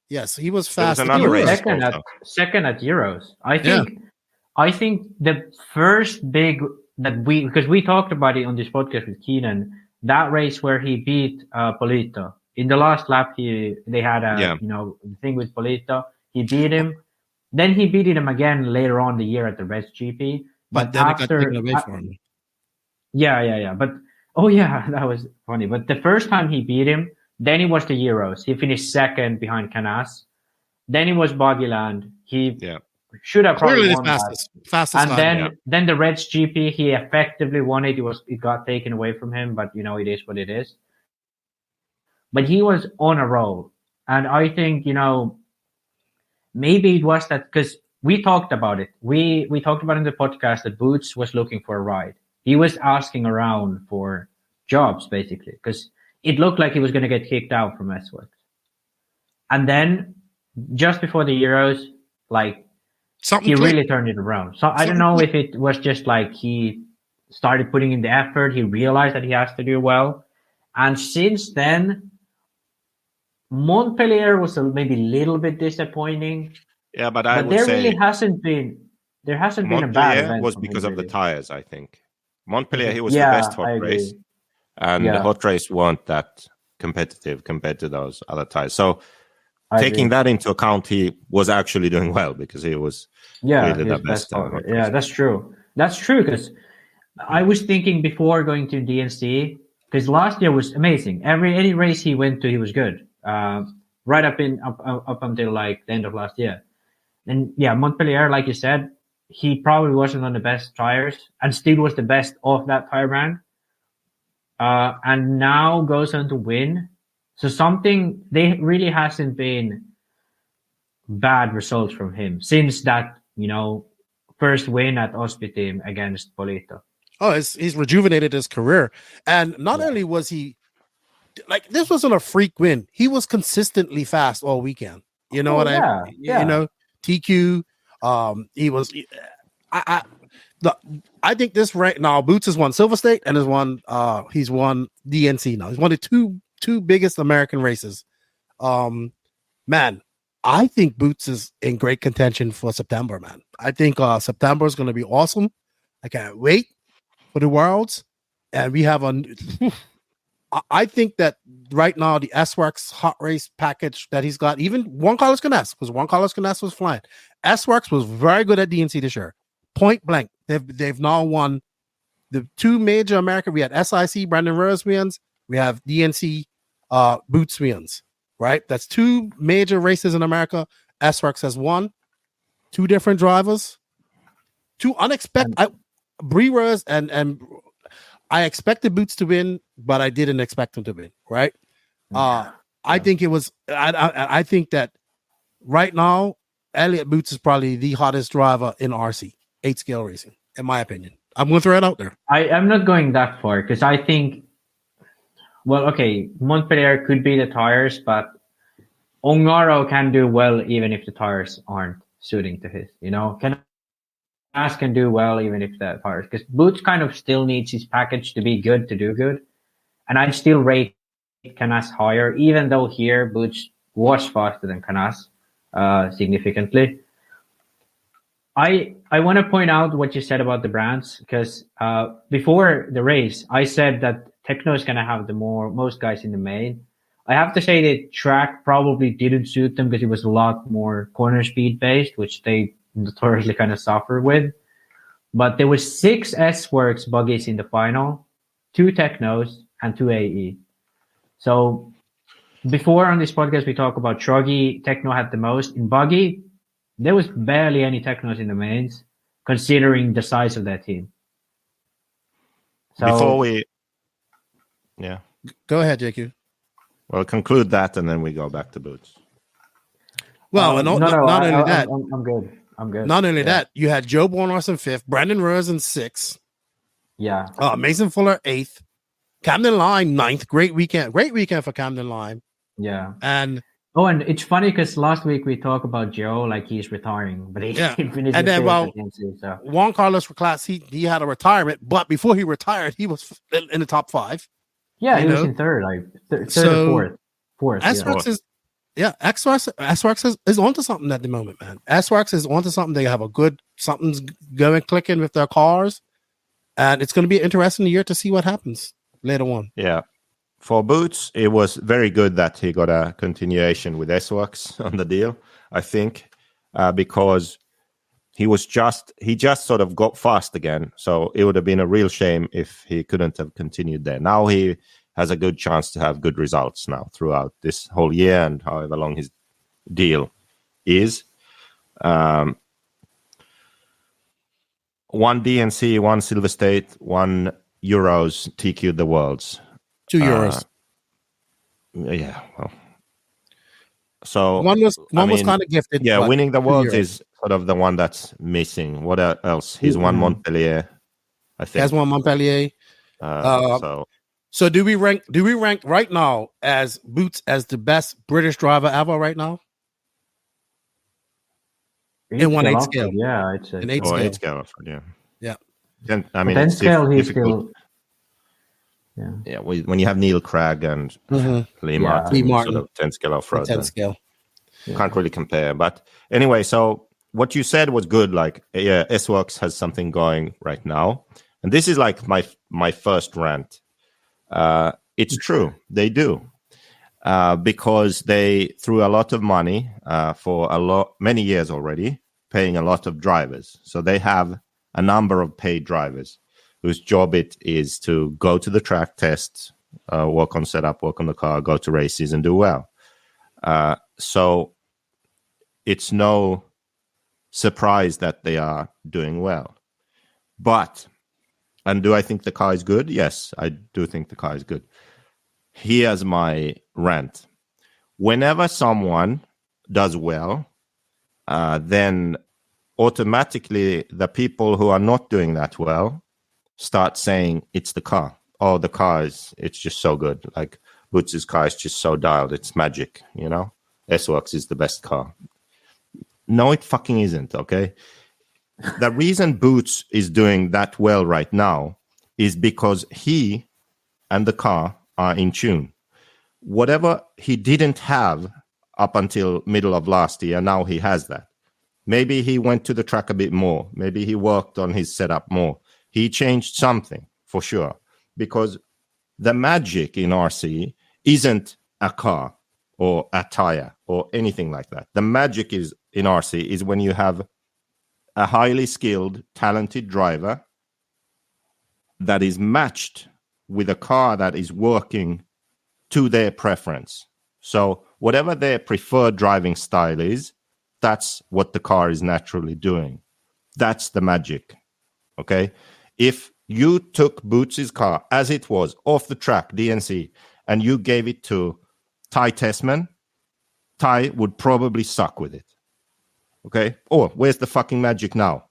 Yes, he was fast. Second at Euros. I think the first big that because we talked about it on this podcast with Keenan, that race where he beat Polito. In the last lap, they had a thing with Polito. He beat him. Then he beat him again later on the year at the Reds GP. But then it got taken away from him. Yeah. But that was funny. But the first time he beat him, then it was the Euros. He finished second behind Canas. Then it was Buggyland. He should have probably won fastest. And then the Reds GP, he effectively won it. It got taken away from him, but it is what it is. But he was on a roll. And I think, maybe it was that because we talked about it. We talked about in the podcast that Boots was looking for a ride. He was asking around for jobs, basically, because it looked like he was going to get kicked out from S-Works. And then just before the Euros, like he really turned it around. So I don't know if it was just like he started putting in the effort. He realized that he has to do well. And since then, Montpellier was maybe a little bit disappointing. Yeah, but I would there say really hasn't been a bad event. Was because of the tires, I think. Montpellier, he was Yeah, the best hot race. And the hot race weren't that competitive compared to those other tires. So taking that into account, he was actually doing well because he was really the best. Yeah, that's true. That's true, because I was thinking before going to DNC, because last year was amazing. Any race he went to, he was good. Right up until like the end of last year. And yeah, Montpellier, like you said, he probably wasn't on the best tires and still was the best of that tire brand. And now goes on to win. So they really hasn't been bad results from him since that, first win at Ospiteam against Polito. Oh, he's rejuvenated his career. And not only was he, like, this wasn't a freak win. He was consistently fast all weekend. You know I mean? Yeah. TQ. He was. I think this rank now. Boots has won Silver State and he's won DNC now. He's won the two biggest American races. Man, I think Boots is in great contention for September. Man, I think September is going to be awesome. I can't wait for the Worlds, and we have I think that right now the S-Works hot race package that he's got, even Juan Carlos Canes, because Juan Carlos Canes was flying. S-Works was very good at DNC this year. Point blank. They've now won the two major American. We had SIC, Brandon Rose wins. We have DNC Boots wins, right? That's two major races in America. S-Works has won. Two different drivers. Two unexpected. Bree Rose and I expected Boots to win, but I didn't expect him to win, right? I think it was. I think that right now, Elliott Boots is probably the hottest driver in RC 8-scale racing, in my opinion. I'm going to throw it out there. I'm not going that far because I think, well, okay, Montpellier could be the tires, but Ongaro can do well even if the tires aren't suiting to his. Canas can do well even if the tires, because Boots kind of still needs his package to be good to do good, and I still rate Canas higher, even though here Boots was faster than Canas significantly. I want to point out what you said about the brands, because before the race I said that Tekno is going to have the most guys in the main. I have to say the track probably didn't suit them because it was a lot more corner speed based, which they notoriously kind of suffer with. But there was 6 S-Works buggies in the final, 2 Teknos and 2 AE. So before on this podcast we talk about Truggy, Tekno had the most. In buggy, there was barely any Teknos in the mains, considering the size of that team. So before we go ahead, JQ. Well, conclude that and then we go back to Boots. Well, not only that, I'm good. Not only that, you had Joe Bornhorst in 5th, Brandon Rose in 6th. Yeah. Mason Fuller 8th, Camden Lime 9th. Great weekend for Camden Lime. Yeah. And it's funny because last week we talked about Joe like he's retiring, but he finished. And then Juan Carlos Reclass, he had a retirement, but before he retired, he was in the top 5. Yeah, he was in third, or fourth. S-Works is. Yeah, S-Works is onto something at the moment, man. S-Works is onto something. They have something's going clicking with their cars, and it's going to be an interesting year to see what happens later on. Yeah, for Boots, it was very good that he got a continuation with S-Works on the deal. I think because he just sort of got fast again. So it would have been a real shame if he couldn't have continued there. Now he has a good chance to have good results now throughout this whole year and however long his deal is. 1 DNC, 1 Silver State, 1 Euros TQ'd the Worlds. 2 Euros. Yeah, well. So one was kind of gifted. Yeah, winning the Worlds is sort of the one that's missing. What else? He's won Montpellier, I think. He has won Montpellier. So So do we rank right now as Boots as the best British driver ever right now? In 1/8 scale. Yeah, I'd say. In 8 Or scale. 8 scale Alfred, yeah. Yeah. Then, I mean, 10 it's scale, he's difficult. still. Yeah, when you have Neil Craig and Lee Martin, sort of 10 scale off-road. 10 scale. Can't really compare. But anyway, so what you said was good. Like, yeah, S-Works has something going right now. And this is like my first rant. It's true. They do. Because they threw a lot of money for many years already, paying a lot of drivers. So they have a number of paid drivers whose job it is to go to the track, test, work on setup, work on the car, go to races and do well. So it's no surprise that they are doing well. But, and do I think the car is good? Yes, I do think the car is good. Here's my rant. Whenever someone does well, then automatically the people who are not doing that well start saying it's the car. Oh, the car it's just so good. Like Boots' car is just so dialed. It's magic, you know? S-Works is the best car. No, it fucking isn't, okay? The reason Boots is doing that well right now is because he and the car are in tune. Whatever he didn't have up until middle of last year, now he has that. Maybe he went to the track a bit more. Maybe he worked on his setup more. He changed something for sure, because the magic in RC isn't a car or a tire or anything like that. The magic is in RC is when you have a highly skilled, talented driver that is matched with a car that is working to their preference. So whatever their preferred driving style is, that's what the car is naturally doing. That's the magic. Okay? If you took Boots' car as it was off the track, DNC, and you gave it to Ty Tessman, Ty would probably suck with it. Okay? Or where's the fucking magic now?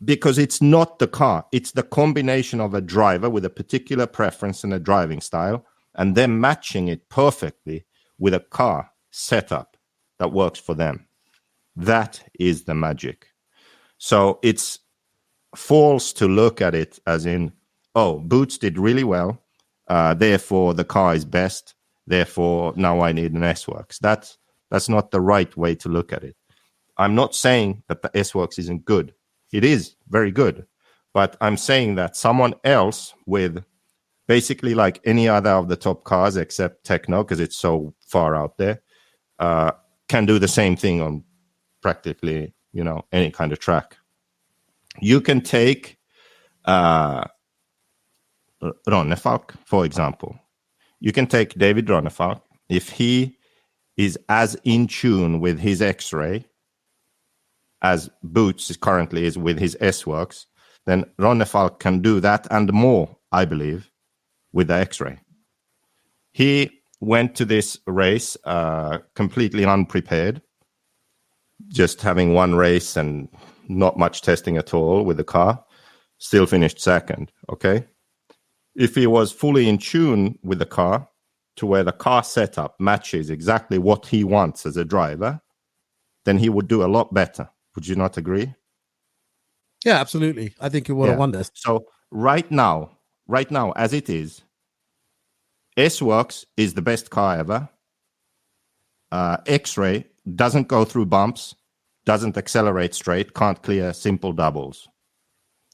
Because it's not the car. It's the combination of a driver with a particular preference and a driving style, and then matching it perfectly with a car setup that works for them. That is the magic. So it's false to look at it as in, oh, Boots did really well, therefore the car is best, therefore now I need an S-Works. That's not the right way to look at it. I'm not saying that the S-Works isn't good. It is very good. But I'm saying that someone else with basically like any other of the top cars except Techno, because it's so far out there, can do the same thing on practically, you know, any kind of track. You can take Ronnefalk, for example. You can take David Ronnefalk. If he is as in tune with his X-Ray as Boots currently is with his S-Works, then Ronnefalk can do that and more, I believe, with the X-Ray. He went to this race completely unprepared, just having one race and not much testing at all with the car, still finished second, okay? If he was fully in tune with the car to where the car setup matches exactly what he wants as a driver, then he would do a lot better. Would you not agree? Yeah, absolutely. I think it would have won this. So right now, as it is, S-Works is the best car ever. X-Ray doesn't go through bumps, doesn't accelerate straight, can't clear simple doubles.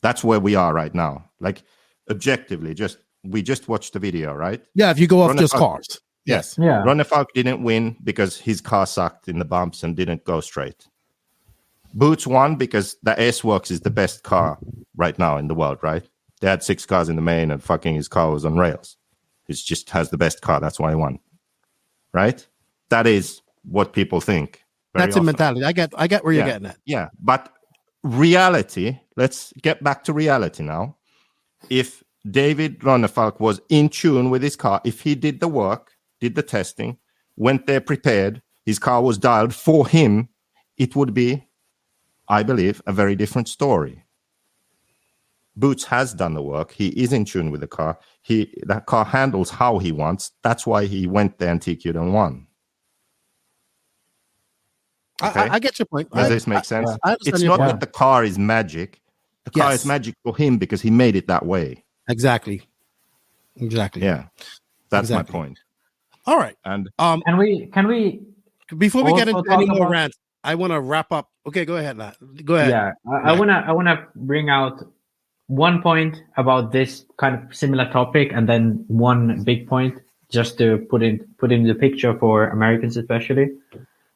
That's where we are right now. Like, objectively, we just watched the video, right? Yeah, if you go off just cars. Yes. Yeah. Ronnefalk didn't win because his car sucked in the bumps and didn't go straight. Boots won because the S-Works is the best car right now in the world, right? They had 6 cars in the main and fucking his car was on rails. It just has the best car. That's why he won. Right? That is what people think. That's a mentality. I get where you're getting at. Yeah. But reality, let's get back to reality now. If David Ronnefalk was in tune with his car, if he did the work, did the testing, went there prepared, his car was dialed for him, it would be, I believe, a very different story. Boots has done the work. He is in tune with the car. That car handles how he wants. That's why he went there and TQ'd and won. Okay? I get your point. Does this make sense? It's not that the car is magic. The car is magic for him because he made it that way. Exactly. Yeah. That's my point. All right. And can we before we get into any more rants, I want to wrap up. Okay, go ahead, Matt. Go ahead. Yeah, I wanna bring out one point about this kind of similar topic, and then one big point just to put in the picture for Americans especially.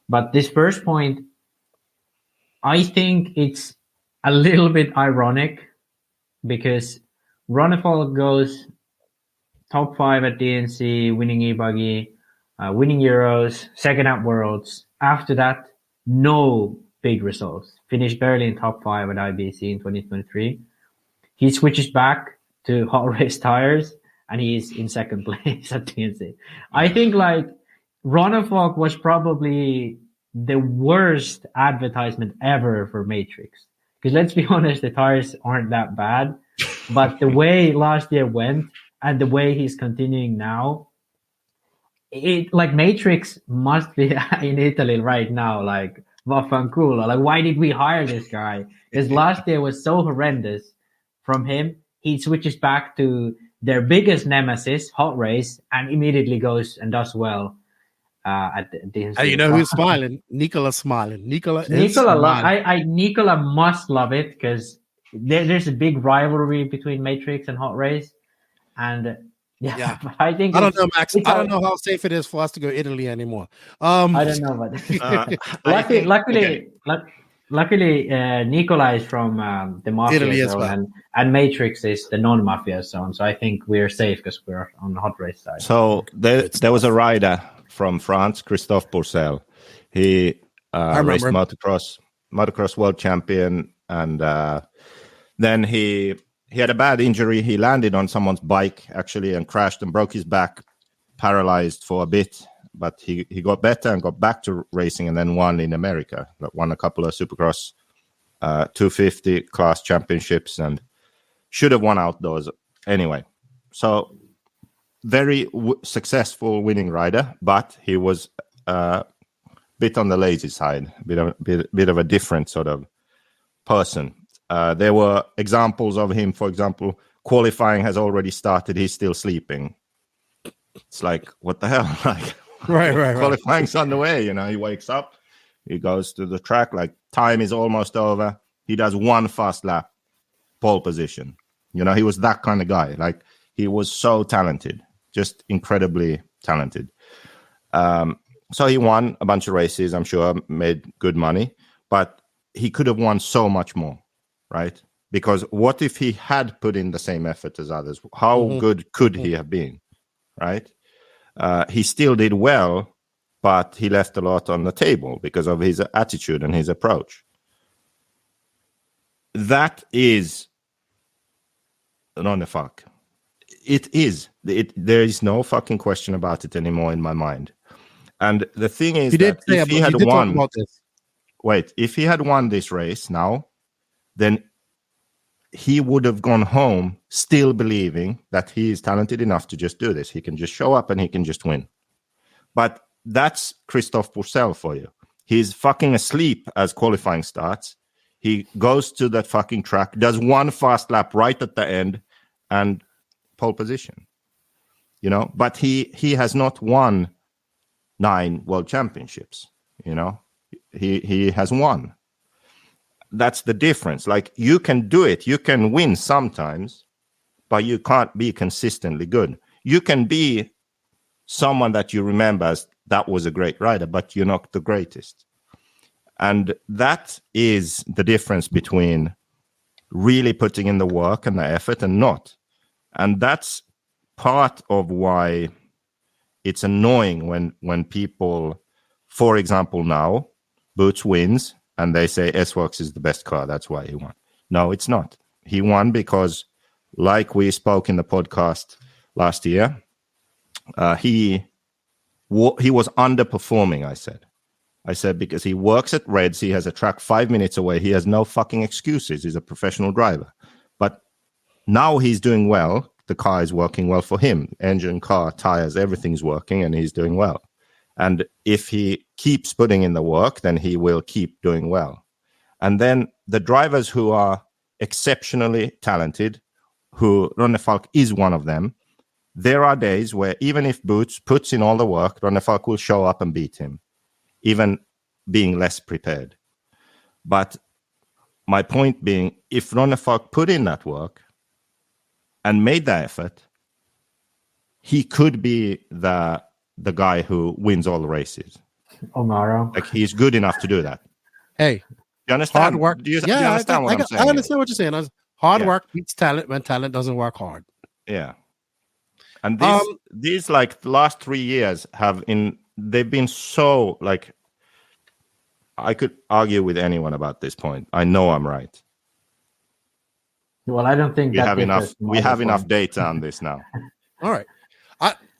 But this first point, I think it's a little bit ironic because Ronefalk goes top 5 at DNC, winning Ebuggy, winning Euros, second at Worlds. After that, no big results. Finished barely in top 5 at IBC in 2023. He switches back to hot race tires and he's in second place at DNC. I think like Ronefalk was probably the worst advertisement ever for Matrix. Because let's be honest, the tires aren't that bad. But the way last year went and the way he's continuing now, it like Matrix must be in Italy right now, like vaffanculo. Like, why did we hire this guy? Because last year was so horrendous from him. He switches back to their biggest nemesis, Hot Race, and immediately goes and does well at the And you know who's smiling? Nicola's smiling. Nicola must love it because there's a big rivalry between Matrix and Hot Race. And yeah. I don't know, Max. I don't know how safe it is for us to go Italy anymore. I don't know, but luckily, Nicola is from the mafia Italy zone, as well. and Matrix is the non-mafia zone. So I think we're safe because we're on the Hot Race side. So there was a rider from France, Christophe Pourcel. He raced motocross world champion, and then he had a bad injury. He landed on someone's bike, actually, and crashed and broke his back, paralyzed for a bit. But he got better and got back to racing and then won in America. Won a couple of Supercross 250 class championships and should have won outdoors. Anyway, so very successful winning rider, but he was a bit on the lazy side, bit of a different sort of person. There were examples of him, for example, qualifying has already started. He's still sleeping. It's like, what the hell? Like, right. Qualifying's on the way. You know, he wakes up, he goes to the track, like time is almost over. He does one fast lap, pole position. You know, he was that kind of guy. Like, he was so talented, just incredibly talented. So he won a bunch of races, I'm sure, made good money, but he could have won so much more. Right? Because what if he had put in the same effort as others? How good could he have been? Right? He still did well, but he left a lot on the table because of his attitude and his approach. That is Ronefalk. It is. There is no fucking question about it anymore in my mind. And the thing is that if he had won... Wait, if he had won this race now, then he would have gone home still believing that he is talented enough to just do this. He can just show up and he can just win. But that's Christophe Pourcel for you. He's fucking asleep as qualifying starts. He goes to that fucking track, does one fast lap right at the end, and pole position. You know, but he has not won 9 world championships. You know, he has won. That's the difference. Like, you can do it. You can win sometimes, but you can't be consistently good. You can be someone that you remember as that was a great rider, but you're not the greatest. And that is the difference between really putting in the work and the effort and not. And that's part of why it's annoying when people, for example, now, Boots wins, and they say S-Works is the best car. That's why he won. No, it's not. He won because, like we spoke in the podcast last year, he was underperforming, I said, because he works at Reds. He has a track 5 minutes away. He has no fucking excuses. He's a professional driver. But now he's doing well. The car is working well for him. Engine, car, tires, everything's working, and he's doing well. And if he keeps putting in the work, then he will keep doing well. And then the drivers who are exceptionally talented, who Ronnefalk is one of them, there are days where even if Boots puts in all the work, Ronnefalk will show up and beat him, even being less prepared. But my point being, if Ronnefalk put in that work and made the effort, he could be the guy who wins all the races. Omaro. Like, he's good enough to do that. Hey, you understand? hard work. Do you understand what I'm saying? I understand what you're saying. Hard work beats talent when talent doesn't work hard. Yeah. And these like the last 3 years they've been so, like, I could argue with anyone about this point. I know I'm right. Well, I don't think we have enough data on this now. All right.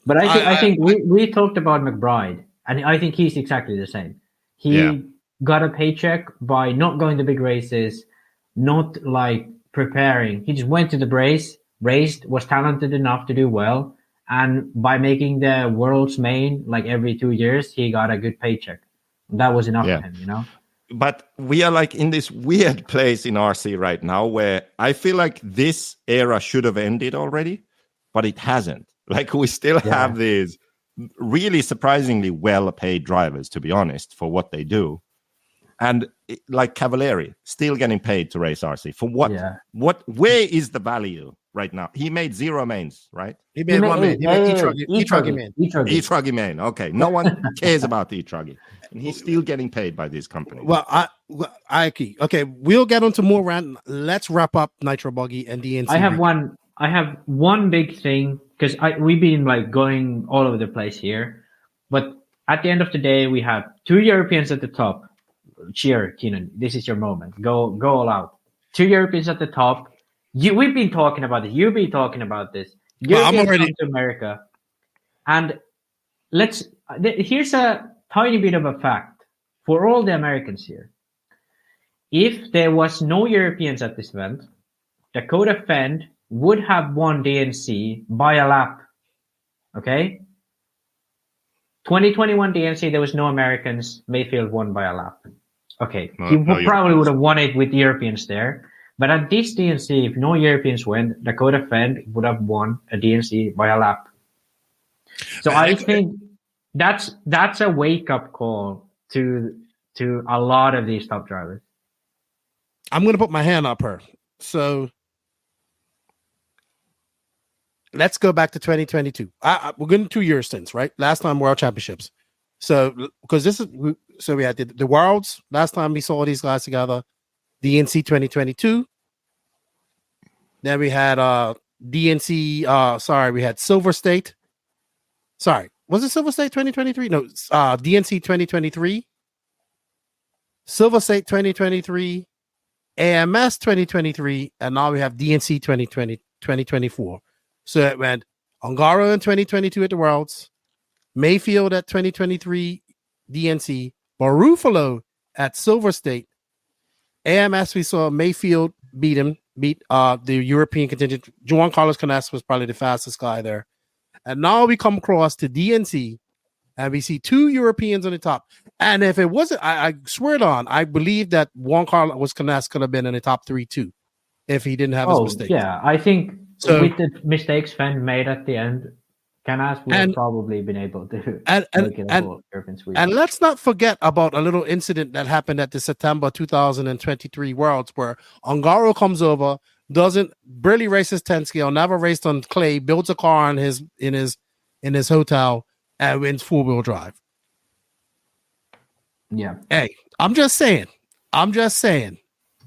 But I think we talked about McBride, and I think he's exactly the same. He got a paycheck by not going to big races, not like preparing. He just went to the race, raced, was talented enough to do well, and by making the world's main like every 2 years, he got a good paycheck. That was enough for him, you know. But we are like in this weird place in RC right now where I feel like this era should have ended already, but it hasn't. Like, we still have these really surprisingly well-paid drivers, to be honest, for what they do. And like Cavalieri, still getting paid to race RC. For what? Yeah. Where is the value right now? He made 0 mains, right? He made one main. He made Etruggy main. Etruggy main. Okay. No one cares about Etruggy. And he's still getting paid by this company. Well, I agree. Okay, we'll get onto more rant. Let's wrap up Nitro Buggy and DNC. I have one big thing, because we've been like going all over the place here. But at the end of the day, we have 2 Europeans at the top. Cheer, Keenan. This is your moment. Go all out. 2 Europeans at the top. We've been talking about this. You've been talking about this. I'm already to America. And here's a tiny bit of a fact for all the Americans here. If there was no Europeans at this event, Dakota Fend would have won DNC by a lap. Okay? 2021 DNC, there was no Americans. Mayfield won by a lap. Okay. He probably would have won it with Europeans there. But at this DNC, if no Europeans win, Dakota Fend would have won a DNC by a lap. So I think that's a wake-up call to a lot of these top drivers. I'm going to put my hand up her. So let's go back to 2022. We're going 2 years since, right? Last time World Championships. So because we had the Worlds last time we saw these guys together. DNC 2022. Then we had DNC. We had Silver State. Sorry, was it Silver State 2023? No, DNC 2023. Silver State 2023. AMS 2023, and now we have DNC 2024. So it went Ongaro in 2022 at the Worlds, Mayfield at 2023 DNC, Barufalo at Silver State. AMS, we saw Mayfield beat the European contingent. Juan Carlos Canes was probably the fastest guy there. And now we come across to DNC, and we see 2 Europeans on the top. And if it wasn't, I swear it on, I believe that Juan Carlos Canes could have been in the top 3 too, if he didn't have his mistakes. Yeah, I think with the mistakes Fend made at the end, Canes would have probably been able to make it a whole European sweep. And let's not forget about a little incident that happened at the September 2023 Worlds, where Ongaro comes over, barely races 10 scale, never raced on clay, builds a car in his hotel, and wins 4-wheel drive. Yeah. Hey, I'm just saying.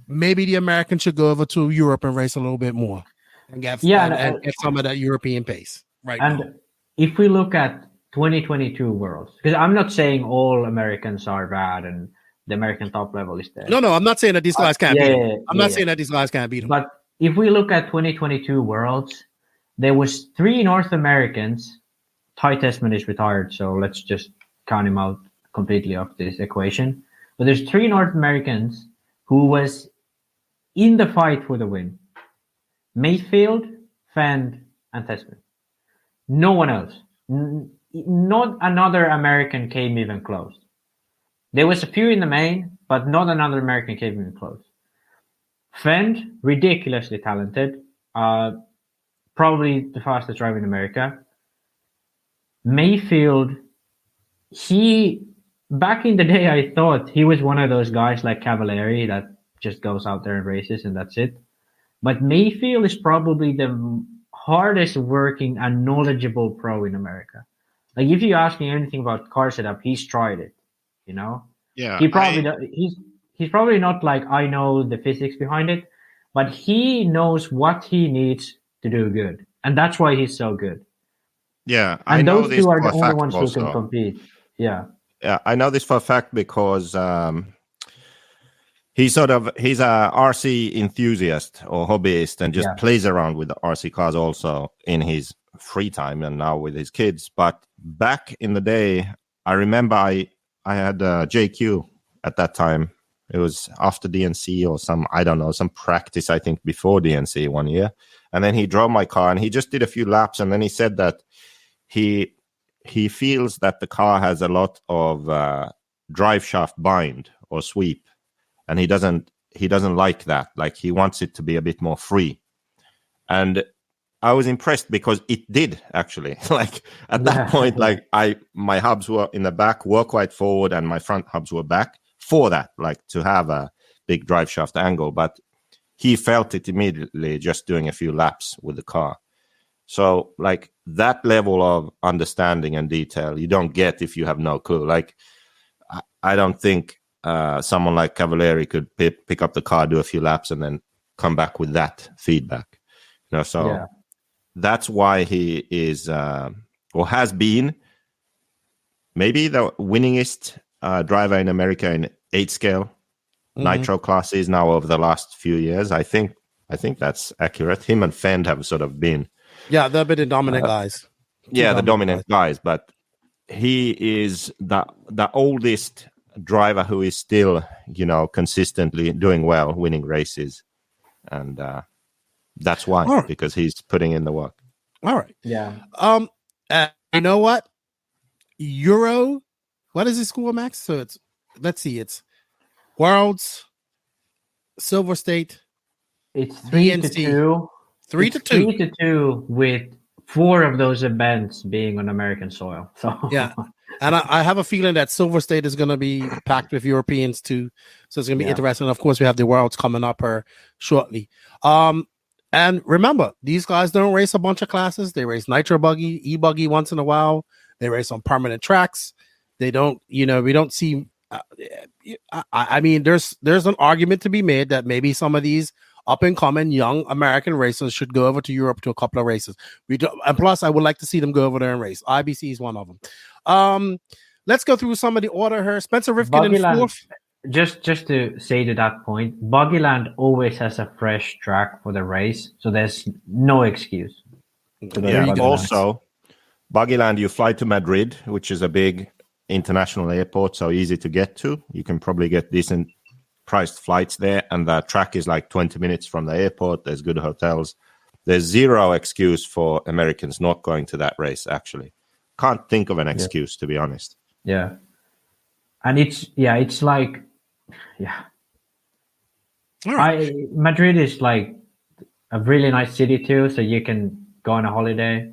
Maybe the Americans should go over to Europe and race a little bit more and get some of that European pace. Right. And if we look at 2022 Worlds, because I'm not saying all Americans are bad and the American top level is there. No, I'm not saying that these guys can't beat them. I'm not saying that these guys can't beat them. But if we look at 2022 Worlds, there was 3 North Americans. Ty Tessman is retired, so let's just count him out completely of this equation. But there's 3 North Americans who was in the fight for the win. Mayfield, Fend, and Testament. No one else. Not another American came even close. There was a few in the main, but not another American came even close. Fend, ridiculously talented. Probably the fastest driver in America. Mayfield, back in the day, I thought he was one of those guys like Cavalieri that just goes out there and races and that's it. But Mayfield is probably the hardest working and knowledgeable pro in America. Like if you ask me anything about car setup, he's tried it. You know. Yeah. He's probably not like I know the physics behind it, but he knows what he needs to do good, and that's why he's so good. Yeah, and I know those this two are for the a only fact ones also. who can compete. Yeah, I know this for a fact because he's a RC enthusiast or hobbyist and just plays around with the RC cars also in his free time and now with his kids. But back in the day, I remember I had JQ at that time. It was after DNC or some practice, I think, before DNC one year. And then he drove my car and he just did a few laps. And then he said that he feels that the car has a lot of drive shaft bind or sweep. And he doesn't like that. Like he wants it to be a bit more free. And I was impressed because it did actually. Like at that point, like my hubs were in the back, were quite forward, and my front hubs were back for that, like to have a big drive shaft angle. But he felt it immediately just doing a few laps with the car. So like that level of understanding and detail you don't get if you have no clue. Like I don't think someone like Cavalieri could pick up the car, do a few laps, and then come back with that feedback. You know, so that's why he is or has been maybe the winningest driver in America in 8-scale Nitro classes now over the last few years. I think that's accurate. Him and Fend have sort of been they've been the dominant guys. The dominant guys. But he is the oldest driver who is still, consistently doing well, winning races, and that's why, because he's putting in the work. All right. Yeah. You know what? Euro. What is his score, Max? So it's Worlds, Silver State. It's 3-2. 3-2. 3-2 with 4 of those events being on American soil. So yeah. And I have a feeling that Silver State is going to be packed with Europeans too. So it's going to be interesting. Of course, we have the Worlds coming up here shortly. And remember, these guys don't race a bunch of classes. They race Nitro Buggy, Ebuggy once in a while. They race on permanent tracks. They don't, we don't see. I mean, there's an argument to be made that maybe some of these up and coming young American racers should go over to Europe to a couple of races. And plus, I would like to see them go over there and race. IBC is one of them. Let's go through some of the order here. Spencer Rifkin in 4th. Just to say to that point, Buggyland always has a fresh track for the race, so there's no excuse. Also, Buggyland, you fly to Madrid, which is a big international airport, so easy to get to. You can probably get decent priced flights there, and the track is like 20 minutes from the airport. There's good hotels. There's zero excuse for Americans not going to that race, actually. Can't think of an excuse, to be honest. Yeah. And it's like, Madrid is like a really nice city too, so you can go on a holiday.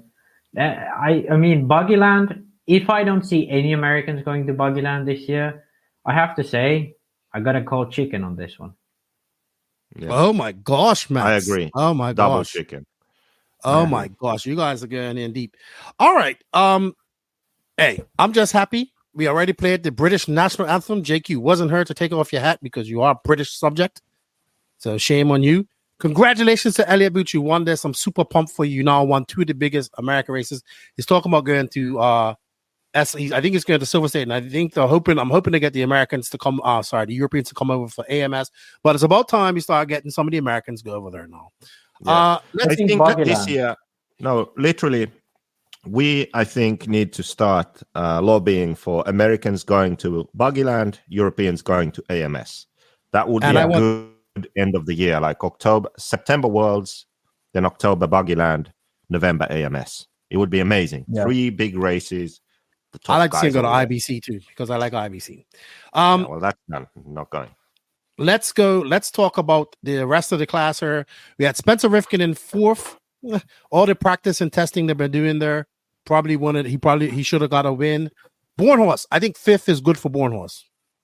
I mean, Buggyland, if I don't see any Americans going to Buggyland this year, I have to say, I got to call chicken on this one. Yeah. Oh my gosh, Max. I agree. Oh my Double gosh. chicken. Oh my gosh. You guys are going in deep. All right. Hey, I'm just happy. We already played the British national anthem. JQ wasn't here to take off your hat because you are a British subject. So shame on you. Congratulations to Elliott Booth. You won this. I'm super pumped for you. You now won 2 of the biggest American races. He's talking about going to I think it's going to Silver State, and I think I'm hoping to get the Americans to come. The Europeans to come over for AMS. But it's about time you start getting some of the Americans go over there now. Yeah. I think that this year, literally, I think need to start lobbying for Americans going to Buggyland, Europeans going to AMS. That would be a good end of the year, like September Worlds, then October Buggyland, November AMS. It would be amazing. Yeah. 3 big races. The top I like to see him guys go to over there. IBC too because I like IBC. Yeah, well, that's done. Not going. Let's go. Let's talk about the rest of the class here. We had Spencer Rifkin in 4th. All the practice and testing they've been doing there. He should have got a win. Bornhorst. I think 5th is good for Bornhorst.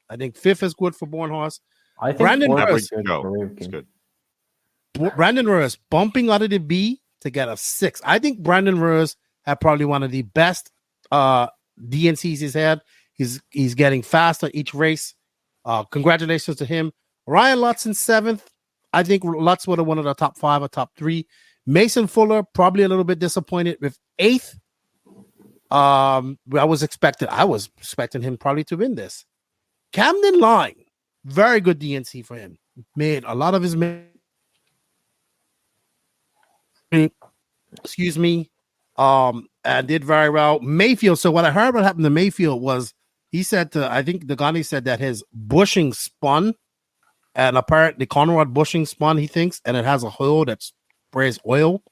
I think Brandon Rose. It's good. Brandon Rose bumping out of the B to get a 6. I think Brandon Rose had probably one of the best DNCs he's had. He's getting faster each race. Congratulations to him. Ryan Lutz in 7th. I think Lutz would have one of the top 5 or top 3. Mason Fuller probably a little bit disappointed with 8th. I was expecting him probably to win this. Camden Line, very good DNC for him. Made a lot of his and did very well. Mayfield. So what I heard what happened to Mayfield was he said I think Degani said that his bushing spun, and apparently Conrad bushing spun, he thinks, and it has a hole that sprays oil,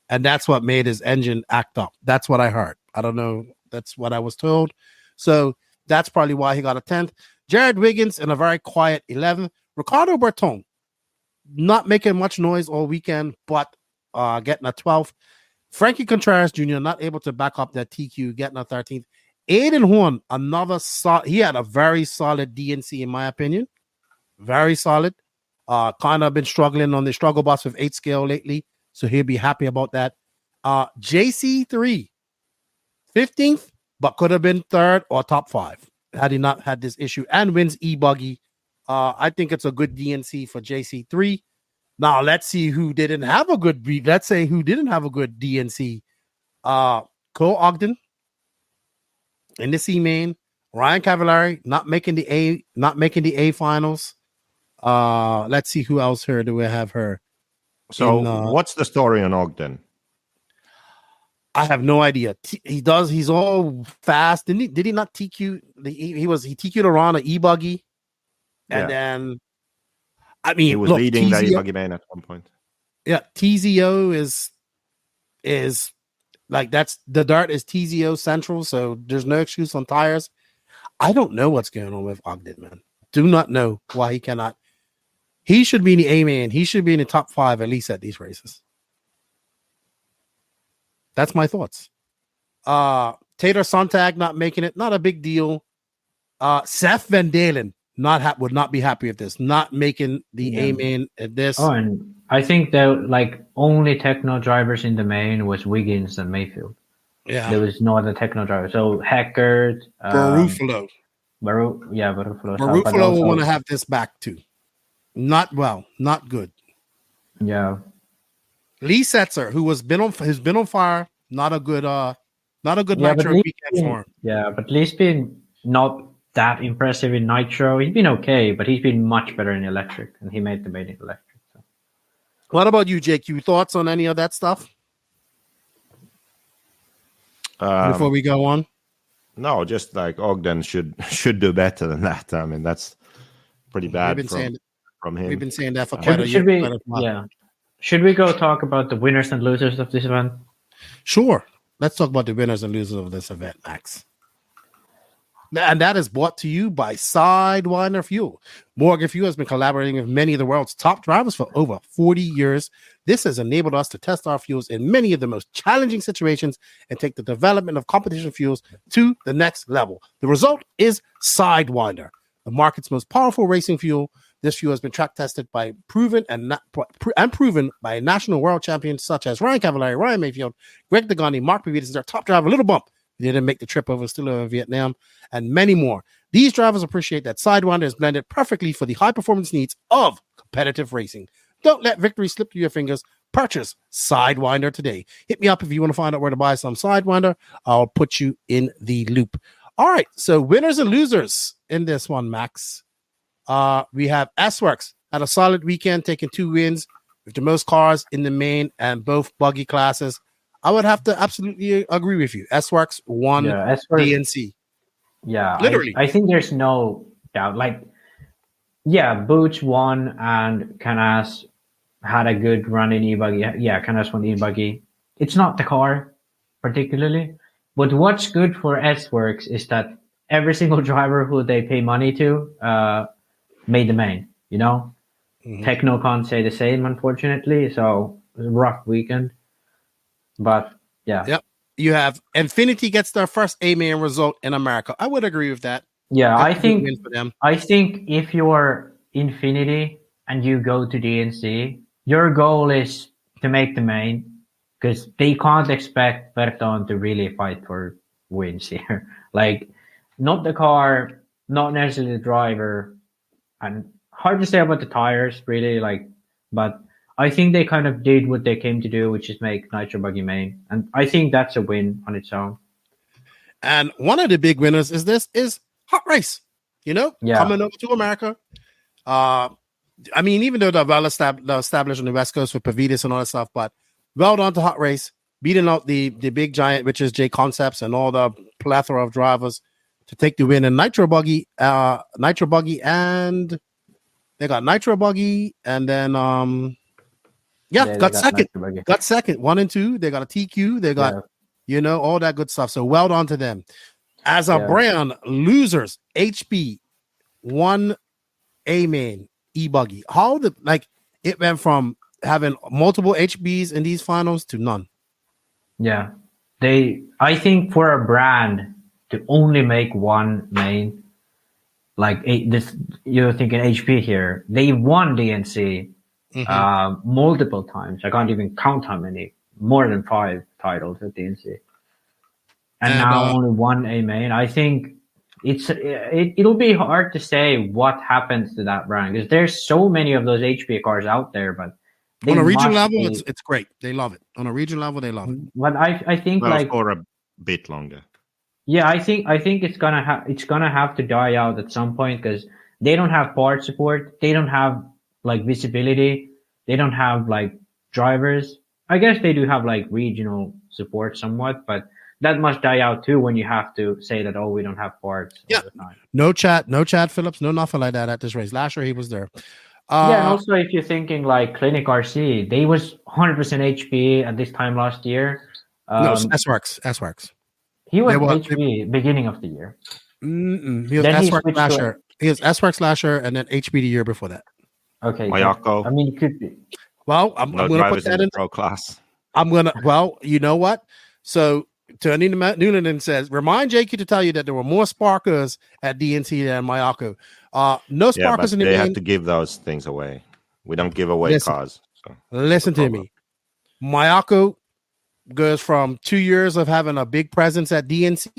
and that's what made his engine act up. That's what I heard. I don't know. That's what I was told. So that's probably why he got a 10th. Jared Wiggins in a very quiet 11th. Ricardo Berton, not making much noise all weekend, but getting a 12th. Frankie Contreras Jr. not able to back up that TQ, getting a 13th. Aiden Horn, he had a very solid DNC in my opinion. Very solid. Kind of been struggling on the struggle bus with 8 scale lately, so he'll be happy about that. JC3, 15th, but could have been 3rd or top 5 had he not had this issue, and wins Ebuggy. I think it's a good DNC for JC3. Now let's see who didn't have a good DNC. Cole Ogden in the C main. Ryan Cavallari not making the A finals. Let's see who else here do we have her. So what's the story on Ogden? I have no idea. He's all fast. Did he not TQ? He TQ'd around an Ebuggy, and then he was leading the Ebuggy main at one point. Yeah, TZO is like that's the Dart is TZO central, so there's no excuse on tires. I don't know what's going on with Ogden, man. Do not know why he cannot. He should be in the A man. He should be in the top 5 at least at these races. That's my thoughts. Tater Sontag not making it, not a big deal. Seth Van Dalen would not be happy with this, not making the A main at this. Oh, and I think that only techno drivers in the main was Wiggins and Mayfield. Yeah, there was no other techno driver. So Hackert, Barufalo. Barufalo will want to have this back too. Not good. Yeah. Lee Setzer, who's been on fire, not a good Nitro weekend for him. Yeah, but Lee's been not that impressive in Nitro. He's been okay, but he's been much better in electric, and he made the main in electric. So. What about you, Jake? You thoughts on any of that stuff? Before we go on? No, just like Ogden should do better than that. I mean, that's pretty bad from him. We've been saying that for Should we go talk about the winners and losers of this event? Sure. Let's talk about the winners and losers of this event, Max. And that is brought to you by Sidewinder Fuel. Morgan Fuel has been collaborating with many of the world's top drivers for over 40 years. This has enabled us to test our fuels in many of the most challenging situations and take the development of competition fuels to the next level. The result is Sidewinder, the market's most powerful racing fuel. This fuel has been track tested by proven by national world champions such as Ryan Cavallari, Ryan Mayfield, Greg Degani, Mark Pavitas, their top driver, Little Bump. He didn't make the trip over, still over in Vietnam, and many more. These drivers appreciate that Sidewinder is blended perfectly for the high performance needs of competitive racing. Don't let victory slip through your fingers. Purchase Sidewinder today. Hit me up if you want to find out where to buy some Sidewinder. I'll put you in the loop. All right, so winners and losers in this one, Max. We have S-Works had a solid weekend, taking 2 wins with the most cars in the main and both buggy classes. I would have to absolutely agree with you. S-Works won DNC. Yeah, literally. I think there's no doubt. Booch won and Canas had a good run in Ebuggy. Yeah, Canas won Ebuggy. It's not the car particularly, but what's good for S-Works is that every single driver who they pay money to made the main. You know, Techno can't say the same, unfortunately. So it was a rough weekend, but yeah. Yep. You have Infinity gets their first A-main result in America. I would agree with that. Yeah, That's a good win for them. I think if you're Infinity and you go to DNC, your goal is to make the main, because they can't expect Berton to really fight for wins here. Like, not the car, not necessarily the driver, and hard to say about the tires, really. Like, but I think they kind of did what they came to do, which is make Nitro Buggy main, and I think that's a win on its own. And one of the big winners is Hot Race. You know, coming over to America. I mean, even though they're established on the West Coast with Pavitas and all that stuff, but well done to Hot Race, beating out the big giant, which is J Concepts and all the plethora of drivers to take the win in Nitro Buggy, and they got Nitro Buggy, and then got second, 1 and 2. They got a TQ, they got all that good stuff. So well done to them. As a brand, losers, HB, 1 A-main, Ebuggy. How it went from having multiple HBs in these finals to none. Yeah. I think for a brand to only make 1 main, you're thinking HP here. They won DNC multiple times. I can't even count how many. More than 5 titles at DNC. And now only 1 A-main. I think it'll be hard to say what happens to that brand, because there's so many of those HP cars out there, but on a regional level, it's great. They love it. On a regional level, they love it. But I think for a bit longer. Yeah, I think it's gonna have to die out at some point, because they don't have part support, they don't have visibility, they don't have drivers. I guess they do have regional support somewhat, but that must die out too when you have to say that, we don't have parts. Yeah, no Chad Phillips, no nothing like that at this race. Last year he was there. And also if you're thinking Clinic RC, they was 100% HP at this time last year. No, S-Works. He was HP beginning of the year. He was S-Works last year. He was S-Works last year, and then HP the year before that. Okay. Mayako. I mean, it could be. Well, I'm going to put that in pro class. Well, you know what? So Tony Noonan says, remind JQ to tell you that there were more Sparkers at DNC than Mayako. No Sparkers in the they have to give those things away. We don't give away cars. So. Listen to me. Mayako goes from 2 years of having a big presence at DNC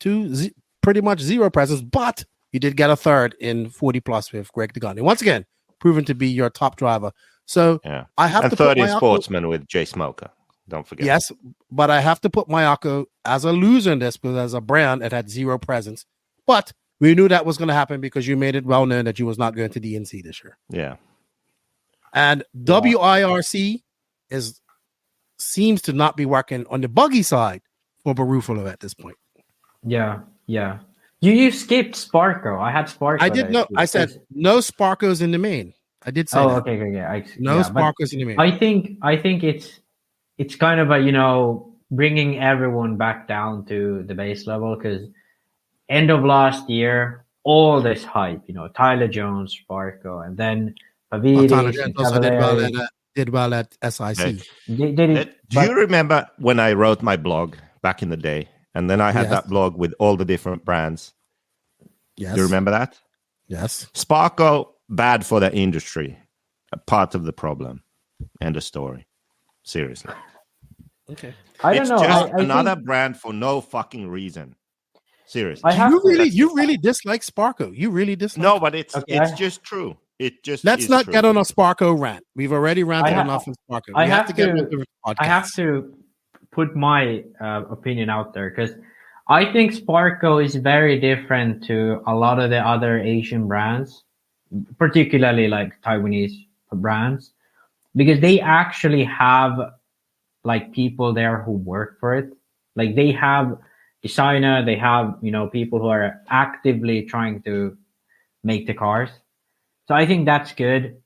to pretty much zero presence, but you did get a third in 40 plus with Greg DeGani. Once again, proven to be your top driver. So I have to third put in Sportsman with Jay Smoker. Don't forget. Yes, but I have to put Mayako as a loser in this, because as a brand, it had zero presence. But we knew that was going to happen because you made it well known that you was not going to DNC this year. Yeah. And WIRC seems to not be working on the buggy side for Barufalo at this point. Yeah. You skipped Sparko. I had Sparko. I did know. I said no Sparkos in the main. I did say that. Okay. No Sparkos in the main. I think it's kind of bringing everyone back down to the base level, because end of last year, all this hype, Tyler Jones, Sparko, and then Pavidis did well at SIC. Do you remember when I wrote my blog back in the day, and then I had that blog with all the different brands? Yes. Do you remember that? Yes. Sparko, bad for the industry, a part of the problem. End of story. Seriously. Okay. I don't know. It's just I another think... brand for no fucking reason. Seriously. You really dislike Sparko. You really dislike. No, but it's just true. It just let's not get on a Sparko rant. We've already ranted enough on Sparko. I have to put my opinion out there, because I think Sparko is very different to a lot of the other Asian brands, particularly Taiwanese brands, because they actually have people there who work for it. They have designer, they have people who are actively trying to make the cars. So I think that's good.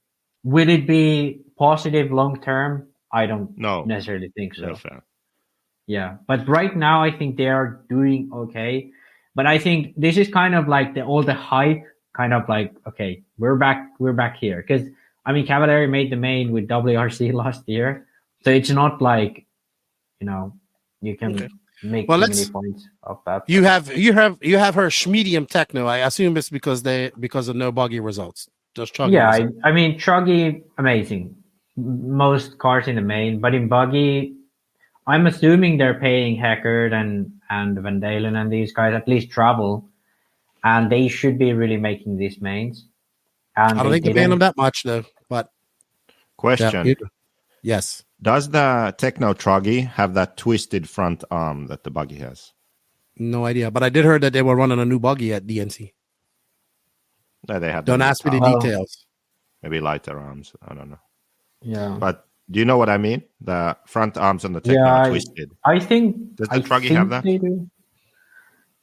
Will it be positive long term, I don't necessarily think so. No fair. Yeah, but right now I think they are doing okay. But I think this is kind of like all the hype, kind of like, okay, we're back here. Because I mean, Cavalieri made the main with WRC last year, so it's not like, you know, you can make too many points off that. You have her medium techno. I assume it's because of no buggy results. Just Truggy. Yeah, I mean Truggy, amazing. Most cars in the main, but in buggy, I'm assuming they're paying Heckert and Van Dalen and these guys at least travel, and they should be really making these mains. And I don't think they're paying them that much though. But question: yes, does the Techno Truggy have that twisted front arm that the buggy has? No idea, but I did hear that they were running a new buggy at DNC. No, they have. Don't ask me the details. Maybe lighter arms. I don't know. Yeah, but do you know what I mean? The front arms on the Techno are twisted. I think. Does the Truggy have that? They do.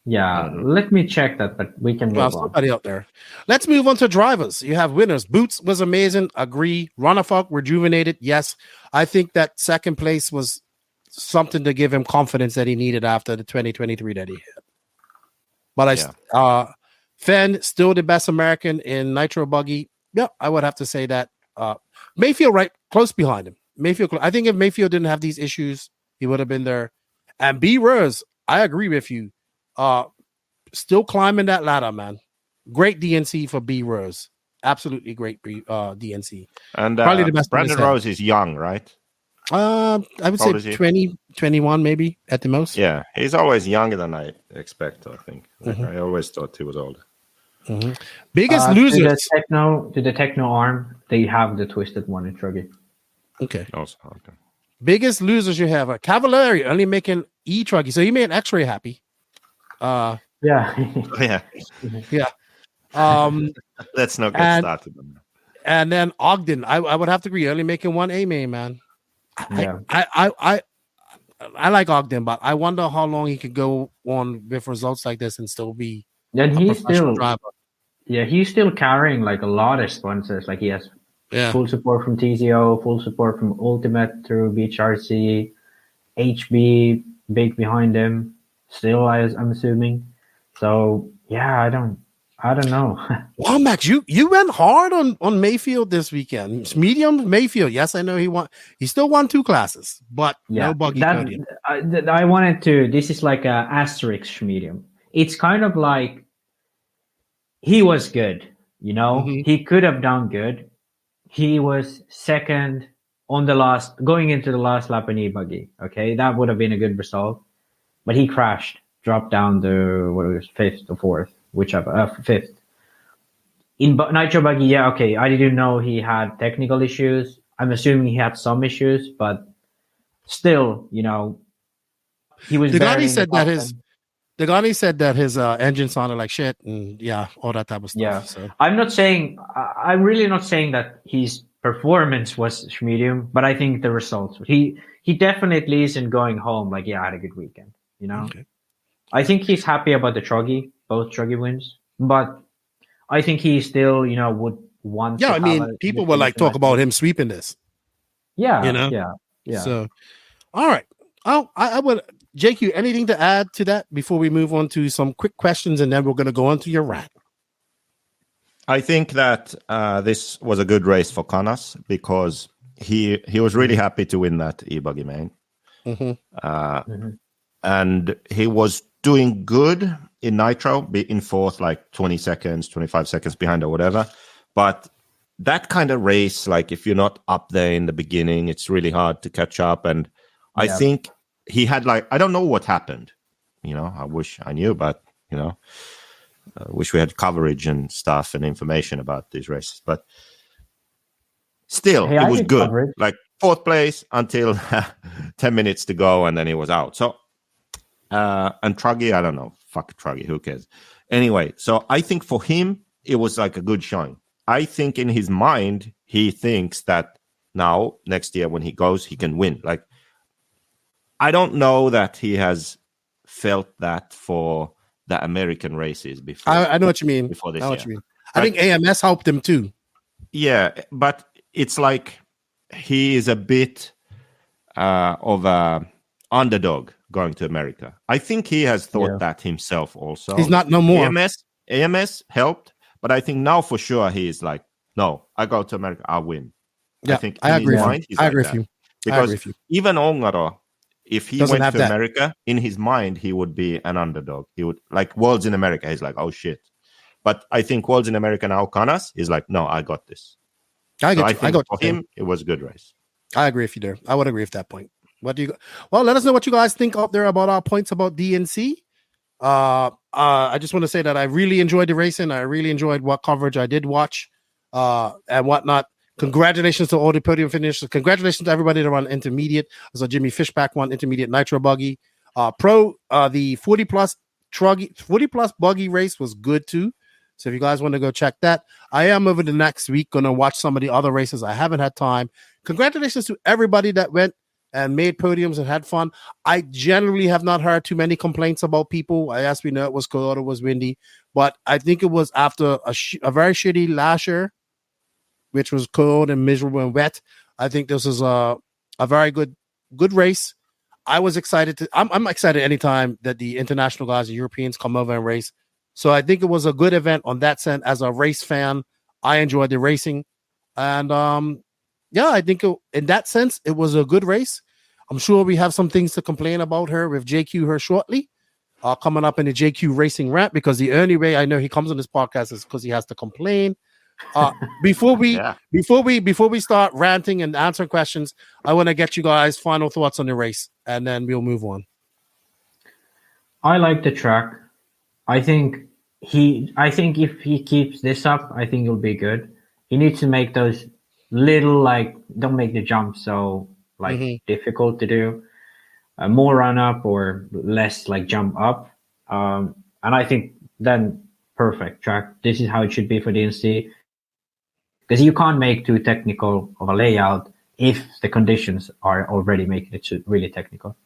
Yeah, let me check that, but we can move on. Somebody out there. Let's move on to drivers. You have winners. Boots was amazing. Agree. Runafalk rejuvenated. Yes. I think that second place was something to give him confidence that he needed after the 2023 that he had. But Fenn, still the best American in Nitro Buggy. Yeah, I would have to say that. Mayfield right close behind him. I think if Mayfield didn't have these issues, he would have been there. And B. Rose, I agree with you. Still climbing that ladder, man. Great DNC for B. Rose. Absolutely great DNC. And probably the best. Brandon Rose is young, right? I would say 20, 21 maybe at the most. Yeah, he's always younger than I expect, I think. I always thought he was older. Biggest losers. To the techno arm, they have the twisted one in Truggy. Okay. Also, okay. Biggest losers you have. Cavalieri only making Etruggy. So he made X-Ray happy. Yeah. Yeah. Let's not get started on that. And then Ogden, I would have to agree, only making one A main, man. Yeah. I like Ogden, but I wonder how long he could go on with results like this and still be he's still carrying like a lot of sponsors. Like he has full support from TCO, full support from Ultimate through BHRC, HB big behind him. Still, I'm assuming. So yeah, I don't know. Wow, Max, you went hard on Mayfield this weekend. Medium Mayfield. Yes, I know he still won 2 classes, but no buggy podium. I wanted to. This is like a asterisk medium. It's kind of like he was good. You know, he could have done good. He was second on going into the last lap in Ebuggy. Okay, that would have been a good result. But he crashed, dropped down to 5th or 4th, whichever, 5th. In Nitro Buggy, yeah, okay. I didn't know he had technical issues. I'm assuming he had some issues, but still, you know, he was. Degani said that his engine sounded like shit, and all that type of stuff. Yeah, so. I'm really not saying that his performance was medium, but I think the results. He definitely isn't going home like, I had a good weekend. You know, I think he's happy about the Truggy, both Truggy wins, but I think he still, would want. Yeah, I mean, people will talk about him sweeping this. Yeah, yeah. So, all right. I would, JQ, anything to add to that before we move on to some quick questions, and then we're going to go on to your rant. I think that this was a good race for Canas because he was really happy to win that Ebuggy main. And he was doing good in Nitro, in 4th, like 20 seconds, 25 seconds behind or whatever. But that kind of race, like if you're not up there in the beginning, it's really hard to catch up. And I think he had I don't know what happened. I wish I knew, but, I wish we had coverage and stuff and information about these races. But still, it was good. Coverage. Like 4th place until 10 minutes to go, and then he was out. So, and Truggy, I don't know. Fuck Truggy, who cares? Anyway, so I think for him, it was like a good showing. I think in his mind, he thinks that now, next year when he goes, he can win. Like, I don't know that he has felt that for the American races before. I know what you mean. Before this I know what you mean. I think AMS helped him too. Yeah, but it's like he is a bit of a underdog going to America. I think he has thought that himself also. He's not no more. AMS helped, but I think now for sure he is like, no, I go to America, I'll win. Yeah, I think I agree. I agree with you. Because even Ongaro, if he went to America, in his mind, he would be an underdog. He would, like Worlds in America, he's like, oh shit. But I think Worlds in America now, Canas is like, no, I got this. I think for him, it was a good race. I agree with you there. I would agree with that point. What do you? Well, let us know what you guys think out there about our points about DNC. I just want to say that I really enjoyed the racing. I really enjoyed what coverage I did watch, and whatnot. Congratulations to all the podium finishers. Congratulations to everybody that won intermediate. So Jimmy Fishback won intermediate Nitro Buggy. The 40 plus Truggy, 40 plus Buggy race was good too. So if you guys want to go check that, I am over the next week going to watch some of the other races. I haven't had time. Congratulations to everybody that went and made podiums and had fun. I generally have not heard too many complaints about people. As we know, it was cold, it was windy, but I think it was after a very shitty last year, which was cold and miserable and wet. I think this is a very good race. I was excited I'm excited anytime that the international guys, the Europeans, come over and race. So I think it was a good event on that sense. As a race fan, I enjoyed the racing. And I think in that sense, it was a good race. I'm sure we have some things to complain about her with JQ here shortly, coming up in the JQ Racing Rant, because the only way I know he comes on this podcast is because he has to complain. Before we start ranting and answering questions, I want to get you guys final thoughts on the race, and then we'll move on. I like the track. I think if he keeps this up, I think it'll be good. He needs to make those little, don't make the jump so difficult to do. More run up or less jump up. And I think then perfect track. This is how it should be for DNC. Because you can't make too technical of a layout if the conditions are already making it really technical.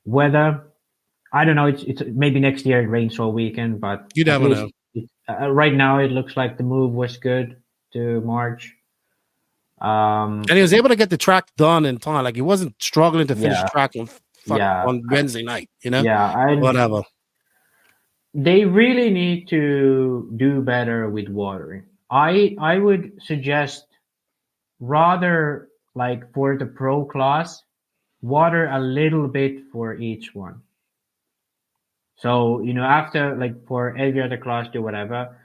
Weather, I don't know. It's maybe next year it rains all weekend, but you never know. Right now it looks like the move was good to March. And he was able to get the track done in time. Like he wasn't struggling to finish track on Wednesday night. Whatever. They really need to do better with watering. I would suggest rather for the pro class, water a little bit for each one. So, after for every other class, do whatever.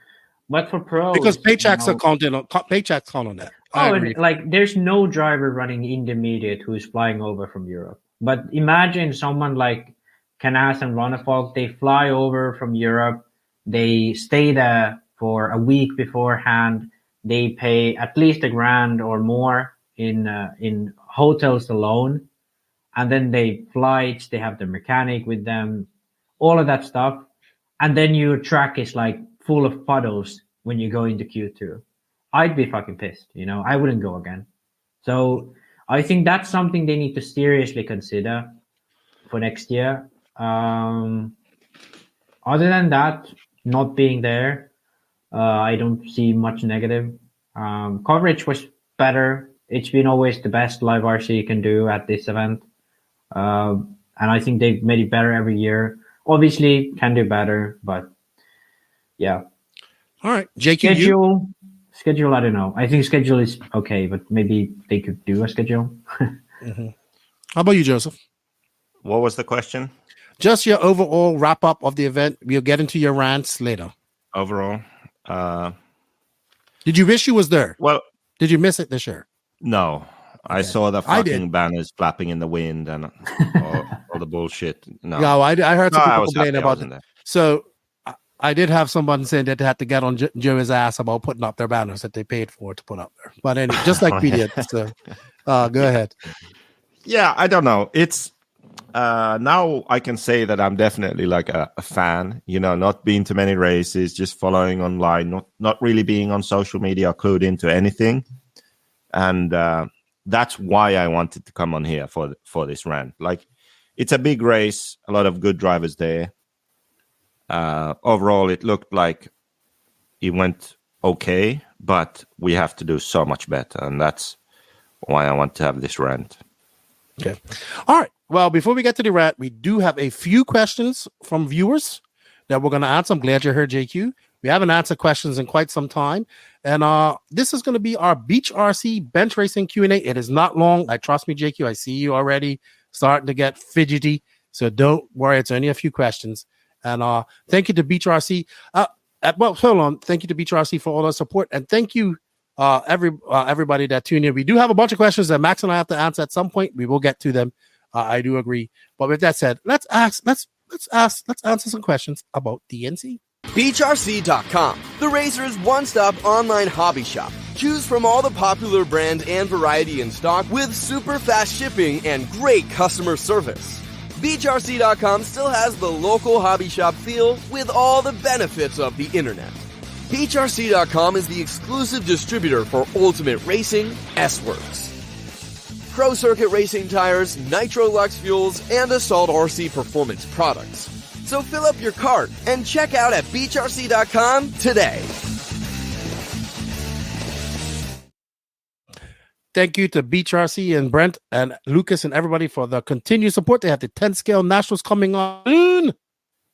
But for pros, because paychecks are counted on paychecks count on that. And there's no driver running intermediate who's flying over from Europe. But imagine someone like Canas and Ronnefolk, they fly over from Europe, they stay there for a week beforehand, they pay at least $1,000 or more in hotels alone, and then they flights, they have the mechanic with them, all of that stuff, and then your track is full of puddles when you go into Q2. I'd be fucking pissed, I wouldn't go again. So I think that's something they need to seriously consider for next year. Other than that, not being there, I don't see much negative. Coverage was better. It's been always the best live RC can do at this event. And I think they've made it better every year. Obviously, can do better, but yeah. All right. JQ, schedule, I don't know. I think schedule is okay, but maybe they could do a schedule. Mm-hmm. How about you, Joseph? What was the question? Just your overall wrap up of the event. We'll get into your rants later. Overall, did you wish you was there? Well, did you miss it this year? No, okay. I saw the fucking banners flapping in the wind and all the bullshit. No, I heard some people complain about it. So I did have someone saying that they had to get on Joey's ass about putting up their banners that they paid for to put up there. But anyway, just like we did. So go ahead. Yeah, I don't know. It's now I can say that I'm definitely a fan, not being to many races, just following online, not really being on social media or clued into anything. And that's why I wanted to come on here for this rant. It's a big race, a lot of good drivers there. Overall, it looked like it went okay, but we have to do so much better, and that's why I want to have this rant. Okay. All right. Well, before we get to the rant, we do have a few questions from viewers that we're going to answer. I'm glad you're here, JQ. We haven't answered questions in quite some time. And this is going to be our Beach RC bench racing Q&A. It is not long. Trust me, JQ. I see you already starting to get fidgety. So don't worry. It's only a few questions. And thank you to Beach RC. Well, hold on. Thank you to Beach RC for all the support. And thank you, everybody that tuned in. We do have a bunch of questions that Max and I have to answer at some point. We will get to them. I do agree. But with that said, let's answer some questions about DNC. BeachRC.com, the racer's one-stop online hobby shop. Choose from all the popular brand and variety in stock with super fast shipping and great customer service. BeachRC.com still has the local hobby shop feel with all the benefits of the internet. BeachRC.com is the exclusive distributor for Ultimate Racing, S-Works, Pro Circuit Racing tires, Nitro Lux fuels, and Assault RC performance products. So fill up your cart and check out at BeachRC.com today. Thank you to Beach RC and Brent and Lucas and everybody for the continued support. They have the 10 scale nationals coming on.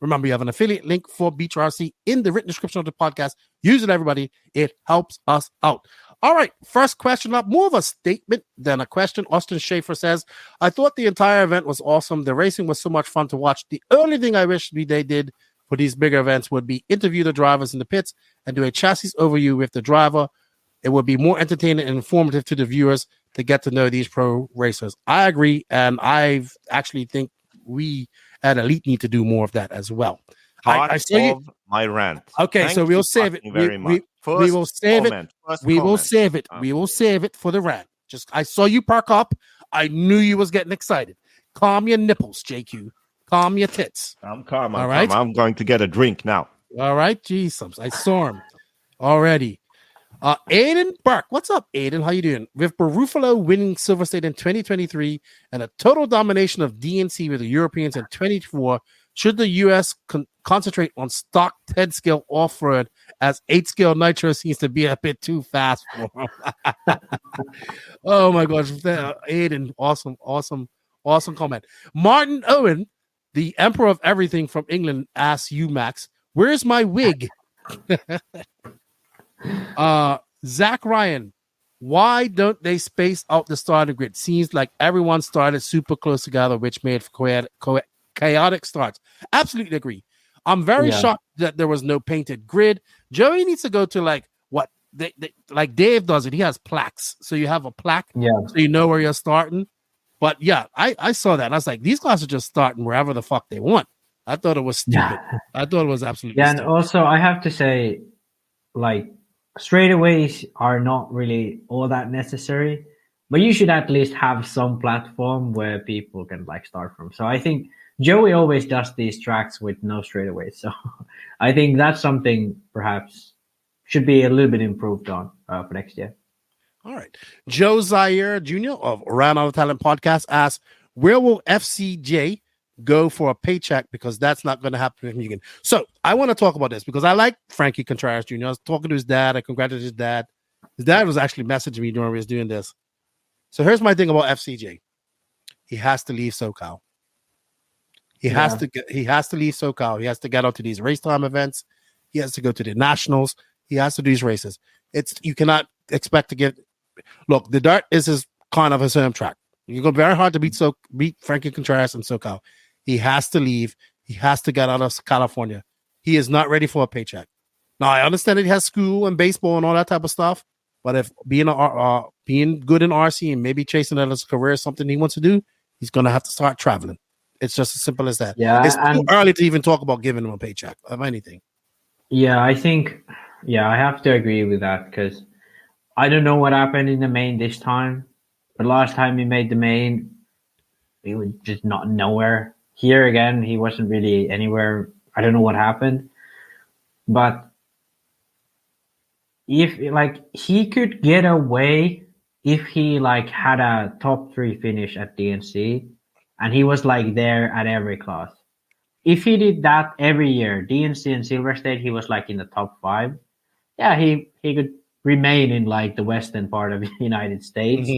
Remember, you have an affiliate link for Beach RC in the written description of the podcast. Use it, everybody. It helps us out. All right, first question up. More of a statement than a question. Austin Schaefer says, I thought the entire event was awesome. The racing was so much fun to watch. The only thing I wish they did for these bigger events would be interview the drivers in the pits and do a chassis overview with the driver. It would be more entertaining and informative to the viewers to get to know these pro racers. I agree, and I actually think we at Elite need to do more of that as well. I see you. My rant. Okay, so we'll save it. We will save it. We will save it. We will save it for the rant. I saw you park up. I knew you was getting excited. Calm your nipples, JQ. Calm your tits. I'm calm. All right. I'm going to get a drink now. All right, Jesus. I saw him already. Aiden Burke. What's up, Aiden? How you doing? With Barufalo winning Silver State in 2023 and a total domination of DNC with the Europeans in 2024, should the U.S. concentrate on stock 10 scale off-road as 8 scale Nitro seems to be a bit too fast for him? Oh my gosh, Aiden, awesome comment. Martin Owen, the Emperor of Everything from England, asks you, Max, where's my wig? Zach Ryan, why don't they space out the starting grid? Seems like everyone started super close together, which made for chaotic starts. Absolutely agree. I'm very shocked that there was no painted grid. Joey needs to go to like Dave does it. He has plaques, so you have a plaque, so you know where you're starting. But yeah, I saw that. I was like, these guys are just starting wherever the fuck they want. I thought it was stupid. Yeah. I thought it was absolutely stupid. And also I have to say, like, straightaways are not really all that necessary, but you should at least have some platform where people can like start from. So I think Joey always does these tracks with no straightaways. So I think that's something perhaps should be a little bit improved on for next year. All right. Joe Zaire Jr. of Around Out of Talent podcast asks, where will FCJ go for a paycheck? Because that's not going to happen again. So I want to talk about this because I like Frankie Contreras Jr. I was talking to his dad. I congratulated his dad. His dad was actually messaging me during he was doing this. So here's my thing about FCJ. He has to leave SoCal. He has to leave SoCal. He has to get out to these race time events. He has to go to the nationals. He has to do these races. You cannot expect to get. Look, the Dirt is his kind of his home track. You're going to be very hard to beat Frankie Contreras in SoCal. He has to leave. He has to get out of California. He is not ready for a paycheck. Now, I understand that he has school and baseball and all that type of stuff, but if being good in RC and maybe chasing that as a career is something he wants to do, he's going to have to start traveling. It's just as simple as that. Yeah, it's too early to even talk about giving him a paycheck of anything. Yeah, I think, I have to agree with that because I don't know what happened in the main this time, but last time he made the main, he was just not nowhere. Here again, he wasn't really anywhere. I don't know what happened, but if he could get away if he had a top 3 finish at DNC and he was there at every class. If he did that every year, DNC and Silver State, he was in the top 5. Yeah, he could remain in like the western part of the United States.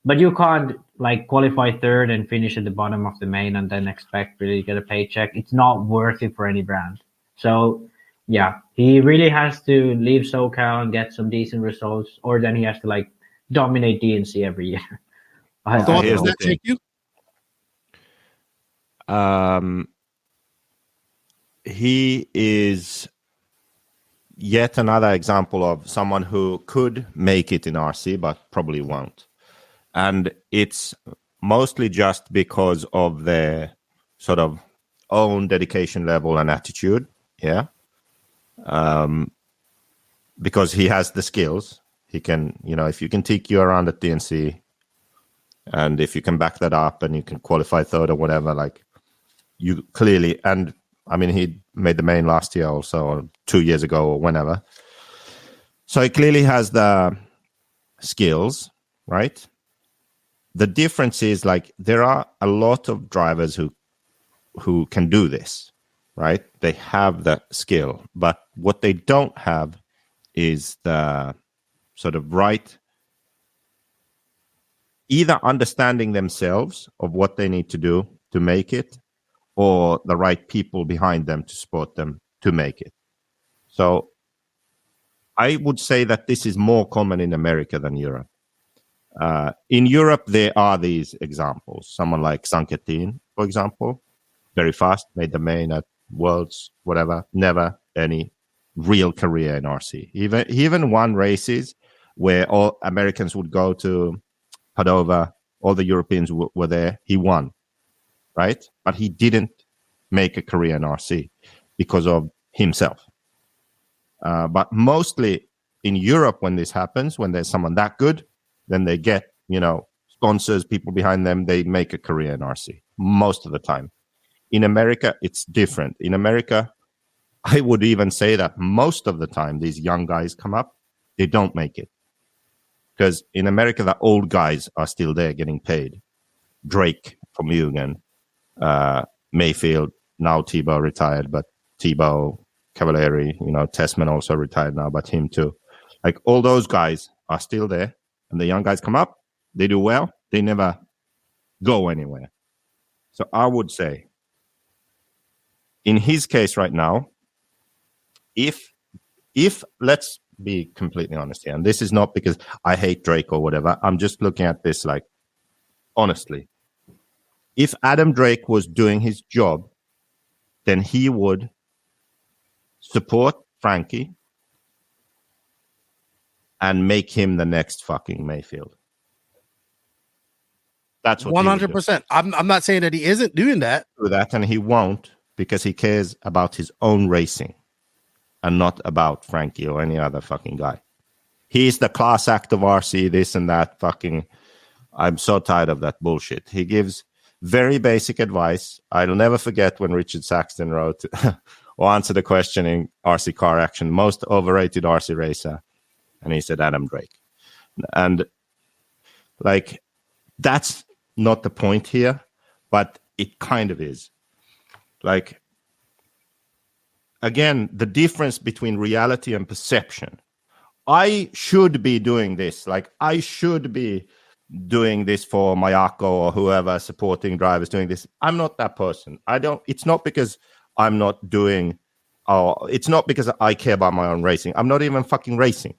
But you can't like qualify third and finish at the bottom of the main and then expect really to get a paycheck. It's not worth it for any brand. So yeah, he really has to leave SoCal and get some decent results, or then he has to like dominate DNC every year. Thought does that take you? He is yet another example of someone who could make it in RC, but probably won't. And it's mostly just because of their sort of own dedication level and attitude. Yeah. Because he has the skills. He can, if you can take you around at DNC, and if you can back that up and you can qualify third or whatever, like you clearly, and I mean, he made the main last year also, or 2 years ago or whenever. So he clearly has the skills, right? The difference is like there are a lot of drivers who can do this, right? They have the skill, but what they don't have is the sort of right, either understanding themselves of what they need to do to make it, or the right people behind them to support them to make it. So I would say that this is more common in America than Europe. In Europe, there are these examples. Someone like Sanketin, for example, very fast, made the main at Worlds, whatever, never any real career in RC. He even won races where all Americans would go to Padova, all the Europeans were there. He won, right? But he didn't make a career in RC because of himself. But mostly in Europe, when this happens, when there's someone that good, then they get, sponsors, people behind them, they make a career in RC most of the time. In America, it's different. In America, I would even say that most of the time these young guys come up, they don't make it. Because in America, the old guys are still there getting paid. Drake from Mugen, Mayfield, now Tebow retired, but Tebow, Cavalieri, Tessman also retired now, but him too. Like all those guys are still there. And the young guys come up, they do well, they never go anywhere. So I would say, in his case right now, if let's be completely honest here, and this is not because I hate Drake or whatever, I'm just looking at this like, honestly, if Adam Drake was doing his job, then he would support Frankie and make him the next fucking Mayfield. That's what 100%. I'm not saying that he isn't doing that. Do that, and he won't, because he cares about his own racing and not about Frankie or any other fucking guy. He's the class act of RC, this and that fucking. I'm so tired of that bullshit. He gives very basic advice. I'll never forget when Richard Saxton wrote or answered the question in RC Car Action, most overrated RC racer. And he said Adam Drake. And like, that's not the point here, but it kind of is. Like, again, the difference between reality and perception. I should be doing this. Like, I should be doing this for Mayako or whoever supporting drivers doing this. I'm not that person. It's not because I'm not doing, it's not because I care about my own racing. I'm not even fucking racing.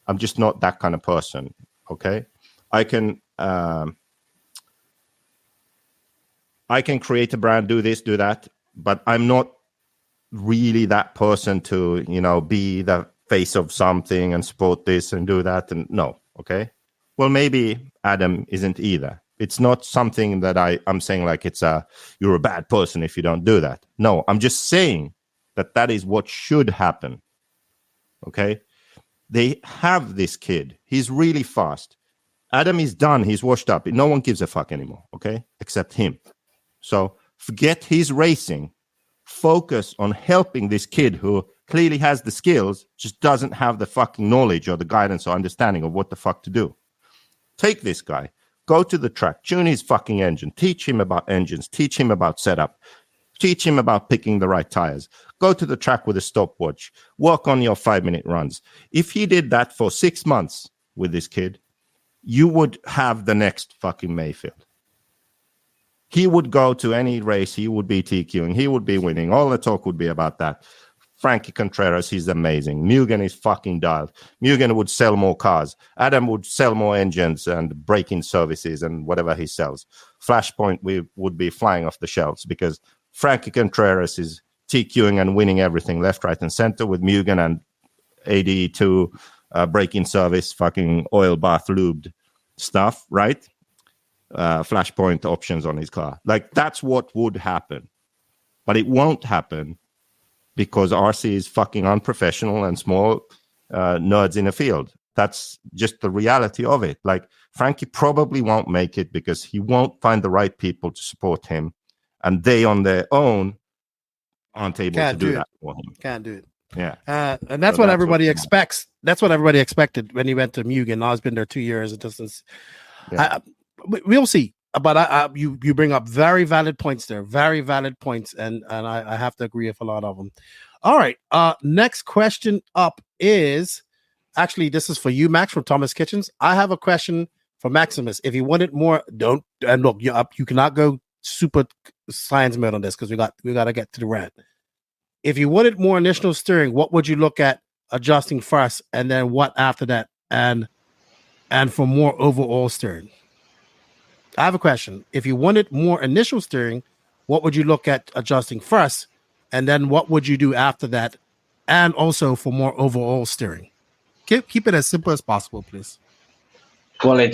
I'm just not that kind of person, okay? I can create a brand, do this, do that, but I'm not really that person to, be the face of something and support this and do that, and no, okay? Well, maybe Adam isn't either. It's not something that I'm saying like you're a bad person if you don't do that. No, I'm just saying that is what should happen, okay? They have this kid. He's really fast. Adam is done. He's washed up. No one gives a fuck anymore, okay? Except him. So forget his racing. Focus on helping this kid who clearly has the skills, just doesn't have the fucking knowledge or the guidance or understanding of what the fuck to do. Take this guy. Go to the track. Tune his fucking engine. Teach him about engines. Teach him about setup. Teach him about picking the right tires. Go to the track with a stopwatch. Work on your 5-minute runs. If he did that for 6 months with this kid, you would have the next fucking Mayfield. He would go to any race. He would be TQing. He would be winning. All the talk would be about that. Frankie Contreras, he's amazing. Mugen is fucking dialed. Mugen would sell more cars. Adam would sell more engines and break-in services and whatever he sells. Flashpoint would be flying off the shelves because Frankie Contreras is TQing and winning everything left, right, and center with Mugen and AD2 break-in service, fucking oil bath lubed stuff, right? Flashpoint options on his car. Like, that's what would happen. But it won't happen because RC is fucking unprofessional and small nerds in a field. That's just the reality of it. Like, Frankie probably won't make it because he won't find the right people to support him. And they on their own aren't able to do that for him. Can't do it. Yeah. And that's what everybody expects. That's what everybody expected when he went to Mugen. Now he's been there 2 years. It doesn't. Yeah. We'll see. But you bring up very valid points there. Very valid points. And I have to agree with a lot of them. All right. Next question up is, actually, this is for you, Max, from Thomas Kitchens. I have a question for Maximus. If you wanted more, and look, you cannot go super science mode on this because we got to get to the rant. If you wanted more initial steering, what would you look at adjusting first, and then what after that, and for more overall steering? I have a question. If you wanted more initial steering, what would you look at adjusting first, and then what would you do after that, and also for more overall steering? Keep it as simple as possible, please. Well,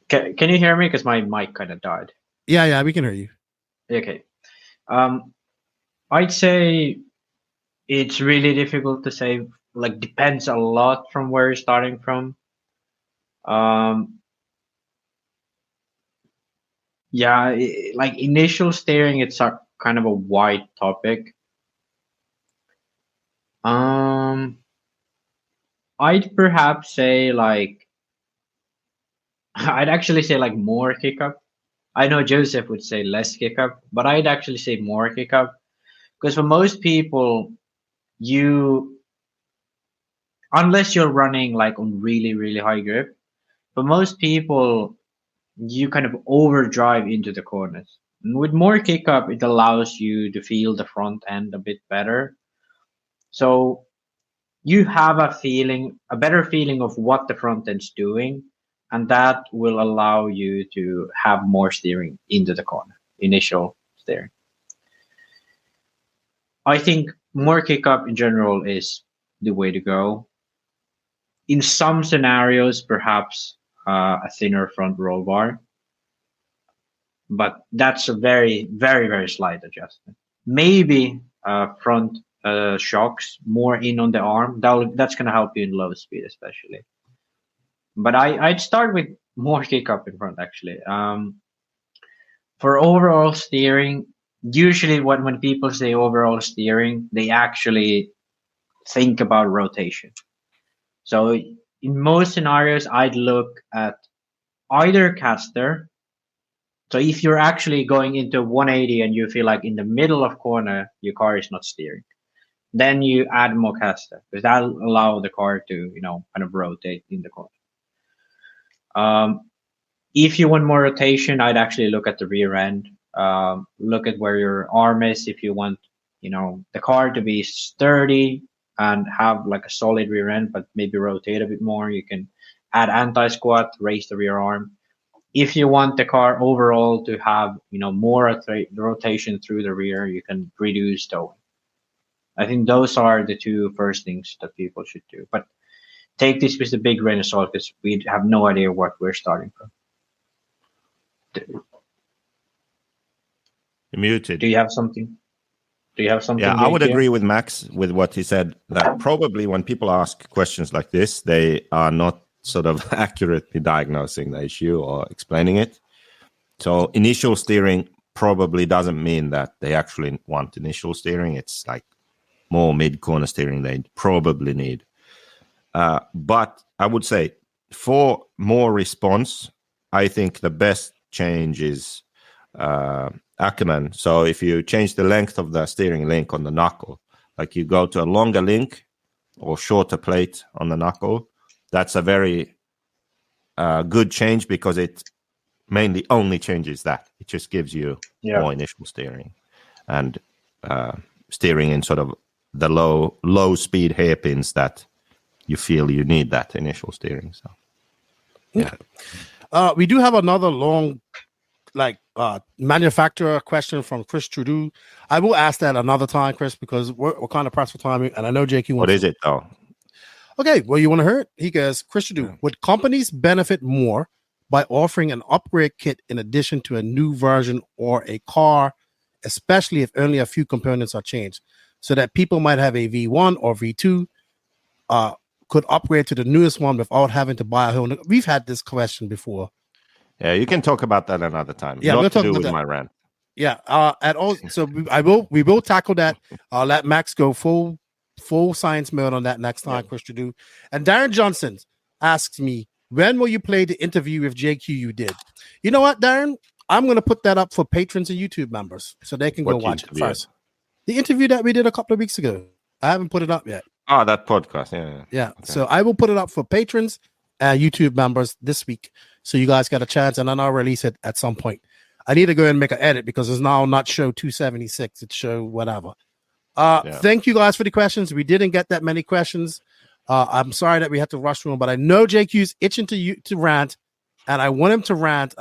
can you hear me? Because my mic kind of died. Yeah, we can hear you. Okay. I'd say it's really difficult to say. Like, depends a lot from where you're starting from. Like initial steering, it's a kind of a wide topic. I'd perhaps say I'd actually say like more kick up. I know Joseph would say less kick up, but I'd actually say more kick up, because for most people, unless you're running like on really, really high grip, for most people, you kind of overdrive into the corners. And with more kick up, it allows you to feel the front end a bit better. So you have a better feeling of what the front end's doing, and that will allow you to have more steering into the corner, initial steering. I think more kick up in general is the way to go. In some scenarios, perhaps a thinner front roll bar, but that's a very, very, very slight adjustment. Maybe front shocks more in on the arm. That's going to help you in low speed, especially. But I'd start with more kick up in front, actually. For overall steering, usually when people say overall steering, they actually think about rotation. So in most scenarios, I'd look at either caster. So if you're actually going into 180 and you feel like in the middle of corner, your car is not steering, then you add more caster, because that'll allow the car to, kind of rotate in the corner. If you want more rotation, I'd actually look at the rear end. Look at where your arm is. If you want, the car to be sturdy and have like a solid rear end, but maybe rotate a bit more, you can add anti-squat, raise the rear arm. If you want the car overall to have, more rotation through the rear, you can reduce towing. I think those are the two first things that people should do. But take this with a big grain of salt, because we have no idea what we're starting from. You're muted. Do you have something? Yeah, I would agree with Max with what he said, that probably when people ask questions like this, they are not sort of accurately diagnosing the issue or explaining it. So initial steering probably doesn't mean that they actually want initial steering. It's like more mid-corner steering they probably need. But I would say for more response, I think the best change is Ackerman. So if you change the length of the steering link on the knuckle, like you go to a longer link or shorter plate on the knuckle, that's a very good change because it mainly only changes that. It just gives you more initial steering and steering in sort of the low speed hairpins that you feel you need that initial steering. So we do have another long manufacturer question from Chris Trudeau. I will ask that another time, Chris, because we're kind of pressed for time, and I know JQ wants. What is it though? Okay, well, you want to hear it? He goes, Chris Trudeau, would companies benefit more by offering an upgrade kit in addition to a new version or a car, especially if only a few components are changed, so that people might have a V1 or V2 could upgrade to the newest one without having to buy a whole new. We've had this question before. Yeah, you can talk about that another time. Yeah, not to do with my rant. Yeah, at all. So we will tackle that. Let Max go full science mode on that next time, Chris Trudeau. And Darren Johnson asks me, when will you play the interview with JQ you did? You know what, Darren? I'm going to put that up for patrons and YouTube members so they can go watch it first. The interview that we did a couple of weeks ago. I haven't put it up yet. Oh, that podcast. Yeah. Okay. So I will put it up for patrons and YouTube members this week. So you guys got a chance, and then I'll release it at some point. I need to go and make an edit because it's now not show 276. It's show whatever. Thank you guys for the questions. We didn't get that many questions. I'm sorry that we had to rush through them, but I know JQ's itching to rant, and I want him to rant.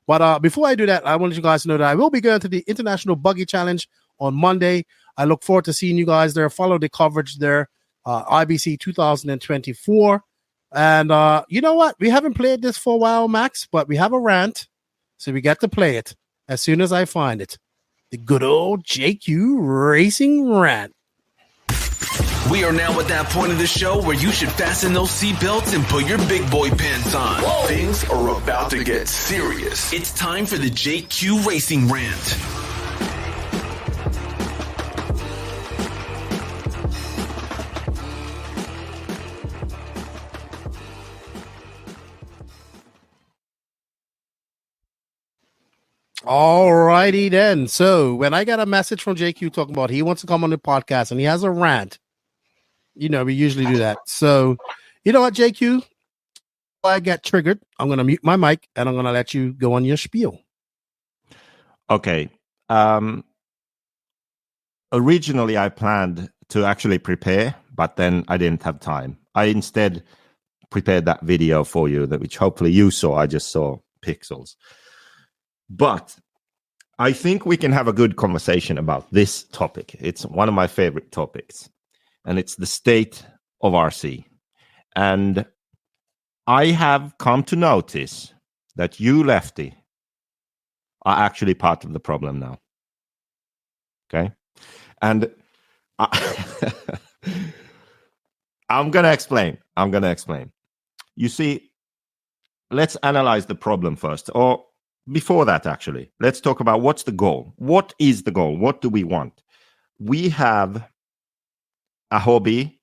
But before I do that, I want you guys to know that I will be going to the International Buggy Challenge on Monday. I look forward to seeing you guys there. Follow the coverage there, IBC 2024. And you know what? We haven't played this for a while, Max, but we have a rant, so we get to play it as soon as I find it. The good old JQ Racing Rant. We are now at that point of the show where you should fasten those seatbelts and put your big boy pants on. Whoa. Things are about to get serious. It's time for the JQ Racing Rant. All righty then. So when I got a message from JQ talking about he wants to come on the podcast and he has a rant, we usually do that. So you know what, JQ? If I get triggered, I'm going to mute my mic and I'm going to let you go on your spiel. Okay. Originally, I planned to actually prepare, but then I didn't have time. I instead prepared that video for you, which hopefully you saw. I just saw pixels. But I think we can have a good conversation about this topic. It's one of my favorite topics, and it's the state of RC. And I have come to notice that you, Lefty, are actually part of the problem now. Okay? And I'm going to explain. You see, let's analyze the problem first. Or before that, actually, let's talk about what's the goal. What is the goal? What do we want? We have a hobby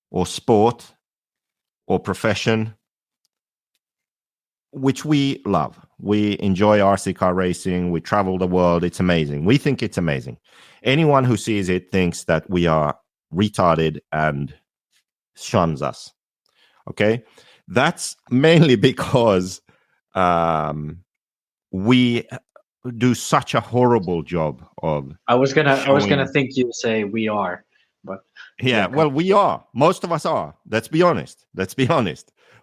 or sport or profession which we love. We enjoy RC car racing. We travel the world. It's amazing. We think it's amazing. Anyone who sees it thinks that we are retarded and shuns us. Okay? That's mainly because we do such a horrible job of. I was gonna think you say we are, but well, we are. Most of us are. Let's be honest.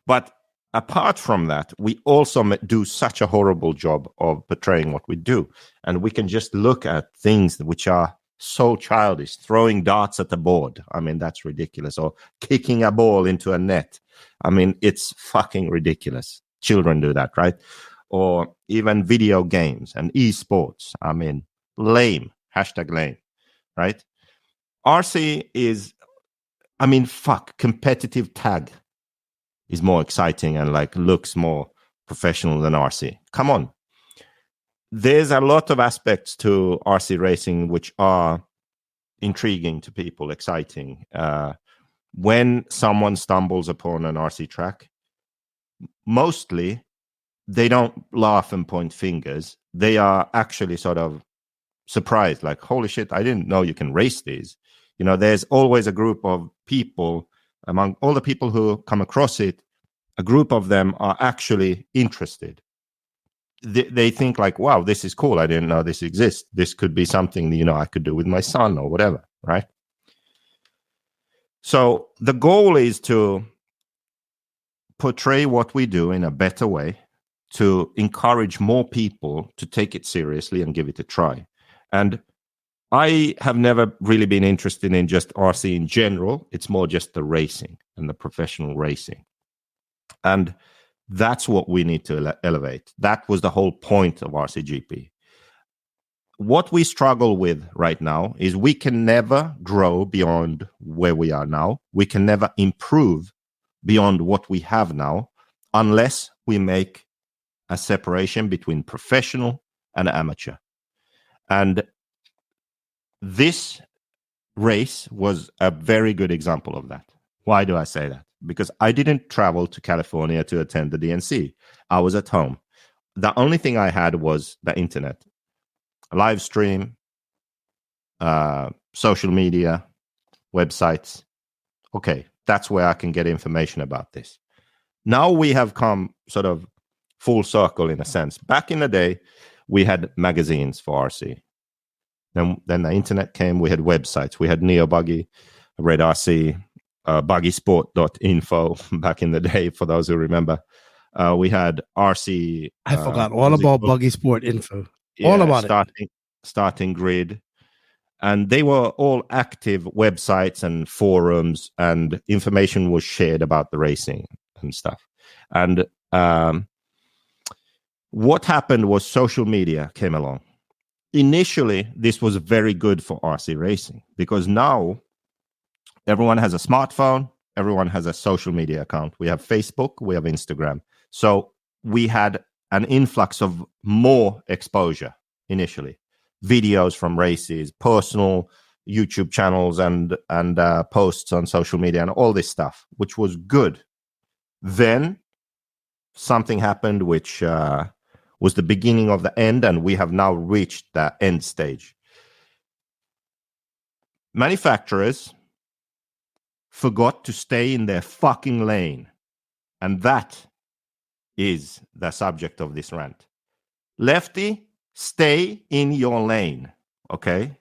But apart from that, we also do such a horrible job of portraying what we do, and we can just look at things which are so childish. Throwing darts at the board. I mean, that's ridiculous. Or kicking a ball into a net. I mean, it's fucking ridiculous. Children do that, right? Or even video games and esports. I mean, lame. #lame, right? RC is, competitive tag is more exciting and looks more professional than RC. Come on. There's a lot of aspects to RC racing which are intriguing to people, exciting. When someone stumbles upon an RC track, mostly they don't laugh and point fingers. They are actually sort of surprised, like, holy shit, I didn't know you can race these. You know, there's always a group of people, among all the people who come across it, a group of them are actually interested. They think like, wow, this is cool. I didn't know this exists. This could be something, you know, I could do with my son or whatever, right? So the goal is to portray what we do in a better way, to encourage more people to take it seriously and give it a try. And I have never really been interested in just RC in general. It's more just the racing and the professional racing. And that's what we need to elevate. That was the whole point of RCGP. What we struggle with right now is we can never grow beyond where we are now. We can never improve beyond what we have now unless we make a separation between professional and amateur. And this race was a very good example of that. Why do I say that? Because I didn't travel to California to attend the DNC. I was at home. The only thing I had was the internet, live stream, social media, websites. Okay, that's where I can get information about this. Now we have come sort of full circle in a sense. Back in the day, we had magazines for RC. Then the internet came, we had websites. We had Neo Buggy, Red RC, buggysport.info back in the day, for those who remember. We had RC. I forgot all about Buggy Sport info. All about Starting Grid. And they were all active websites and forums, and information was shared about the racing and stuff. And what happened was social media came along. Initially, this was very good for RC racing because now everyone has a smartphone, everyone has a social media account. We have Facebook, we have Instagram. So we had an influx of more exposure initially. Videos from races, personal YouTube channels, and posts on social media and all this stuff, which was good. Then something happened which was the beginning of the end, and we have now reached the end stage. Manufacturers forgot to stay in their fucking lane. And that is the subject of this rant. Lefty, stay in your lane, okay?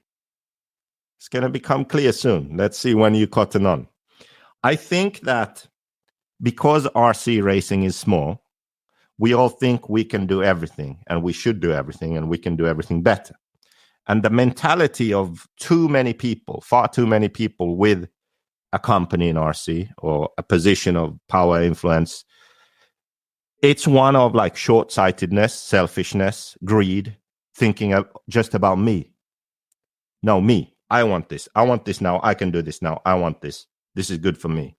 It's going to become clear soon. Let's see when you cotton on. I think that because RC racing is small, we all think we can do everything, and we should do everything, and we can do everything better. And the mentality of too many people, far too many people with a company in RC or a position of power influence, it's one of like short-sightedness, selfishness, greed, thinking of just about me. No, me. I want this. I want this now. I can do this now. I want this. This is good for me.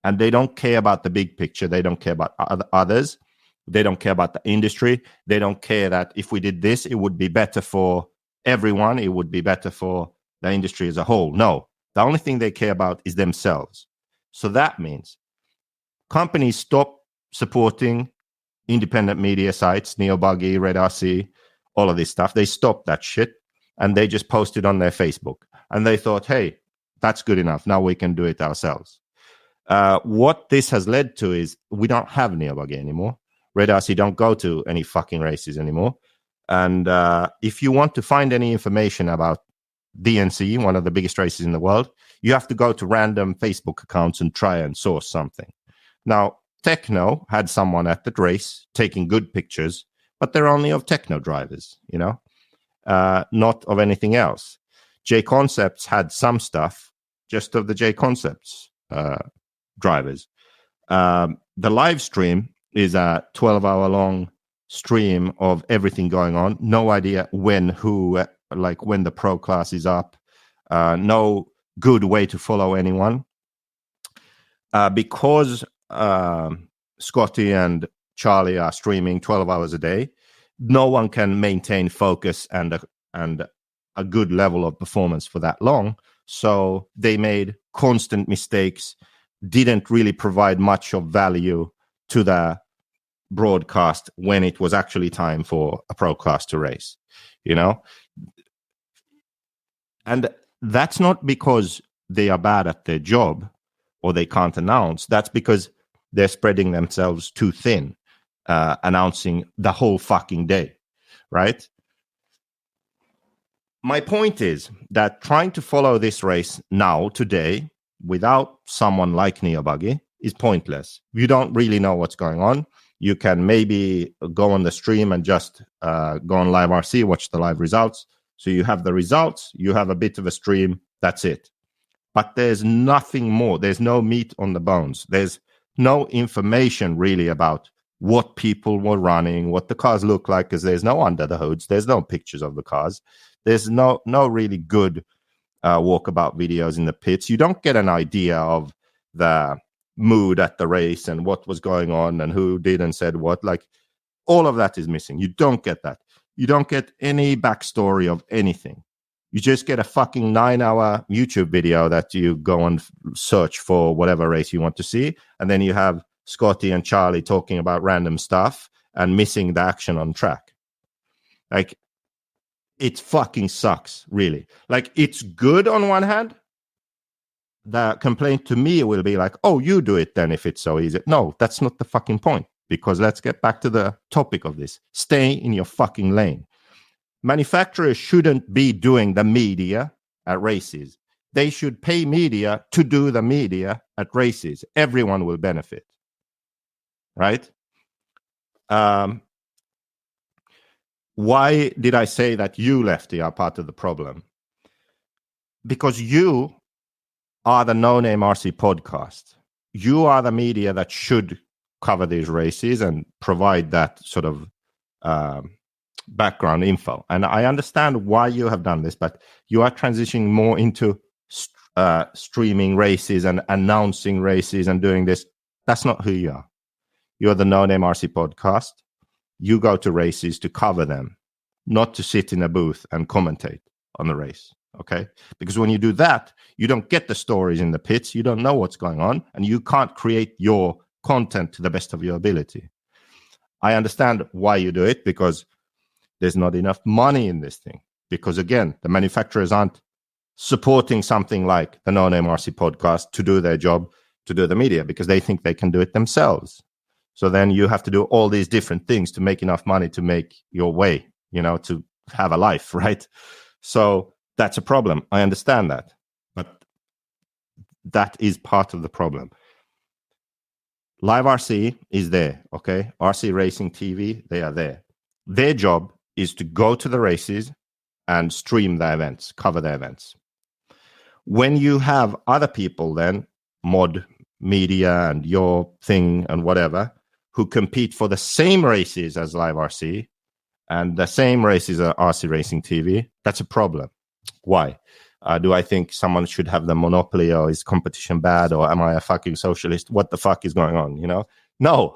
And they don't care about the big picture. They don't care about others. They don't care about the industry. They don't care that if we did this, it would be better for everyone. It would be better for the industry as a whole. No, the only thing they care about is themselves. So that means companies stop supporting independent media sites, Neo Buggy, Red RC, all of this stuff. They stopped that shit and they just posted on their Facebook. And they thought, hey, that's good enough. Now we can do it ourselves. What this has led to is we don't have Neo Buggy anymore. Red RC don't go to any fucking races anymore. And if you want to find any information about DNC, one of the biggest races in the world, you have to go to random Facebook accounts and try and source something. Now, Techno had someone at the race taking good pictures, but they're only of Techno drivers, you know, not of anything else. J Concepts had some stuff just of the J Concepts drivers. The live stream is a 12-hour-long stream of everything going on. No idea when, who, like when the pro class is up. No good way to follow anyone. Because Scotty and Charlie are streaming 12 hours a day, no one can maintain focus and a good level of performance for that long. So they made constant mistakes, didn't really provide much of value to the broadcast when it was actually time for a pro class to race, you know? And that's not because they are bad at their job or they can't announce. That's because they're spreading themselves too thin, announcing the whole fucking day, right? My point is that trying to follow this race now, today, without someone like Nitro Buggy is pointless. You don't really know what's going on. You can maybe go on the stream and just go on live RC, watch the live results. So you have the results, you have a bit of a stream, that's it. But there's nothing more. There's no meat on the bones. There's no information really about what people were running, what the cars look like, because there's no under the hoods. There's no pictures of the cars. There's no really good walkabout videos in the pits. You don't get an idea of the mood at the race and what was going on and who did and said what. Like, all of that is missing. You don't get that. You don't get any backstory of anything. You just get a fucking 9-hour YouTube video that you go and search for whatever race you want to see. And then you have Scotty and Charlie talking about random stuff and missing the action on track. Like, it fucking sucks, really. Like, it's good on one hand. The complaint to me will be like, oh, you do it then if it's so easy. No, that's not the fucking point. Because let's get back to the topic of this. Stay in your fucking lane. Manufacturers shouldn't be doing the media at races. They should pay media to do the media at races. Everyone will benefit. Right? Why did I say that you, Lefty, are part of the problem? Because you are the No Name RC podcast. You are the media that should cover these races and provide that sort of background info. And I understand why you have done this, but you are transitioning more into streaming races and announcing races and doing this. That's not who you are. You're the No Name RC podcast. You go to races to cover them, not to sit in a booth and commentate on the race. Okay? Because when you do that, you don't get the stories in the pits. You don't know what's going on, and you can't create your content to the best of your ability. I understand why you do it, because there's not enough money in this thing. Because again, the manufacturers aren't supporting something like the No Name RC podcast to do their job, to do the media, because they think they can do it themselves. So then you have to do all these different things to make enough money to make your way, to have a life, right? So that's a problem. I understand that. But that is part of the problem. Live RC is there, okay? RC Racing TV, they are there. Their job is to go to the races and stream the events, cover the events. When you have other people then, mod media and your thing and whatever, who compete for the same races as Live RC and the same races as RC Racing TV, that's a problem. Why? Do I think someone should have the monopoly, or is competition bad, or am I a fucking socialist? What the fuck is going on, No.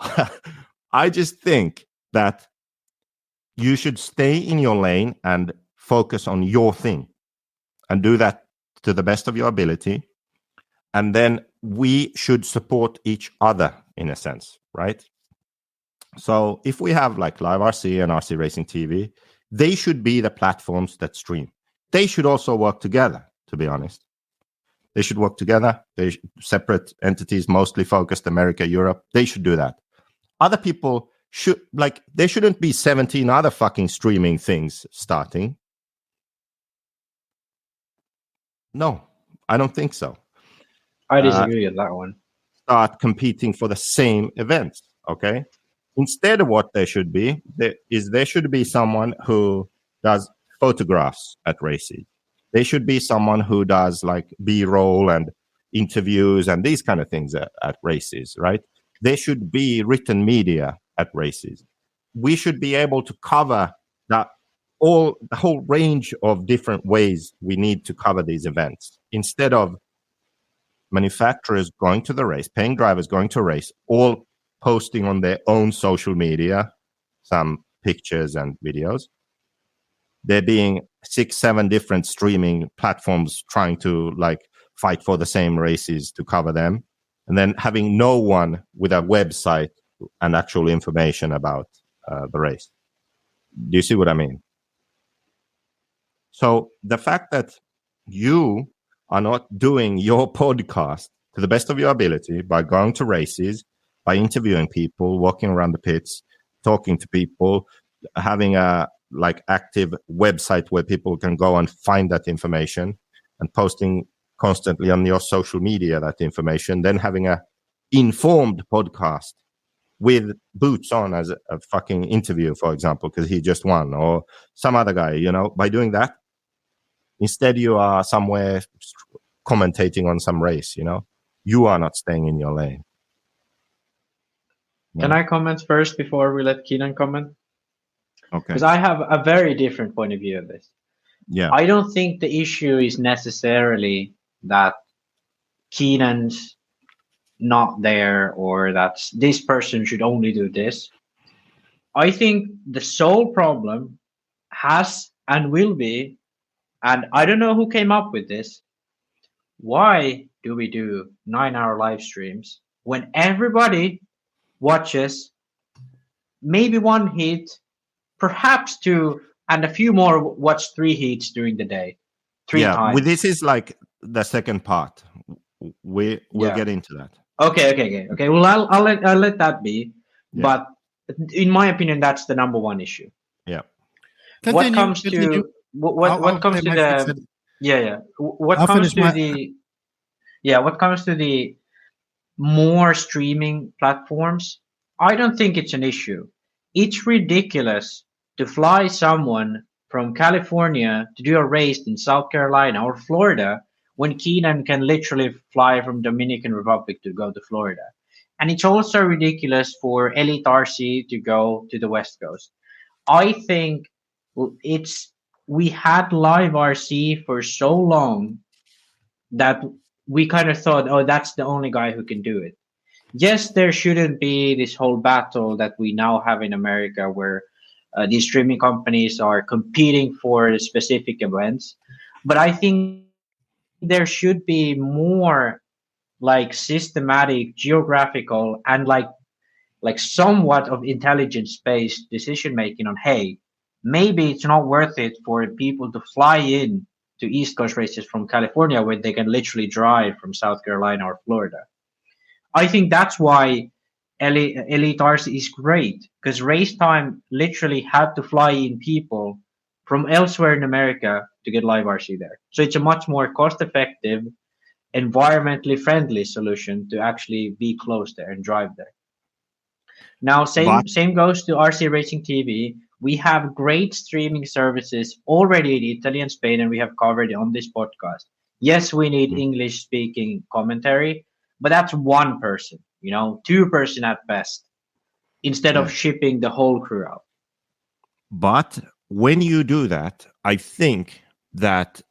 I just think that you should stay in your lane and focus on your thing and do that to the best of your ability. And then we should support each other in a sense, right? So if we have like Live RC and RC Racing TV, they should be the platforms that stream. They should also work together, to be honest. They should work together. They separate entities, mostly focused America, Europe. They should do that. Other people should, there shouldn't be 17 other fucking streaming things starting. No, I don't think so. I disagree with that one. Start competing for the same events, okay? Instead of what there should be, there should be someone who does photographs at races. There should be someone who does like B-roll and interviews and these kind of things at races, right? There should be written media at races. We should be able to cover the whole range of different ways we need to cover these events, instead of manufacturers going to the race, paying drivers going to a race, all posting on their own social media some pictures and videos. There being 6-7 different streaming platforms trying to fight for the same races to cover them, and then having no one with a website and actual information about the race. Do you see what I mean? So the fact that you are not doing your podcast to the best of your ability by going to races, by interviewing people, walking around the pits, talking to people, having a active website where people can go and find that information, and posting constantly on your social media that information, then having a informed podcast with Boots on as a fucking interview, for example, because he just won, or some other guy, by doing that, instead you are somewhere commentating on some race, you are not staying in your lane. Can I comment first before we let Keenan comment? Okay. Because I have a very different point of view of this. Yeah. I don't think the issue is necessarily that Keenan's not there or that this person should only do this. I think the sole problem has and will be, and I don't know who came up with this, why do we do 9-hour live streams when everybody watches maybe one heat, perhaps two, and a few more watch 3 heats during the day, 3 times. Well, this is like the second part. We'll get into that. Okay. Well, I'll let that be. Yeah. But in my opinion, that's the number one issue. Yeah. What comes to the more streaming platforms, I don't think it's an issue. It's ridiculous to fly someone from California to do a race in South Carolina or Florida when Keenan can literally fly from Dominican Republic to go to Florida. And it's also ridiculous for Elliott RC to go to the West Coast. I think we had live RC for so long that we kind of thought, oh, that's the only guy who can do it. Yes, there shouldn't be this whole battle that we now have in America where these streaming companies are competing for specific events. But I think there should be more systematic, geographical, and somewhat of intelligence-based decision-making on, hey, maybe it's not worth it for people to fly in to East Coast races from California where they can literally drive from South Carolina or Florida. I think that's why Elliott RC is great, because Race Time literally had to fly in people from elsewhere in America to get live RC there. So it's a much more cost-effective, environmentally friendly solution to actually be close there and drive there. Now, same goes to RC Racing TV. We have great streaming services already in Italy and Spain, and we have covered it on this podcast. Yes, we need English-speaking commentary, but that's one person, 2 person at best, instead of shipping the whole crew out. But when you do that, I think that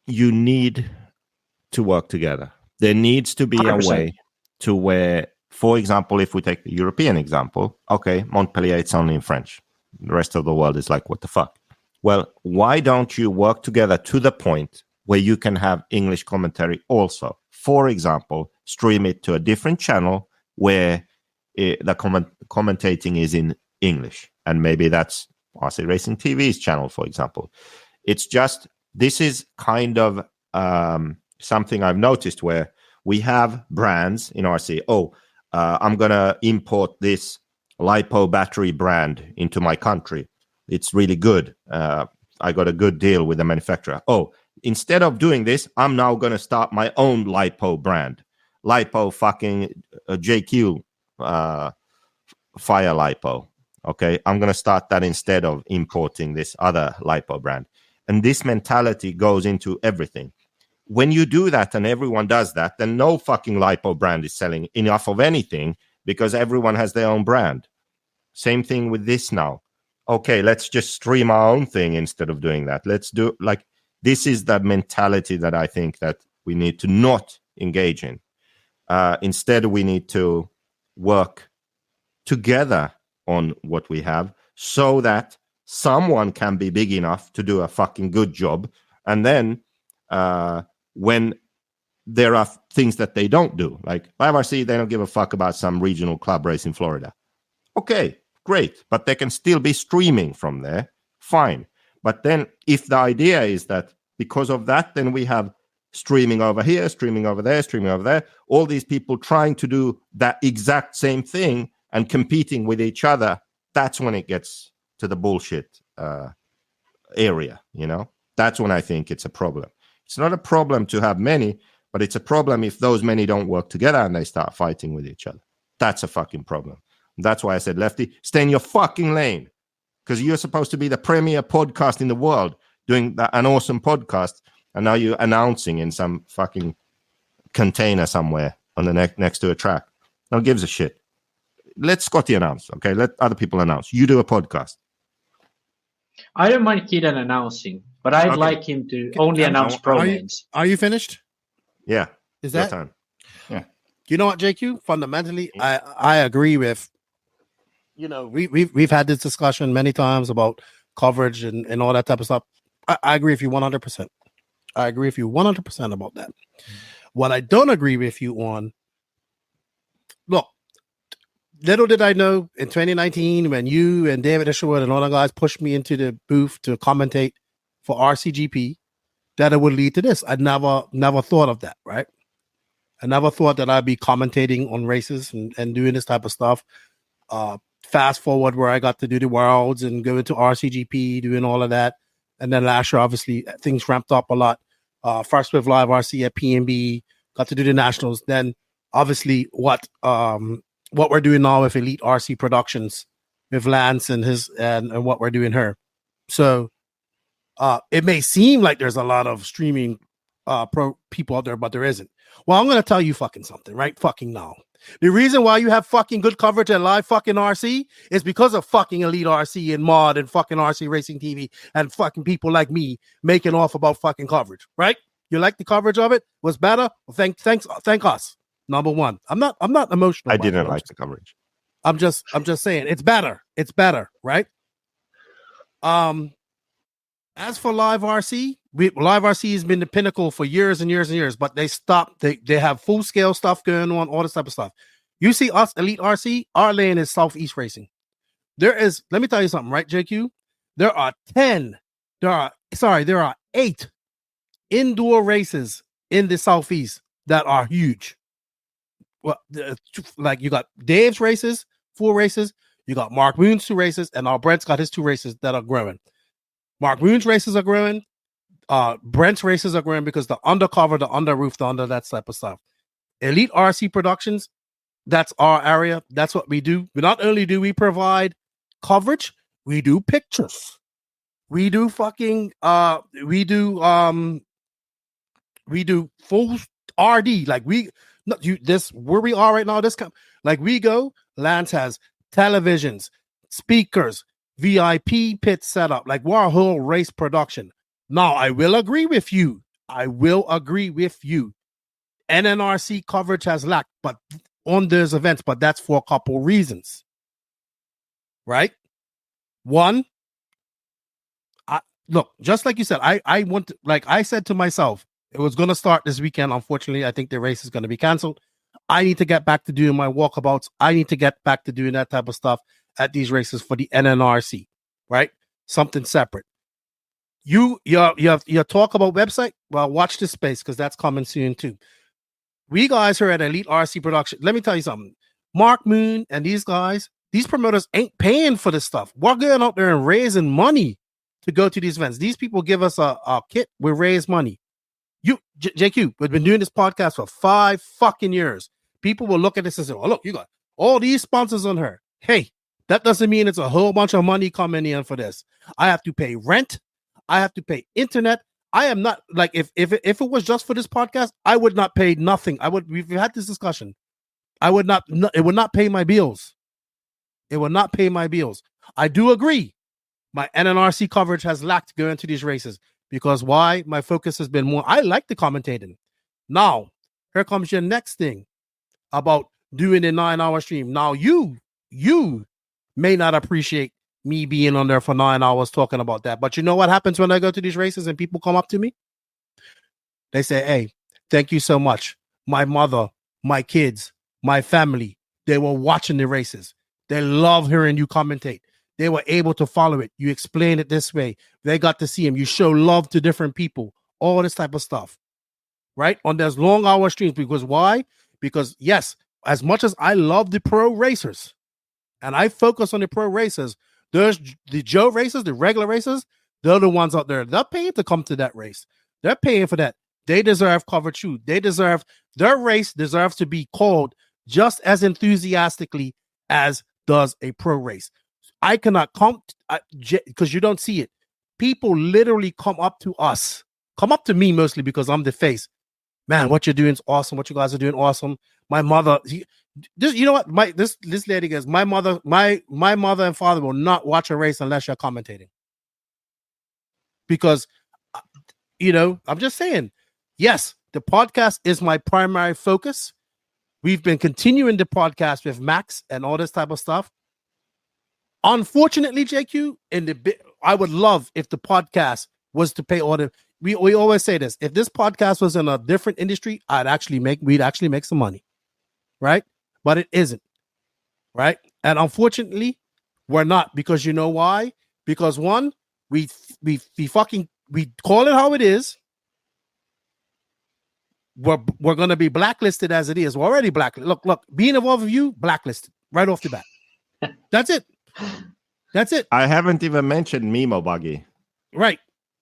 you need to work together. There needs to be 100%. A way to where, for example, if we take the European example, okay, Montpellier, it's only in French. The rest of the world is like, what the fuck? Well, why don't you work together to the point where you can have English commentary also? For example, stream it to a different channel where the commentating is in English. And maybe that's RC Racing TV's channel, for example. It's just, this is kind of something I've noticed where we have brands in RC. I'm going to import this LiPo battery brand into my country. It's really good. I got a good deal with the manufacturer. Instead of doing this, I'm now going to start my own LiPo brand. LiPo fucking JQ Fire LiPo. Okay, I'm going to start that instead of importing this other LiPo brand. And this mentality goes into everything. When you do that and everyone does that, then no fucking LiPo brand is selling enough of anything because everyone has their own brand. Same thing with this now. Okay, let's just stream our own thing instead of doing that. Let's do this is the mentality that I think that we need to not engage in. Instead, we need to work together on what we have so that someone can be big enough to do a fucking good job. And then when there are things that they don't do, like Live RC, they don't give a fuck about some regional club race in Florida. Okay, great. But they can still be streaming from there. Fine. But then if the idea is that because of that, then we have streaming over here, streaming over there, streaming over there, all these people trying to do that exact same thing and competing with each other, that's when it gets to the bullshit area, you know? That's when I think it's a problem. It's not a problem to have many, but it's a problem if those many don't work together and they start fighting with each other. That's a fucking problem. That's why I said, Lefty, stay in your fucking lane, because you're supposed to be the premier podcast in the world doing an awesome podcast, and now you're announcing in some fucking container somewhere on the next to a track. No one gives a shit. Let Scotty announce, okay? Let other people announce. You do a podcast. I don't mind Keaton announcing, but I'd like him to only announce pro lanes. Are you finished? Yeah. Is that time? Yeah. You know what, JQ? Fundamentally, I agree with. You know, we've had this discussion many times about coverage and all that type of stuff. I agree with you 100%. I agree with you 100% about that. What I don't agree with you on, look, little did I know in 2019 when you and David Isherwood and all the guys pushed me into the booth to commentate for RCGP, that it would lead to this. I'd never thought of that, right? I never thought that I'd be commentating on races and doing this type of stuff. Fast forward where I got to do the Worlds and go into RCGP, doing all of that. And then last year, obviously, things ramped up a lot. First with Live RC at PNB, got to do the Nationals. Then, obviously, what we're doing now with Elite RC Productions with Lance and his and what we're doing here. So, it may seem like there's a lot of streaming pro people out there, but there isn't. Well, I'm going to tell you fucking something right fucking now. The reason why you have fucking good coverage at Live fucking RC is because of fucking Elite RC and Mod and fucking RC Racing TV and fucking people like me making off about fucking coverage, right? You like the coverage of it? Was better? Well, thank us. Number one. I'm not emotional. I didn't like the coverage. I'm just saying it's better. It's better, right? As for Live RC, Live RC has been the pinnacle for years and years and years, but they stopped. They have full scale stuff going on, all this type of stuff. You see us, Elite RC, our lane is Southeast Racing. Let me tell you something, right, JQ? There are 8 indoor races in the Southeast that are huge. Well, like you got Dave's races, 4 races. You got Mark Moon's 2 races, and our Brent's got his 2 races that are growing. Mark Moon's races are growing. Brent's races are growing because the undercover, the under roof, the under that type of stuff. Elite RC Productions, that's our area. That's what we do. But not only do we provide coverage, we do pictures. We do fucking we do full RD. Like where we are right now, like we go, Lance has televisions, speakers, VIP pit setup, like we're a whole race production. Now, I will agree with you. NNRC coverage has lacked, but on those events, but that's for a couple reasons. Right? One, look, just like you said, I want to, like I said to myself, it was going to start this weekend. Unfortunately, I think the race is going to be canceled. I need to get back to doing my walkabouts. I need to get back to doing that type of stuff at these races for the NNRC, right? Something separate. You talk about website. Well, watch this space because that's coming soon too. We guys are at Elite RC Production. Let me tell you something. Mark Moon and these guys, these promoters ain't paying for this stuff. We're going out there and raising money to go to these events. These people give us a kit. We raise money. JQ, we've been doing this podcast for 5 fucking years. People will look at this and say, "Oh, look, you got all these sponsors on her." Hey, that doesn't mean it's a whole bunch of money coming in for this. I have to pay rent. I have to pay internet. I am not like if it was just for this podcast, I would not pay nothing. We've had this discussion. It would not pay my bills. It would not pay my bills. I do agree. My NNRC coverage has lacked going to these races because why? My focus has been more. I like the commentating. Now, here comes your next thing about doing a 9-hour stream. Now, you may not appreciate me being on there for 9 hours talking about that. But you know what happens when I go to these races and people come up to me? They say, "Hey, thank you so much. My mother, my kids, my family, they were watching the races. They love hearing you commentate. They were able to follow it. You explain it this way. They got to see him. You show love to different people. All this type of stuff, right? On those long hour streams. Because why? Because yes, as much as I love the pro racers, and I focus on the pro racers, there's the Joe racers, the regular racers, they're the ones out there. They're paying to come to that race. They're paying for that. They deserve coverage too. Their race deserves to be called just as enthusiastically as does a pro race. I cannot come because you don't see it. People literally come up to us, come up to me mostly because I'm the face. Man, what you're doing is awesome. What you guys are doing awesome. My mother, you know what? This lady goes, my mother and father will not watch a race unless you're commentating. Because, I'm just saying, yes, the podcast is my primary focus. We've been continuing the podcast with Max and all this type of stuff. Unfortunately, JQ, I would love if the podcast was to pay all the. We always say this: if this podcast was in a different industry, we'd actually make some money, right? But it isn't, right? And unfortunately, we're not, because you know why? Because one, we call it how it is. We're gonna be blacklisted as it is. We're already blacklisted. Look, being involved with you, blacklisted right off the bat. That's it. I haven't even mentioned Mimo Buggy. Right.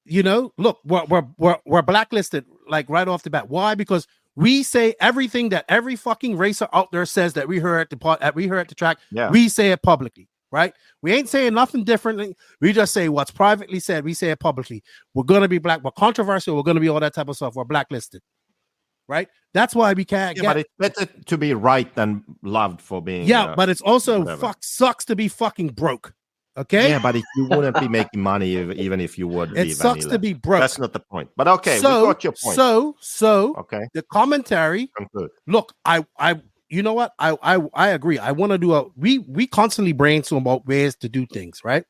Look, we're blacklisted like right off the bat. Why? Because we say everything that every fucking racer out there says that we heard at the track. Yeah. We say it publicly, right? We ain't saying nothing differently. We just say what's privately said. We say it publicly. We're gonna be we're controversial. We're gonna be all that type of stuff. We're blacklisted. Right? That's why we can't get. But it's better to be right than loved for being. Yeah, but it's also sucks to be fucking broke. Okay. Yeah, but if you wouldn't be making money even if you would. It sucks to be broke. That's not the point. But okay, we got your point. So okay. The commentary. Conclude. Look, I you know what? I agree. I want to do we constantly brainstorm about ways to do things, right?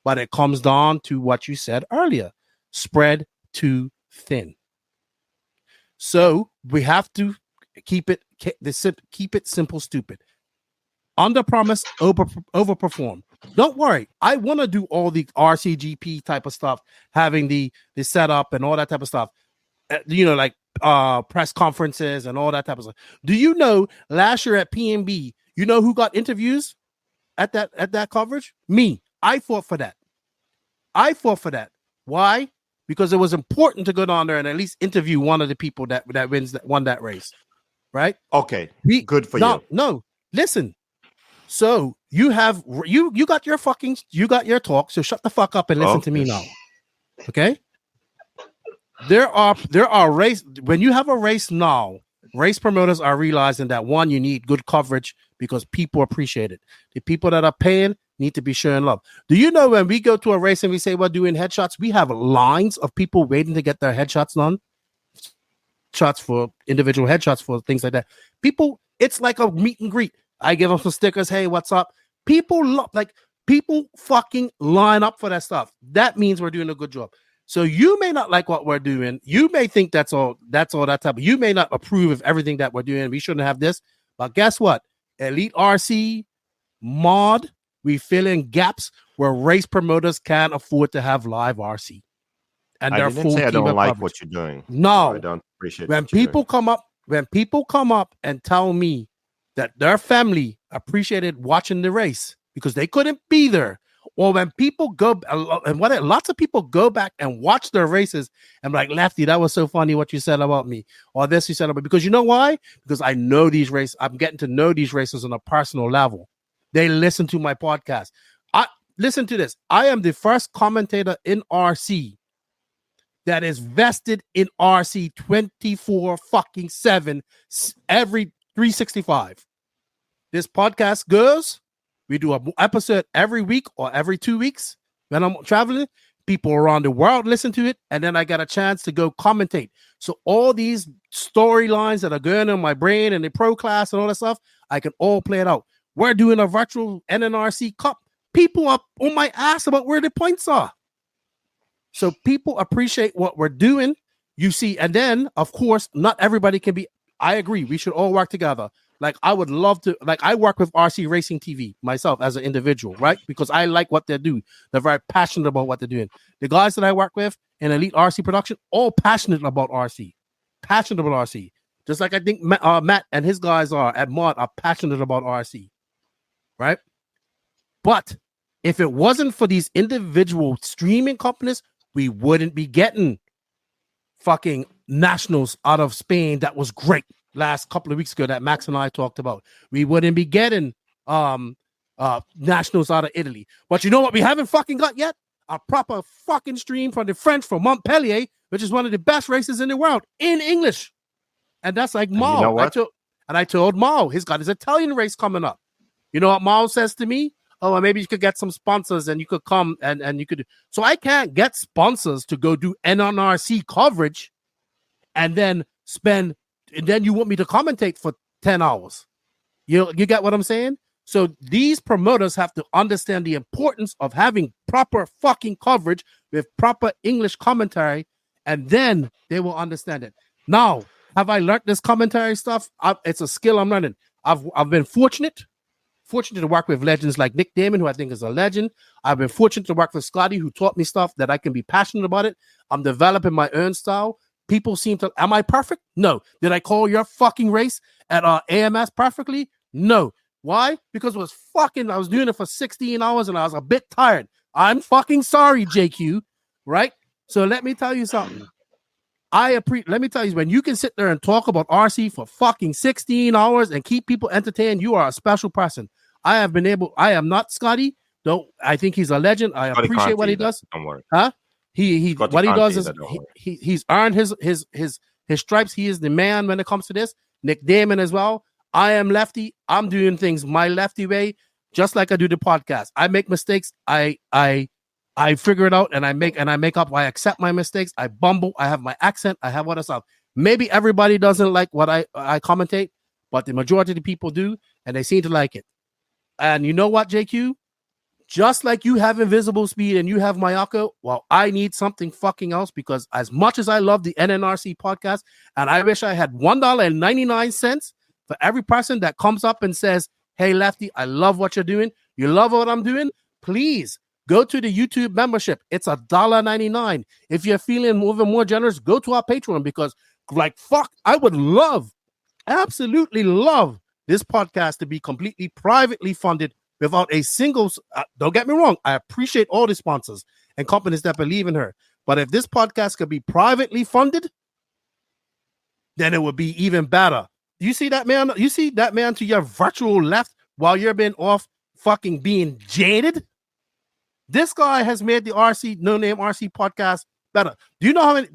But it comes down to what you said earlier: spread too thin. So we have to keep it simple, stupid. Under promise, overperform. Don't worry. I want to do all the RCGP type of stuff, having the setup and all that type of stuff. Like press conferences and all that type of stuff. Do you know last year at PNB, you know who got interviews at that coverage? Me. I fought for that. Why? Because it was important to go down there and at least interview one of the people that won that race, right? Okay, good for you. No, listen. So you got your talk. So shut the fuck up and listen to me now, okay? There are race when you have a race now. Race promoters are realizing that one, you need good coverage because people appreciate it. The people that are paying need to be showing love. Do you know when we go to a race and we say we're doing headshots, we have lines of people waiting to get their headshots done? Shots for individual headshots for things like that. People, it's like a meet and greet. I give them some stickers. Hey, what's up? People fucking line up for that stuff. That means we're doing a good job. So you may not like what we're doing. You may think that's all that type of. You may not approve of everything that we're doing. We shouldn't have this. But guess what? Elite RC mod. We fill in gaps where race promoters can't afford to have live RC. And I didn't say I don't like what you're doing. No, I don't appreciate. When people come up and tell me that their family appreciated watching the race because they couldn't be there, or when people go and lots of people go back and watch their races and be like, Lefty, that was so funny what you said about me, or this you said about me. Because you know why? Because I know these races. I'm getting to know these racers on a personal level. They listen to my podcast. Listen to this. I am the first commentator in RC that is vested in RC 24/7 every 365. This podcast goes. We do an episode every week or every 2 weeks when I'm traveling. People around the world listen to it, and then I got a chance to go commentate. So all these storylines that are going on in my brain and the pro class and all that stuff, I can all play it out. We're doing a virtual NNRC Cup. People are on my ass about where the points are. So people appreciate what we're doing. You see, and then, of course, not everybody can be. I agree. We should all work together. Like, I would love to, like, I work with RC Racing TV myself as an individual, right? Because I like what they do. They're very passionate about what they're doing. The guys that I work with in Elite RC production, all passionate about RC. Passionate about RC. Just like I think Matt and his guys at Mod are passionate about RC, right? But if it wasn't for these individual streaming companies, we wouldn't be getting fucking nationals out of Spain. That was great last couple of weeks ago that Max and I talked about. We wouldn't be getting nationals out of Italy. But you know what we haven't fucking got yet? A proper fucking stream from the French from Montpellier, which is one of the best races in the world in English. And that's like Mao. You know what? I told Mao, he's got his Italian race coming up. You know what Mao says to me? Oh, well, maybe you could get some sponsors and you could come and you could. So I can't get sponsors to go do NNRC coverage and then you want me to commentate for 10 hours. You get what I'm saying? So these promoters have to understand the importance of having proper fucking coverage with proper English commentary, and then they will understand it. Now, have I learned this commentary stuff? It's a skill I'm learning. I've been fortunate to work with legends like Nick Damon, who I think is a legend. I've been fortunate to work with Scotty, who taught me stuff that I can be passionate about it. I'm developing my own style. People seem to, am I perfect? No. Did I call your fucking race at AMS perfectly? No. Why? Because I was doing it for 16 hours and I was a bit tired. I'm fucking sorry, JQ. Right? So let me tell you something. Let me tell you, when you can sit there and talk about RC for fucking 16 hours and keep people entertained, you are a special person. I am not Scotty. Though I think he's a legend. I appreciate what he does. Don't worry. Huh? What he does is he's earned his stripes. He is the man when it comes to this. Nick Damon as well. I am Lefty. I'm doing things my Lefty way, just like I do the podcast. I make mistakes. I figure it out and I make up. I accept my mistakes. I bumble. I have my accent. I have what I said. Maybe everybody doesn't like what I commentate, but the majority of the people do, and they seem to like it. And you know what, JQ? Just like you have invisible speed and you have Mayako, well, I need something fucking else, because as much as I love the NNRC podcast, and I wish I had $1.99 for every person that comes up and says, hey, Lefty, I love what you're doing. You love what I'm doing? Please go to the YouTube membership. It's $1.99. If you're feeling even more generous, go to our Patreon, because like, fuck, I would absolutely love this podcast to be completely privately funded without a single, don't get me wrong, I appreciate all the sponsors and companies that believe in her. But if this podcast could be privately funded, then it would be even better. You see that man? You see that man to your virtual left while you're being off fucking being jaded? This guy has made the RC, No Name RC podcast better. Do you know how many,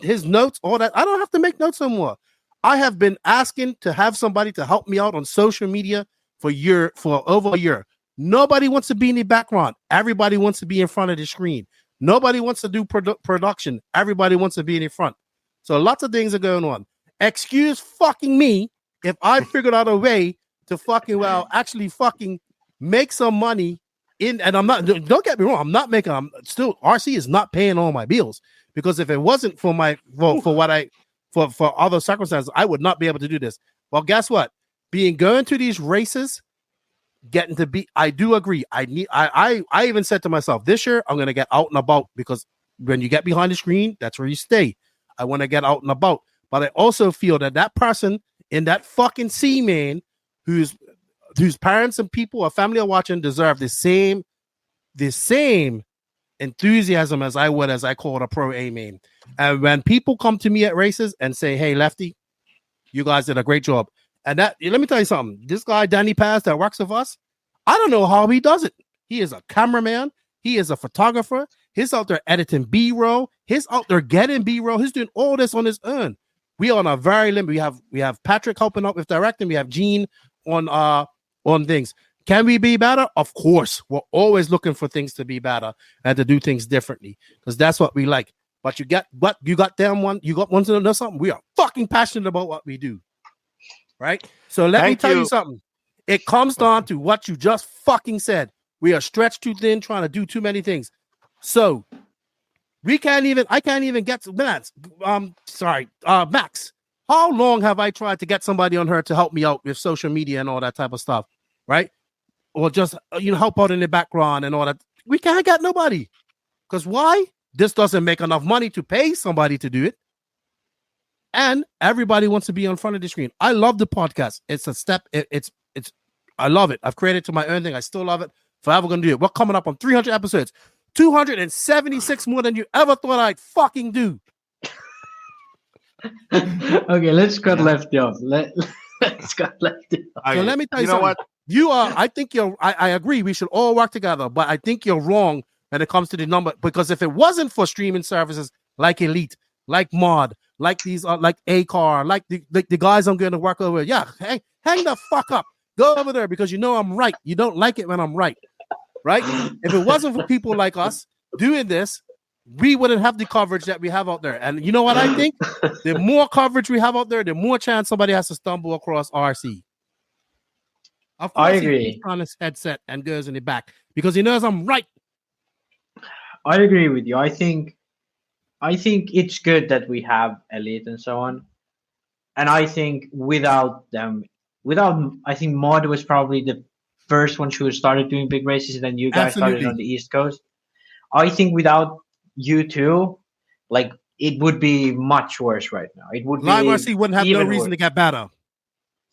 his notes, all that? I don't have to make notes anymore. I have been asking to have somebody to help me out on social media for over a year. Nobody wants to be in the background. Everybody wants to be in front of the screen. Nobody wants to do production. Everybody wants to be in the front. So lots of things are going on. Excuse fucking me if I figured out a way to actually fucking make some money in, and I'm not, don't get me wrong, I'm still, RC is not paying all my bills, because if it wasn't for for other circumstances, I would not be able to do this. Well, guess what? Going to these races, I do agree. I even said to myself, this year I'm going to get out and about, because when you get behind the screen, that's where you stay. I want to get out and about. But I also feel that person in that fucking C-main whose parents and people or family are watching deserve the same enthusiasm as I call it a Pro A-main. And when people come to me at races and say, hey, Lefty, you guys did a great job. And let me tell you something. This guy, Danny Paz, that works with us, I don't know how he does it. He is a cameraman. He is a photographer. He's out there editing B-roll. He's out there getting B-roll. He's doing all this on his own. We are on a very limit. We have Patrick helping out with directing. We have Gene on things. Can we be better? Of course. We're always looking for things to be better and to do things differently, because that's what we like. But you got one to know something. We are fucking passionate about what we do. Right? So let me tell you something. It comes down to what you just fucking said. We are stretched too thin, trying to do too many things. So I can't even get to Max. Max, How long have I tried to get somebody on her to help me out with social media and all that type of stuff, right? Or just, help out in the background and all that. We can't get nobody. Because why? This doesn't make enough money to pay somebody to do it. And everybody wants to be on front of the screen. I love the podcast. It's a step. I love it. I've created to my own thing. I still love it. Forever going to do it. We're coming up on 300 episodes. 276 more than you ever thought I'd fucking do. Okay, let's cut Lefty off. Let's cut Lefty off. So let me tell you something. What? You are, I think you're, I agree. We should all work together, but I think you're wrong when it comes to the number, because if it wasn't for streaming services like Elliott, like Mod, like these, like A-Car, like the guys I'm going to work over, hang the fuck up. Go over there because I'm right. You don't like it when I'm right. Right? If it wasn't for people like us doing this, we wouldn't have the coverage that we have out there. And you know what I think? The more coverage we have out there, the more chance somebody has to stumble across RC. Of course, I agree. He on his headset and goes in the back because he knows I'm right. I agree with you. I think it's good that we have Elliott and so on. And I think without I think Mod was probably the first one who started doing big races, and then you guys started on the East Coast. I think without you two, like, it would be much worse right now. It would Live RC wouldn't have no reason to get better.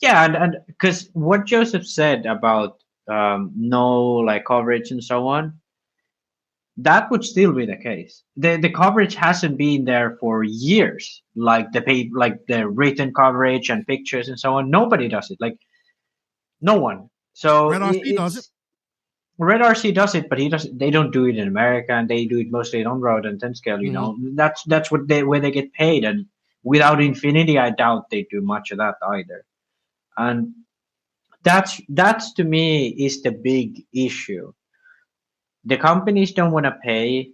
Yeah, and because what Joseph said about no coverage and so on, that would still be the case. The coverage hasn't been there for years, the written coverage and pictures and so on. Nobody does it, no one. So Red RC does it. Red RC does it, but they don't do it in America, and they do it mostly on road and 10 scale. That's where they get paid, and without Infinity, I doubt they do much of that either. And that's to me is the big issue. The companies don't want to pay.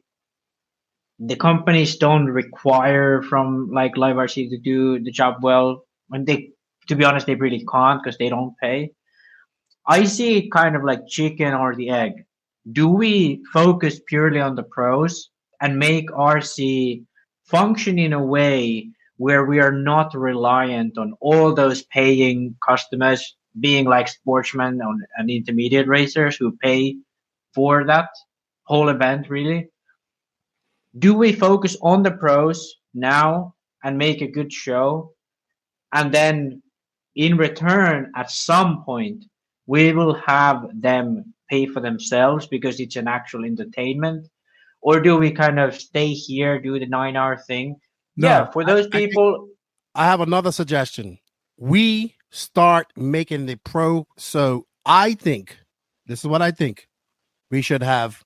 The companies don't require from Live RC to do the job well. When to be honest, they really can't because they don't pay. I see it kind of like chicken or the egg. Do we focus purely on the pros and make RC function in a way where we are not reliant on all those paying customers being like sportsmen and intermediate racers who pay for that whole event, really? Do we focus on the pros now and make a good show? And then in return, at some point, we will have them pay for themselves because it's an actual entertainment? Or do we kind of stay here, do the 9-hour thing? No, yeah, for those people. I have another suggestion. We start making the pro. So I think, this is what I think. We should have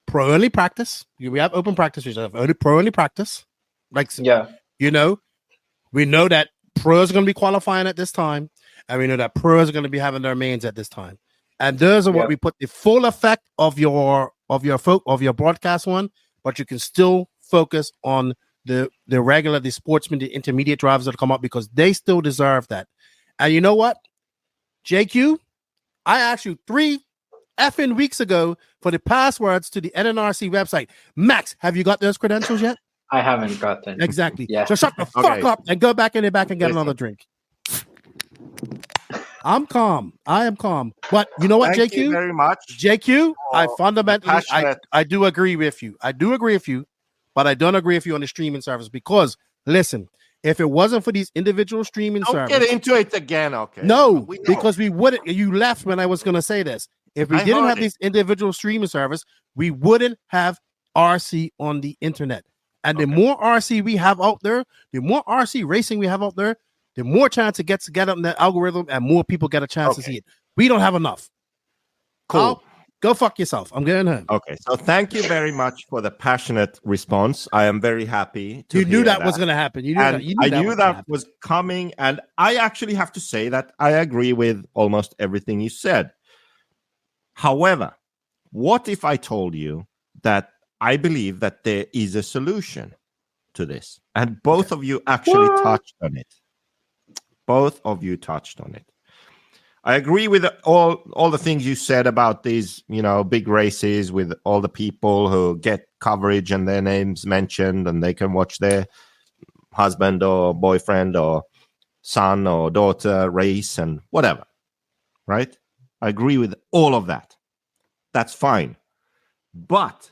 pro only practice. We have open practice. We should have pro only practice. We know that pros are going to be qualifying at this time. And we know that pros are going to be having their mains at this time. And those are what we put the full effect of your broadcast on, but you can still focus on the sportsmen, the intermediate drivers that come up because they still deserve that. And you know what? JQ, I asked you 3 effing weeks ago for the passwords to the NNRC website. Max, have you got those credentials yet? I haven't got them. Exactly. Yeah. So shut the fuck up and go back in the back and get another drink. I'm calm. I am calm. But you know what, Thank JQ? you very much. JQ, I fundamentally, I do agree with you. I do agree with you, but I don't agree with you on the streaming service because, listen, if it wasn't for these individual streaming services. Don't get into it again, okay? No, because we wouldn't. You left when I was going to say this. If we didn't have these individual streaming service, we wouldn't have RC on the internet. And the more RC we have out there, the more RC racing we have out there, the more chance it gets to get up in that algorithm and more people get a chance to see it. We don't have enough. Cool. Go fuck yourself. I'm going home. Okay. So thank you very much for the passionate response. I am very happy to You knew that was going to happen. You knew that was coming. And I actually have to say that I agree with almost everything you said. However, what if I told you that I believe that there is a solution to this? And both of you actually touched on it. Both of you touched on it. I agree with all the things you said about these, big races with all the people who get coverage and their names mentioned and they can watch their husband or boyfriend or son or daughter race and whatever, right? I agree with all of that. That's fine. But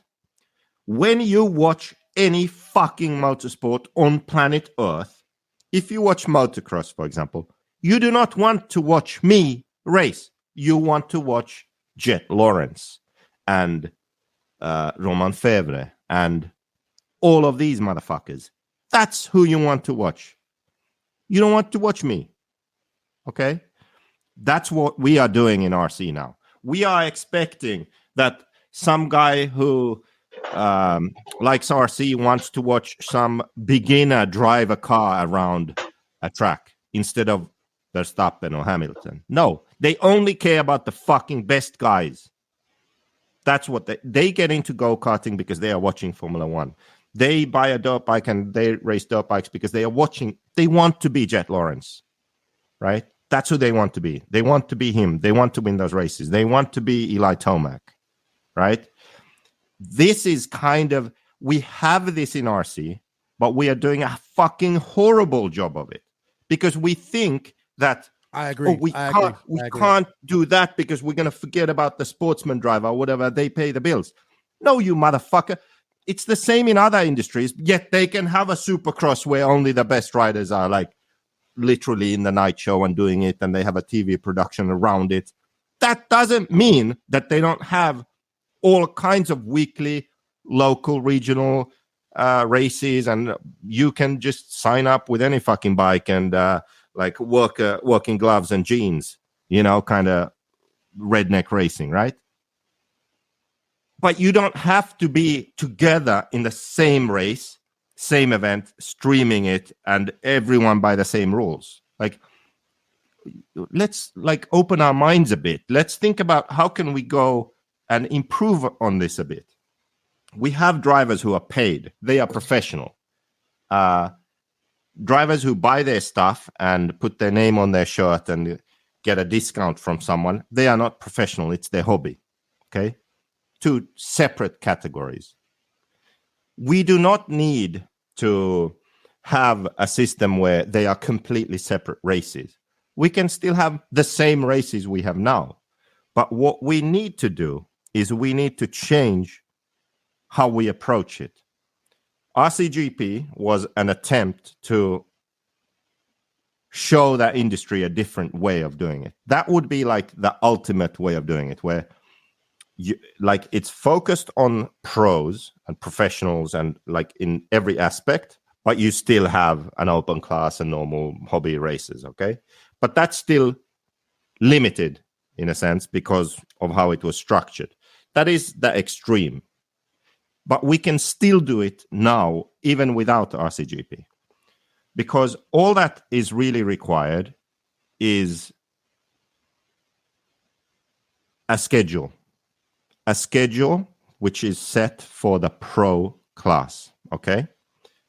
when you watch any fucking motorsport on planet Earth, if you watch motocross, for example, you do not want to watch me race. You want to watch Jet Lawrence and Romain Fevre and all of these motherfuckers. That's who you want to watch. You don't want to watch me. Okay? That's what we are doing in RC now. We are expecting that some guy who likes RC wants to watch some beginner drive a car around a track instead of Verstappen or Hamilton. No, they only care about the fucking best guys. That's what they get into go-karting because they are watching Formula One. They buy a dirt bike and they race dirt bikes because they are watching. They want to be Jet Lawrence, right? That's who they want to be. They want to be him. They want to win those races. They want to be Eli Tomac, right? This is kind of, we have this in RC, but we are doing a fucking horrible job of it because we think that I agree. we can't do that because we're going to forget about the sportsman driver or whatever. They pay the bills. No, you motherfucker. It's the same in other industries, yet they can have a supercross where only the best riders are like literally in the night show and doing it, and they have a TV production around it. That doesn't mean that they don't have all kinds of weekly, local, regional races, and you can just sign up with any fucking bike and like work in gloves and jeans, you know, kind of redneck racing, right? But you don't have to be together in the same race, same event, streaming it, and everyone by the same rules. Like, let's like open our minds a bit. Let's think about how can we go and improve on this a bit. We have drivers who are paid. They are professional. Drivers who buy their stuff and put their name on their shirt and get a discount from someone, they are not professional. It's their hobby. Okay? Two separate categories. We do not need to have a system where they are completely separate races. We can still have the same races we have now. But what we need to do is we need to change how we approach it. RCGP was an attempt to show that industry a different way of doing it. That would be like the ultimate way of doing it, where like it's focused on pros and professionals and like in every aspect, but you still have an open class and normal hobby races, okay? But that's still limited in a sense because of how it was structured. That is the extreme. But we can still do it now, even without RCGP. Because all that is really required is a schedule. A schedule which is set for the pro class, okay?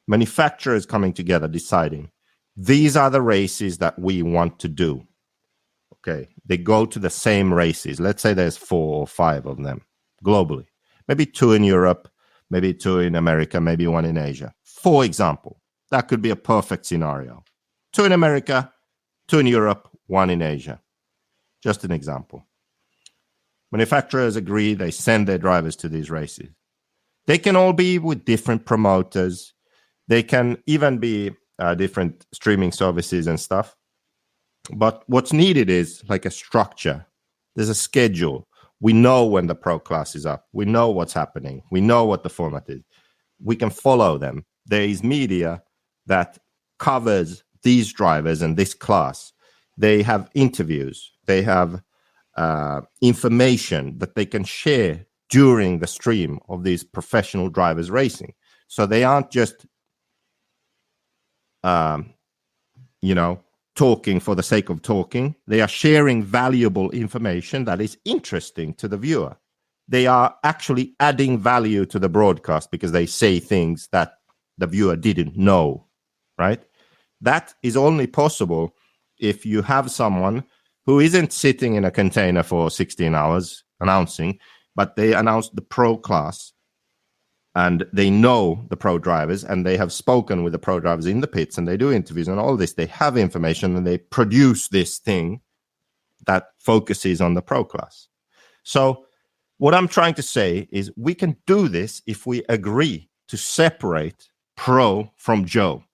Manufacturers coming together, deciding, these are the races that we want to do. Okay, they go to the same races. Let's say there's 4 or 5 of them globally. Maybe 2 in Europe, maybe 2 in America, maybe 1 in Asia. For example, that could be a perfect scenario. 2 in America, 2 in Europe, 1 in Asia. Just an example. Manufacturers agree, they send their drivers to these races. They can all be with different promoters. They can even be different streaming services and stuff. But what's needed is like a structure. There's a schedule. We know when the pro class is up. We know what's happening. We know what the format is. We can follow them. There is media that covers these drivers and this class. They have interviews. They have information that they can share during the stream of these professional drivers racing. So they aren't just, talking for the sake of talking. They are sharing valuable information that is interesting to the viewer. They are actually adding value to the broadcast because they say things that the viewer didn't know, right? That is only possible if you have someone who isn't sitting in a container for 16 hours announcing, but they announce the pro class. and they know the pro drivers, and they have spoken with the pro drivers in the pits, and they do interviews and all this. They have information, and they produce this thing that focuses on the pro class. So what I'm trying to say is we can do this if we agree to separate pro from Joe.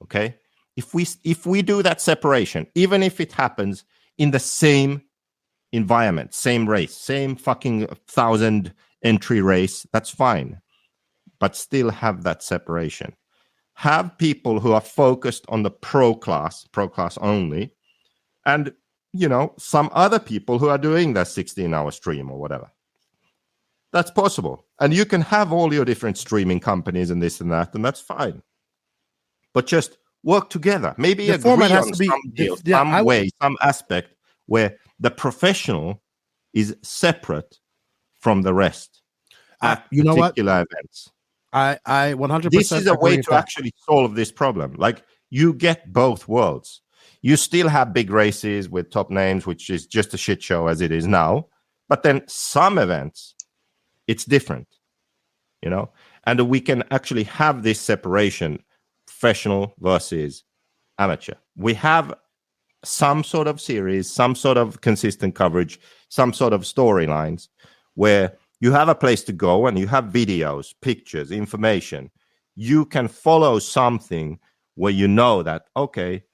Okay? If we do that separation, even if it happens in the same environment, same race, same fucking 1,000 entry race, that's fine. But still have that separation. Have people who are focused on the pro class only, and some other people who are doing that 16-hour stream or whatever. That's possible. And you can have all your different streaming companies and this and that, and that's fine. But just work together. Maybe the agree format has on to be some deal, some aspect where the professional is separate from the rest at particular events. I 100%. This is a way to actually solve this problem. Like, you get both worlds. You still have big races with top names, which is just a shit show as it is now. But then some events, it's different, and we can actually have this separation, professional versus amateur. We have some sort of series, some sort of consistent coverage, some sort of storylines where you have a place to go and you have videos, pictures, information. You can follow something where you know that, okay,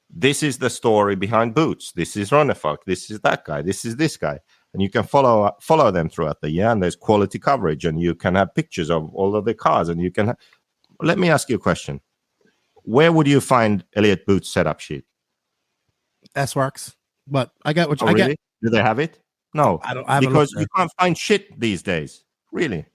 this is the story behind Boots. This is Ronnefuck. This is that guy. This is this guy. And you can follow them throughout the year, and there's quality coverage, and you can have pictures of all of the cars, and you can... Let me ask you a question. Where would you find Elliott Boots setup sheet? S-Works. But I get what I get. Do they have it? No. I don't because you can't find shit these days. Really.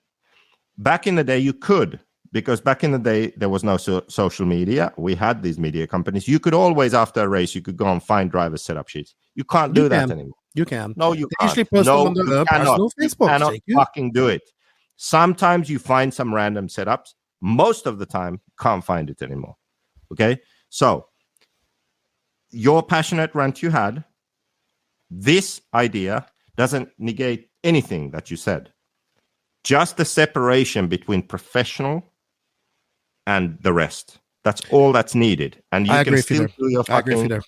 Back in the day, you could. Because back in the day, there was no social media. We had these media companies. You could always, after a race, you could go and find driver setup sheets. You can't do that anymore. You can. No, you can't. Usually post them on the personal Facebook. You cannot fucking do it. Sometimes you find some random setups. Most of the time, can't find it anymore. Okay? So, your passionate rant you had, this idea doesn't negate anything that you said. Just the separation between professional and the rest. That's all that's needed. And you can still do your fucking...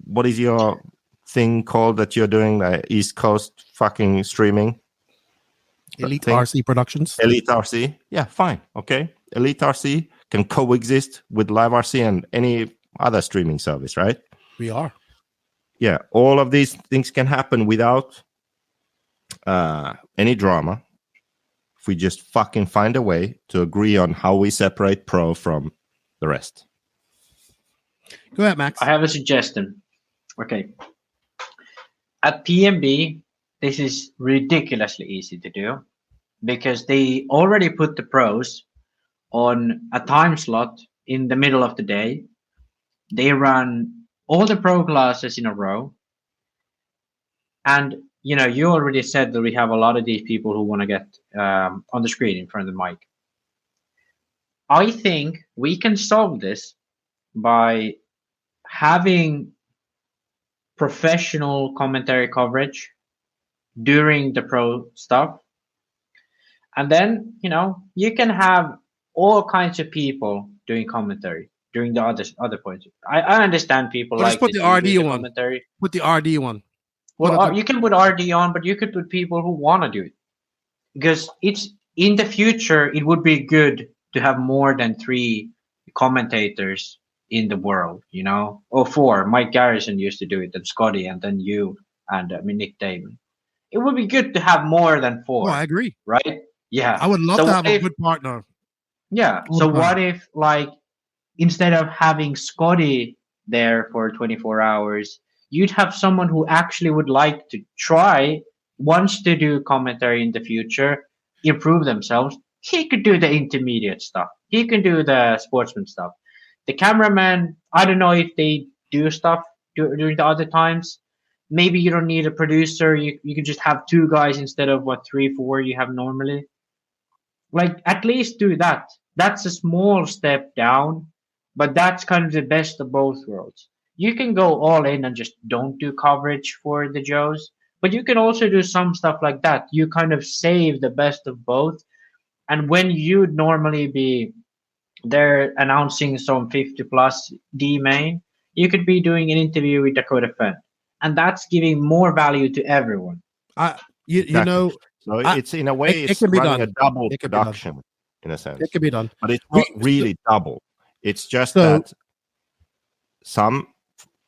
what is your thing called that you're doing? East Coast fucking streaming? Elite RC Productions. Elite RC. Yeah, fine. Okay. Elite RC can coexist with Live RC and any other streaming service, right? We are. Yeah. All of these things can happen without any drama. If we just fucking find a way to agree on how we separate pro from the rest. Go ahead, Max. I have a suggestion. Okay. At PMB, this is ridiculously easy to do because they already put the pros on a time slot in the middle of the day. They run all the pro classes in a row. And, you already said that we have a lot of these people who want to get on the screen in front of the mic. I think we can solve this by having professional commentary coverage during the pro stuff. And then, you can have all kinds of people doing commentary during the other points. I understand people like put the RD one. Commentary. Put the RD one. Well, you can put RD on, but you could put people who want to do it. Because it's in the future, it would be good to have more than 3 commentators in the world, or 4. Mike Garrison used to do it, and Scotty, and then you, and Nick Damon. It would be good to have more than 4. Oh, I agree. Right? Yeah. I would love to have a good partner. Yeah. So what if, instead of having Scotty there for 24 hours, you'd have someone who actually would like to wants to do commentary in the future, improve themselves. He could do the intermediate stuff. He can do the sportsman stuff. The cameraman, I don't know if they do stuff during the other times. Maybe you don't need a producer. You can just have 2 guys instead of 3, 4 you have normally. At least do that. That's a small step down, but that's kind of the best of both worlds. You can go all in and just don't do coverage for the Joes, but you can also do some stuff like that. You kind of save the best of both, And when you'd normally be there announcing some 50 plus D main, you could be doing an interview with Dakota Fenn, and that's giving more value to everyone. You know, so it's in a way it can be running done. a double production in a sense. It can be done, but it's not really double. It's just that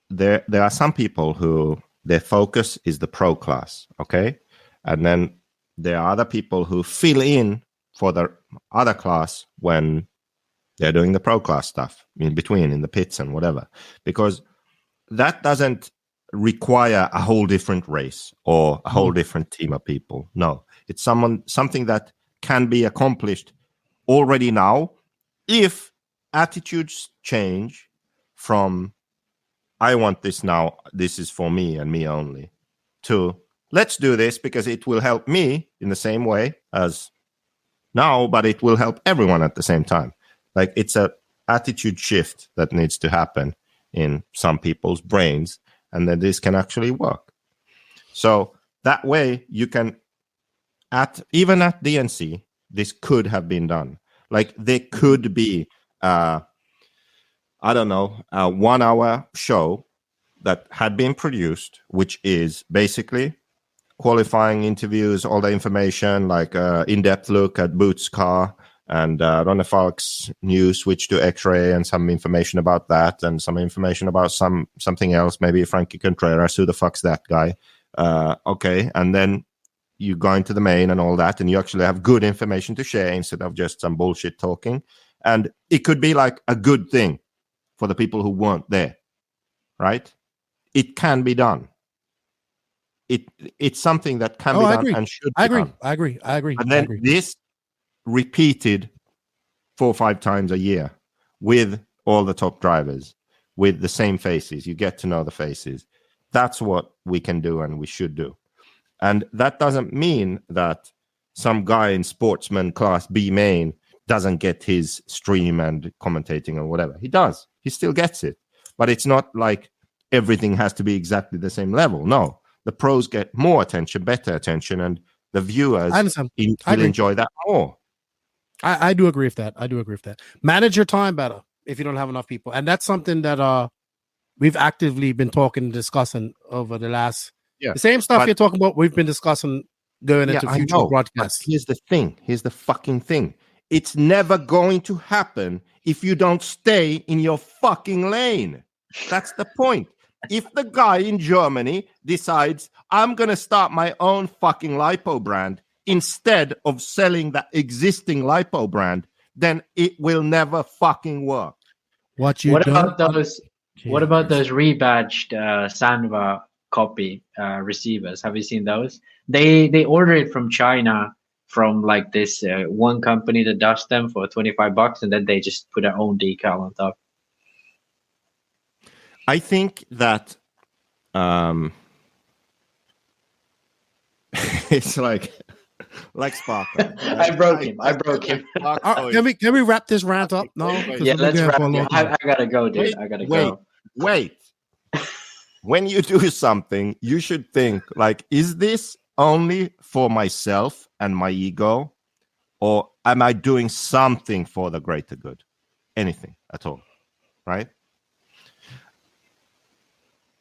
there are some people who their focus is the pro class, okay, and then there are other people who fill in for the other class when they're doing the pro class stuff in between, in the pits and whatever, because that doesn't require a whole different race or a whole different team of people. No, it's something that can be accomplished already now if attitudes change from I want this now, this is for me and me only, to let's do this because it will help me in the same way as now, but it will help everyone at the same time. Like, it's a attitude shift that needs to happen in some people's brains, and then this can actually work. So that way you can, even at DNC, this could have been done. Like, there could be, a 1 hour show that had been produced, which is basically qualifying interviews, all the information, like in-depth look at Boots' car, and Ronne Falk's news switch to X-Ray, and some information about that, and some information about something else, maybe Frankie Contreras, who the fuck's that guy? Okay, and then you go into the main and all that, and you actually have good information to share instead of just some bullshit talking. And it could be like a good thing for the people who weren't there, right? It can be done. It's something that can be done and should be done. I agree. And then this repeated 4 or 5 times a year with all the top drivers, with the same faces. You get to know the faces. That's what we can do and we should do. And that doesn't mean that some guy in sportsman class B main doesn't get his stream and commentating or whatever. He does. He still gets it. But it's not like everything has to be exactly the same level. No. The pros get more attention, better attention, and the viewers will enjoy that more. I do agree with that. Manage your time better if you don't have enough people. And that's something that we've actively been talking and discussing over the last... the same stuff you're talking about, we've been discussing going into future broadcasts. Here's the thing. Here's the fucking thing. It's never going to happen if you don't stay in your fucking lane. That's the point. If the guy in Germany decides, I'm going to start my own fucking lipo brand instead of selling that existing lipo brand, then it will never fucking work. What about those rebadged Sanwa copy receivers? Have you seen those? They order it from China from like this one company that does them for $25, and then they just put their own decal on top. I think that it's like Sparkle. I broke him. Can we wrap this rant up? No. Yeah, let's wrap it. I gotta go, dude. I gotta go. Wait. When you do something, you should think like, is this only for myself and my ego, or am I doing something for the greater good? Anything at all, right?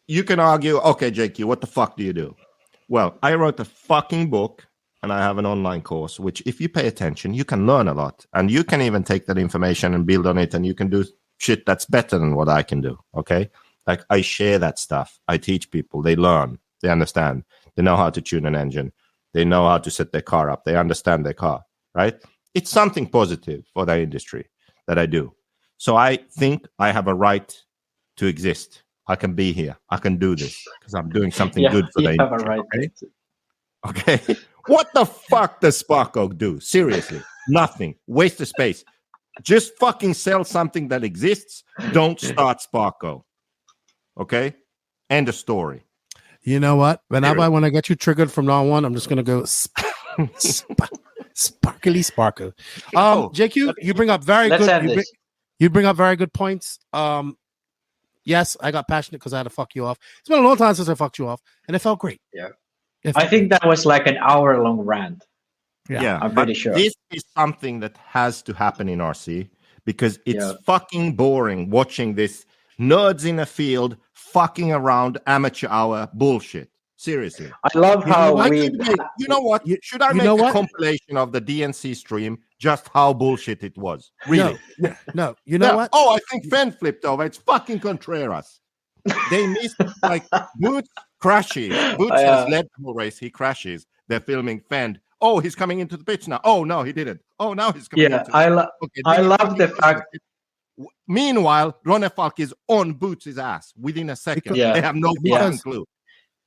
You can argue, okay, JQ, what the fuck do you do? Well, I wrote a fucking book and I have an online course, which if you pay attention, you can learn a lot. And you can even take that information and build on it, and you can do shit that's better than what I can do, okay? Like, I share that stuff. I teach people. They learn. They understand. They know how to tune an engine. They know how to set their car up. They understand their car, right? It's something positive for the industry that I do. So I think I have a right to exist. I can be here. I can do this because I'm doing something good for the industry. Right. Okay. What the fuck does Sparko do? Seriously, nothing. Waste of space. Just fucking sell something that exists. Don't start Sparko. Okay. End of story. You know what? Whenever I want to get you triggered from now on, I'm just gonna go sparkly sparkle. JQ, you bring up very good. You bring up very good points. Yes, I got passionate because I had to fuck you off. It's been a long time since I fucked you off, and it felt great. Yeah, I think that was like an hour-long rant. Yeah, I'm pretty sure. This is something that has to happen in RC because it's fucking boring watching this nerds in a field fucking around amateur hour bullshit. Seriously. I love how you know what? Should I make a compilation of the DNC stream just how bullshit it was? Really? No. You know what? Oh, I think Fenn flipped over. It's fucking Contreras. They missed like Boots crashes. Boots has led the whole race. He crashes. They're filming Fenn. Oh, he's coming into the pitch now. Oh no, he didn't. Oh, now he's coming. Yeah, I love the fact. Meanwhile, Ronefalk is on Boots' ass within a second. They have no fucking clue.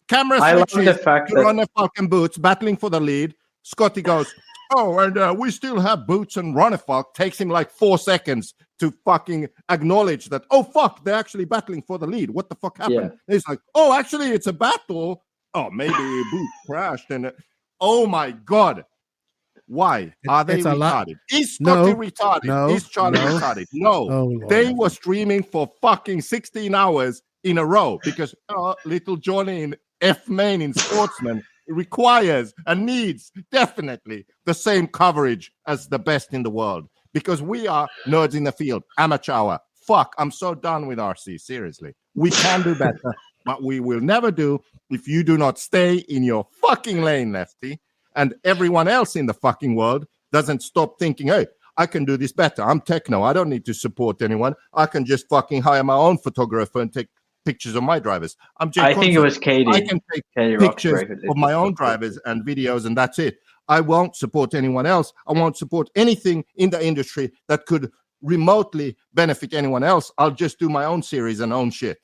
Camera switches to Ronefalk and Boots battling for the lead. Scotty goes, oh, and we still have Boots and Ronefalk. Takes him like 4 seconds to fucking acknowledge that, oh, fuck, they're actually battling for the lead. What the fuck happened? Yeah. He's like, oh, actually, it's a battle. Oh, maybe Boots crashed. And oh, my God. Why are they retarded? Is Scotty retarded? No, is Charlie retarded? No. Oh, they were streaming for fucking 16 hours in a row because little Johnny in F-Main in Sportsman requires and needs definitely the same coverage as the best in the world because we are nerds in the field, amateur hour. Fuck, I'm so done with RC, seriously. We can do better, but we will never do if you do not stay in your fucking lane, Lefty, and everyone else in the fucking world doesn't stop thinking, hey, I can do this better. I'm techno. I don't need to support anyone. I can just fucking hire my own photographer and take pictures of my drivers. I think it was Katie. I can take pictures of my own drivers and videos, and that's it. I won't support anyone else. I won't support anything in the industry that could remotely benefit anyone else. I'll just do my own series and own shit.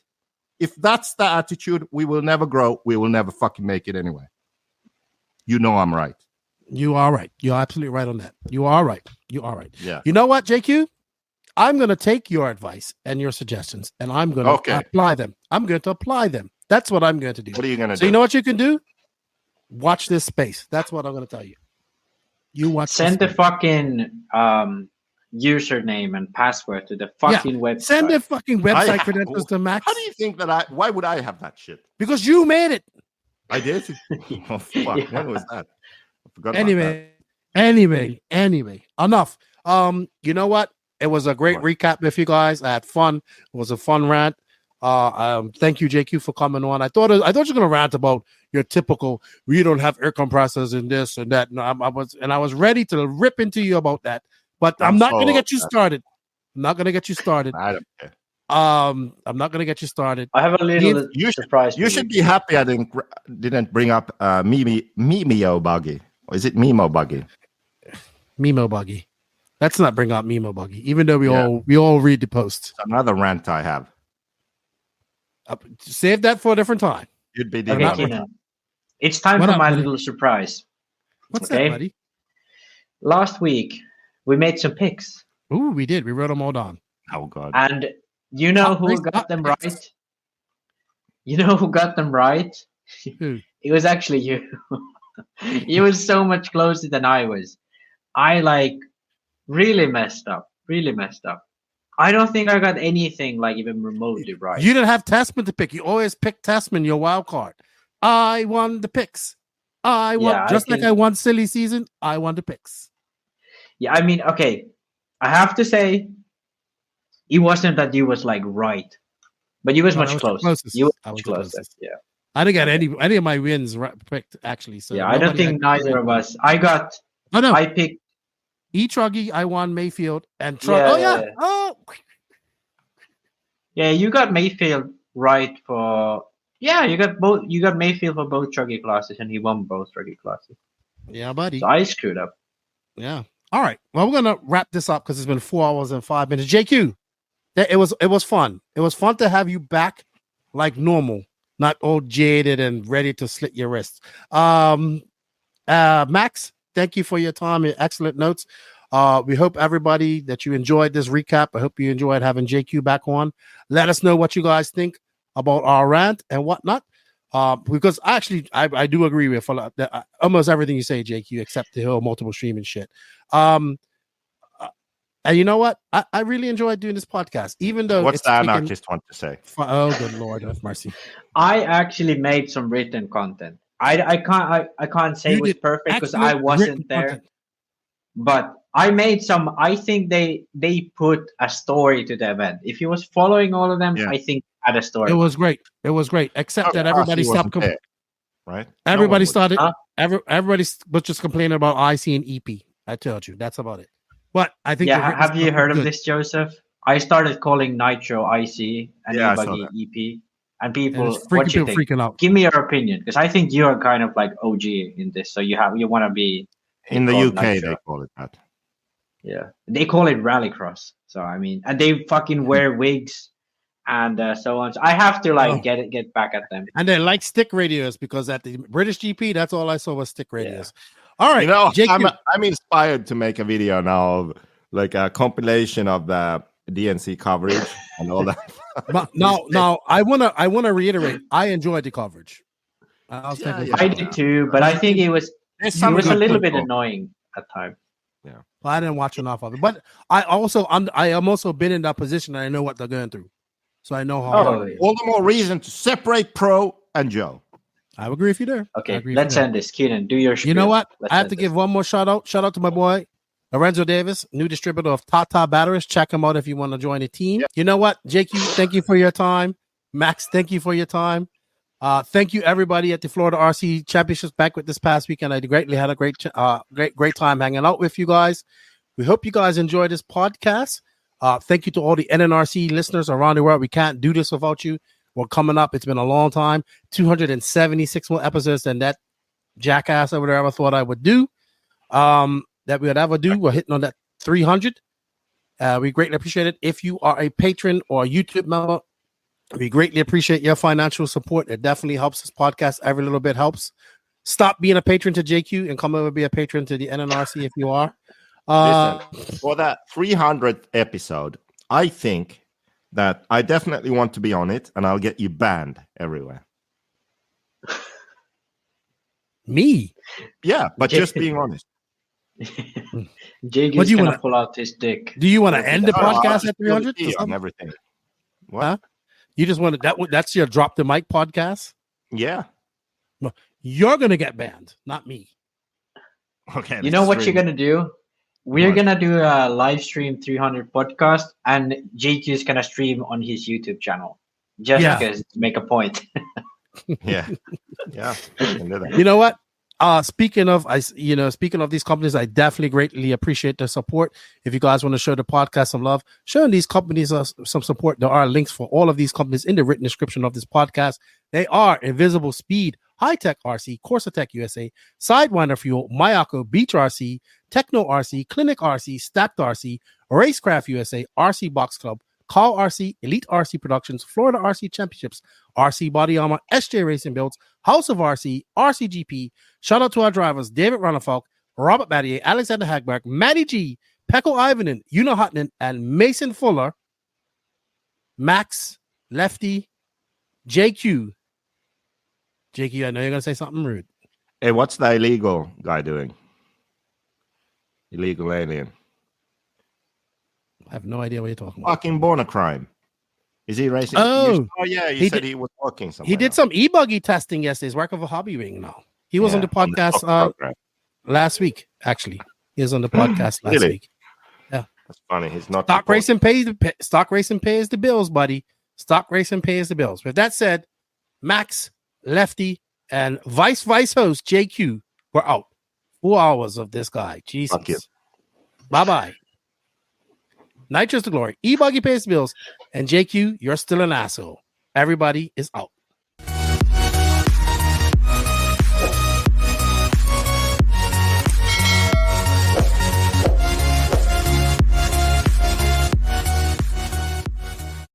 If that's the attitude, we will never grow. We will never fucking make it anyway. You know I'm right. You are right. You're absolutely right on that. You are right. You are right. Yeah. You know what, JQ? I'm going to take your advice and your suggestions, and I'm going to apply them. I'm going to apply them. That's what I'm going to do. What are you going to do? So you know what you can do? Watch this space. That's what I'm going to tell you. You watch. Send the fucking username and password to the fucking website. Send the fucking website credentials to Max. How do you think that why would I have that shit? Because you made it. I did? Oh, fuck. Yeah. When was that? I forgot anyway, enough. You know what? It was a great recap with you guys. I had fun. It was a fun rant. Thank you, JQ, for coming on. I thought you were gonna rant about your typical we don't have air compressors and this and that. No, I was ready to rip into you about that, but I'm not gonna get you started. I'm not gonna get you started. I don't care. I'm not gonna get you started. I have a little surprise. You should be happy I didn't bring up Mimo Buggy. Or is it Mimo Buggy? Mimo Buggy. Let's not bring up Mimo Buggy, even though we all read the post. Another rant I have. Save that for a different time. You'd be It's time for my little surprise. What's that, buddy? Last week we made some picks. Ooh, we did. We wrote them all down. Oh God! And you know who got them right? You know who got them right? Who? It was actually you. You were so much closer than I was. I really messed up. I don't think I got anything even remotely right. You didn't have Tasman to pick. You always pick Tasman, your wild card. I won the picks. I won like I won silly season. I won the picks. Yeah, I mean, okay. I have to say, it wasn't that you was right, but you was much closer. You was much closer. Yeah. I didn't get any of my wins picked actually. So yeah, I don't think neither of us. I got. Oh no, I picked Etruggy. I won Mayfield and Truggy. Yeah, you got Mayfield right for. Yeah, you got both. You got Mayfield for both Truggy classes, and he won both Truggy classes. Yeah, buddy. So I screwed up. Yeah. All right. Well, we're gonna wrap this up because it's been 4 hours and 5 minutes. JQ, it was fun. It was fun to have you back like normal, not all jaded and ready to slit your wrists. Max, thank you for your time and excellent notes. We hope everybody that you enjoyed this recap. I hope you enjoyed having JQ back on. Let us know what you guys think about our rant and whatnot. Because actually, I do agree with almost everything you say, JQ, except the whole multiple streaming shit. And you know what? I really enjoyed doing this podcast, even though what's the anarchist want to say? Oh, good Lord, have mercy. I actually made some written content. I can't say it was perfect because I wasn't there. But I made some. I think they put a story to the event. If you was following all of them, I think had a story. It was great. It was great, except that everybody stopped. Right? Everybody started. Everybody was just complaining about IC and EP. I told you that's about it. But I think. Yeah. Have you heard of this, Joseph? I started calling Nitro IC and Ebuggy EP, and people what you think? Freaking out. Give me your opinion, because I think you are kind of like OG in this. So you want to be. In the UK, Nitro. They call it that. Yeah, they call it rallycross. So I mean, and they fucking wear wigs and so on. So I have to get back at them. And they like stick radios because at the British GP, that's all I saw was stick radios. Yeah. All right, I'm inspired to make a video now of like a compilation of the DNC coverage and all that. But now I wanna reiterate, I enjoyed the coverage. I did too, but I think it was a little bit annoying at times. Yeah, well, I didn't watch enough of it, but I am also been in that position and I know what they're going through, so I know how. All the more reason to separate Pro and Joe. I agree with you there. Okay, let's end this. Keenan, do your spiel. You know what? I have to give one more shout out. Shout out to my boy Lorenzo Davis, new distributor of Tata batteries. Check him out if you want to join the team. Yep. You know what, JQ, thank you for your time. Max, thank you for your time. Thank you everybody at the Florida RC Championships banquet this past weekend. I greatly had a great time hanging out with you guys. We hope you guys enjoy this podcast. Thank you to all the NNRC listeners around the world. We can't do this without you. We're coming up. It's been a long time. 276 more episodes than that jackass over there ever thought I would do. That we would ever do. We're hitting on that 300. We greatly appreciate it. If you are a patron or a YouTube member, we greatly appreciate your financial support. It definitely helps this podcast. Every little bit helps. Stop being a patron to JQ and come over and be a patron to the NNRC if you are. Listen, for that 300th episode, I think that I definitely want to be on it, and I'll get you banned everywhere. Me? Yeah, but just being honest. Jake is going to pull out his dick. Do you want to end the podcast at 300? On everything. What? Huh? You just want to, that's your drop the mic podcast? Yeah. Well, you're going to get banned, not me. Okay. You know what you're going to do? We're going to do a live stream 300 podcast, and JQ is going to stream on his YouTube channel. Just because to make a point. Yeah. You know what? Speaking of these companies, I definitely greatly appreciate the support. If you guys want to show the podcast some love, showing these companies some support, there are links for all of these companies in the written description of this podcast. They are Invisible Speed, Hitec RC, Corsa USA, Sidewinder Fuel, Mayako, Beach RC, Techno RC, Clinic RC, Stacked RC, Racecraft USA, RC Box Club, Call RC, Elite RC Productions, Florida RC Championships, RC Body Armor, SJ Racing Builds, House of RC, RCGP. Shout out to our drivers, David Runnerfolk, Robert Battier, Alexander Hagberg, Matty G, Pekko Ivanen, Una Hutton, and Mason Fuller, Max, Lefty, JQ. JQ, I know you're going to say something rude. Hey, what's the illegal guy doing? Illegal alien. I have no idea what you're talking about. Fucking born a crime. Is he racing? You said he was working somewhere. He did some Ebuggy testing yesterday. He's working for Hobby Ring now. He was on the podcast last week, actually. He was on the podcast last week. Yeah. That's funny. He's not stock racing pays the bills, buddy. Stock racing pays the bills. With that said, Max, Lefty, and vice host JQ were out. 4 hours of this guy. Jesus. Bye-bye. Nitro's the glory. Ebuggy pays the bills. And JQ, you're still an asshole. Everybody is out.